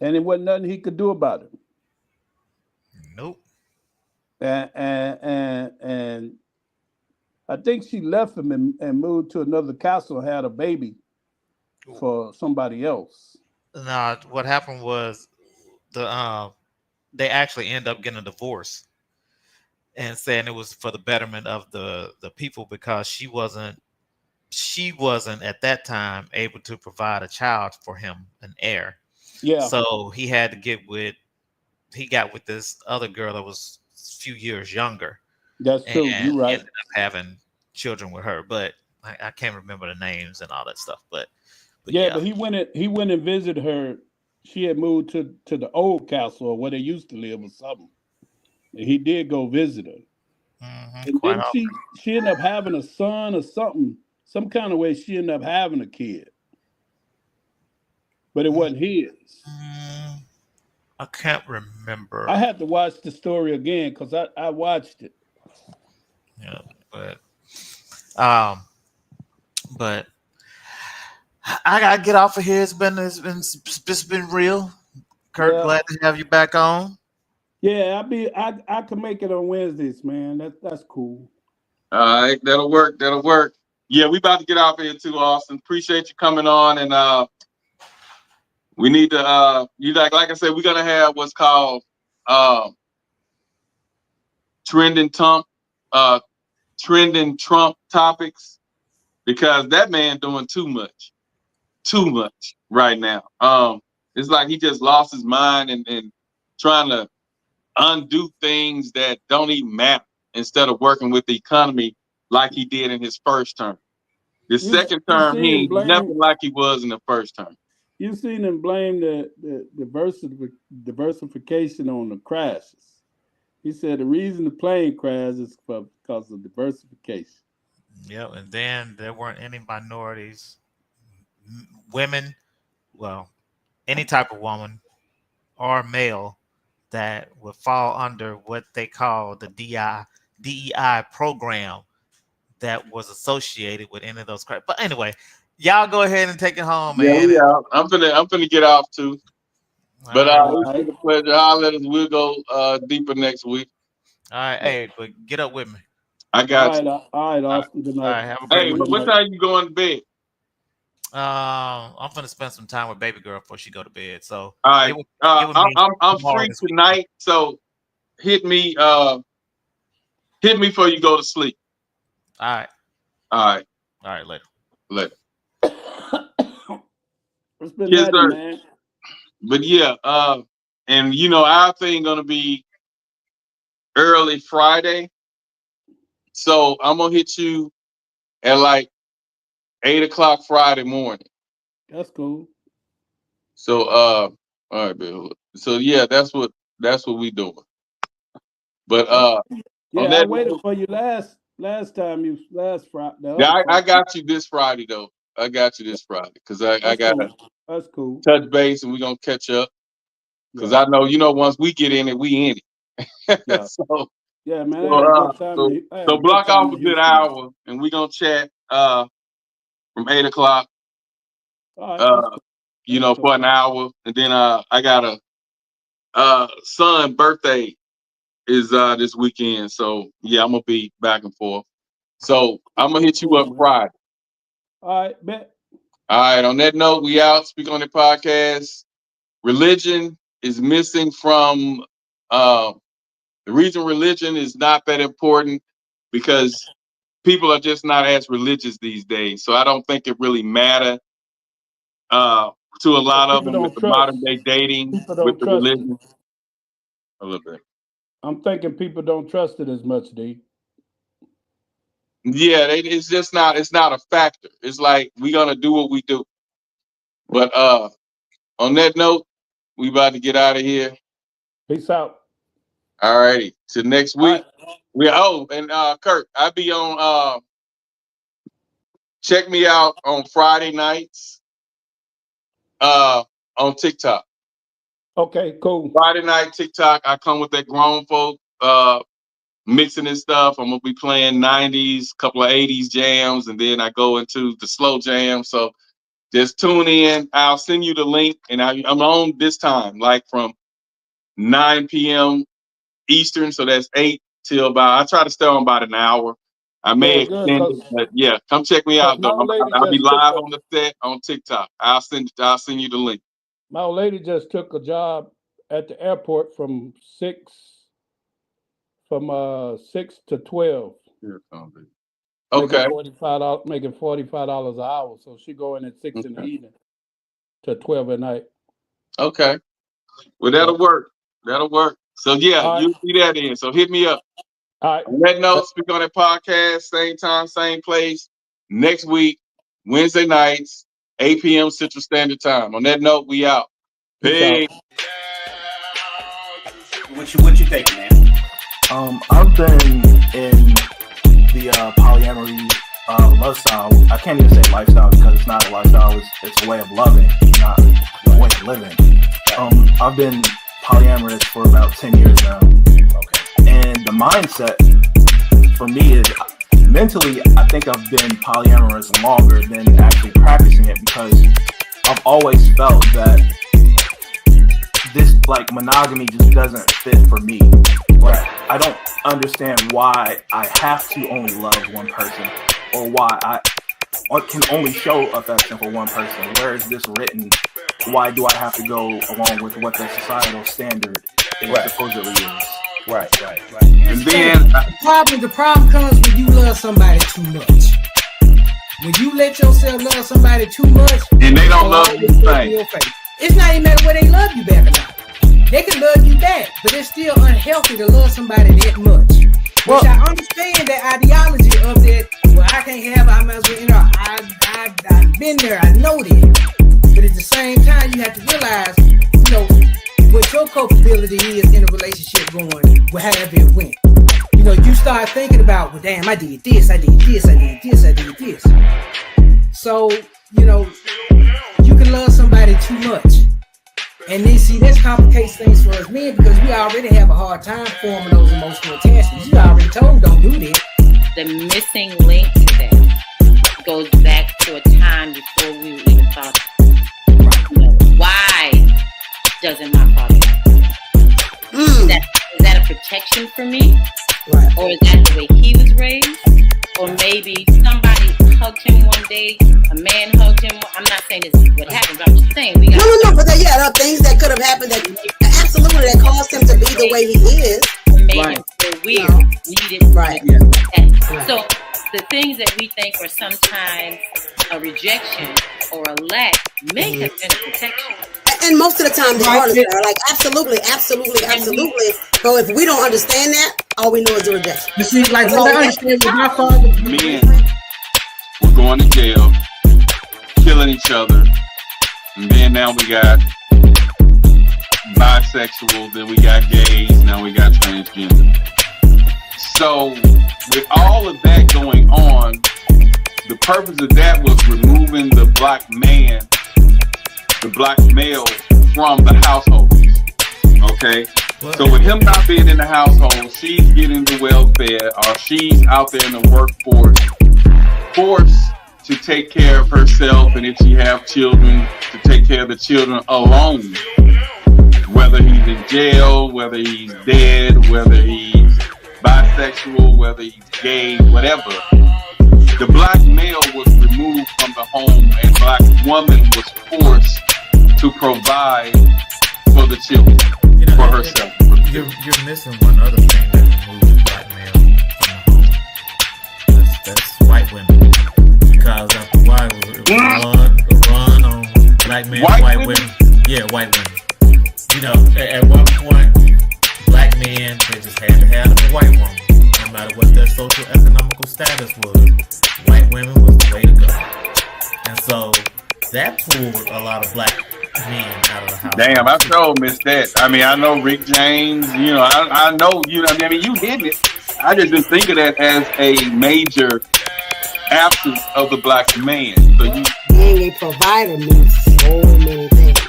And there wasn't nothing he could do about it. Nope. And I think she left him and moved to another castle and had a baby for somebody else. No, what happened was they actually end up getting a divorce and saying it was for the betterment of the people because she wasn't at that time able to provide a child for him, an heir. Yeah. So he had to got with this other girl that was a few years younger. That's true. You're right. Ended up having children with her, but I can't remember the names and all that stuff. But he went and visited her. She had moved to the old castle or where they used to live or something. And he did go visit her. Mm-hmm, and then she ended up having a son or something. Some kind of way she ended up having a kid. But it wasn't his. I can't remember. I had to watch the story again because I watched it. Yeah, but I gotta get off of here. It's been real. Kurt, glad to have you back on. Yeah, I can make it on Wednesdays, man. That's cool. All right, that'll work. Yeah, we about to get off here too, Austin. Appreciate you coming on, and we need to like I said, we're gonna have what's called trending Trump topics, because that man doing too much right now. It's like he just lost his mind and trying to undo things that don't even matter instead of working with the economy like he did in his first term. The second term, he ain't nothing like he was in the first term. You've seen him blame the diversification on the crashes. He said the reason the plane crashed is because of diversification. Yeah, and then there weren't any minorities, women, well, any type of woman or male that would fall under what they call the DEI program that was associated with any of those crashes. But anyway, y'all go ahead and take it home, man. Yeah, I'm gonna get off too. But it's been a pleasure. Holler at us. We'll go deeper next week. All right, hey, but get up with me. I got you. All right, Austin. Good night. All right, have a great Hey, week. what time you going to bed? I'm gonna spend some time with baby girl before she go to bed. So All right, I'm tomorrow free this week. tonight. So hit me before you go to sleep. All right. All right, later. It's been Yes, nutty, sir. man. But yeah, and our thing gonna be early Friday. So I'm gonna hit you at like 8:00 Friday morning. That's cool. So all right, Bill. So yeah, that's what we doing. But Yeah, on I that waited note, for you last Friday. yeah, I got you this Friday though. I got you this Friday because I gotta That's cool. touch base and we're gonna catch up. Because Yeah. I know once we get in it, we in it. Yeah. So Yeah, man. I had a good time. so block off a good hour and we're gonna chat from 8:00. All right, that's cool. For an hour, and then I got a son birthday is this weekend, so yeah, I'm gonna be back and forth. So I'm gonna hit you up Friday. All right, bet. All right. On that note, we out. Speak on the podcast. Religion is missing from the reason religion is not that important because people are just not as religious these days. So I don't think it really matter to a lot of them with the modern day dating with the religion. A little bit. I'm thinking people don't trust it as much, D. Yeah, it's just not. It's not a factor. It's like we're gonna do what we do. But on that note, we about to get out of here. Peace out. All righty. Till next week. And Kurt, I'll be on. Check me out on Friday nights. On TikTok. Okay, cool. Friday night TikTok. I come with that grown folk mixing and stuff. I'm gonna be playing 90s, couple of 80s jams, and then I go into the slow jam. So just tune in. I'll send you the link, and I'm on this time, like from 9 p.m. Eastern. So that's 8 till about. I try to stay on about an hour. I may extend it, but yeah, come check me out though. I'll be live on the set on TikTok. I'll send you the link. My old lady just took a job at the airport from 6 to 12. Okay. Making $45 an hour. So she go in at 6 in the evening to 12 at night. Okay. Well, that'll work. That'll work. So yeah, you'll see that in. So hit me up. All right. On that note, Speak on That podcast, same time, same place. Next week, Wednesday nights, 8 p.m. Central Standard Time. On that note, we out. Peace. What you think, man? I've been in the polyamory lifestyle. I can't even say lifestyle because it's not a lifestyle. It's a way of loving, not a way of living. I've been polyamorous for about 10 years now. Okay. And the mindset for me is mentally, I think I've been polyamorous longer than actually practicing it because I've always felt that this monogamy just doesn't fit for me. Right. I don't understand why I have to only love one person or why I can only show affection for one person. Where is this written? Why do I have to go along with what the societal standard supposedly is? Right. And then the problem comes when you love somebody too much. When you let yourself love somebody too much, and they don't love you the same. It's not even matter whether they love you back or not. They can love you back, but it's still unhealthy to love somebody that much. Which I understand that ideology of that. Well, I can't have. I might as well. I've been there. I know that. But at the same time, you have to realize, what your culpability is in a relationship going, however it went. You start thinking about, well, damn, I did this. So, you can love somebody too much. And then, see, this complicates things for us men because we already have a hard time forming those emotional attachments. You already told them, don't do that. The missing link to that goes back to a time before we even thought, why doesn't my father like? Is that a protection for me? Right. Or is that the way he was raised? Or maybe somebody hugged him one day, a man hugged him. I'm not saying this is what happened, but I'm just saying we got no, but there are things that could have happened that absolutely that caused him to be the way he is. made him feel weird, needed. Right. So the things that we think are sometimes a rejection or a lack may have been a protection. And most of the time they are like absolutely. But if we don't understand that, all we know is the rejection. You see, like what I understand with my father, men were going to jail, killing each other, and then now we got bisexual, then we got gays, now we got transgender. So with all of that going on, the purpose of that was removing the black man, the black male from the household. Okay? So with him not being in the household, she's getting the welfare, or she's out there in the workforce, forced to take care of herself, and if she have children, to take care of the children alone. Whether he's in jail, whether he's dead, whether he's bisexual, whether he's gay, whatever. The black male was removed from the home, and black woman was forced to provide for the children, for herself. You're missing one other thing that removes black male from the home. That's white women. Because after a while, it was run on black men, white women. Yeah, white women. You know, at one point, black men, they just had to have a white woman. No matter what their social economical status was, white women was the way to go. And so that pulled a lot of black men out of the house. Damn, I sure missed that. I mean, I know Rick James, you know, I know, you know, I mean, you did it. I just didn't think of that as a major absence of the black man. So you being a provider means so many things.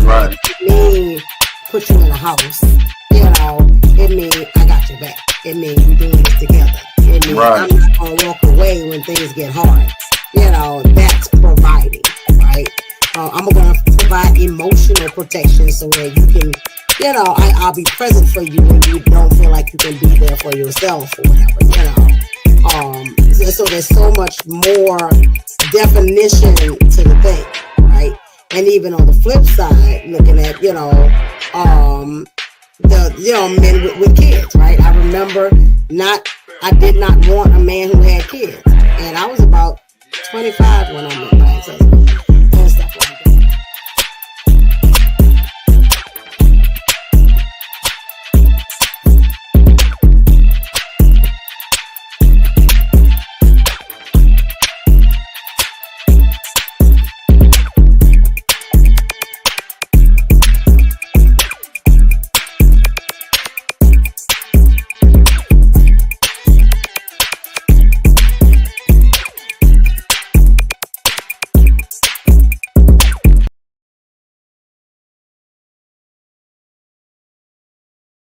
Right. It means put you in a house. You know, it means I got your back. It means we're doing this together. It means I'm not gonna walk away when things get hard. You know, that's providing, right? I'm gonna provide emotional protection so that you can, you know, I'll be present for you when you don't feel like you can be there for yourself or whatever, you know. So there's so much more definition to the thing, right? And even on the flip side, looking at, you know, men with kids, right? I remember I did not want a man who had kids. And I was about 25 when I met my ex-husband.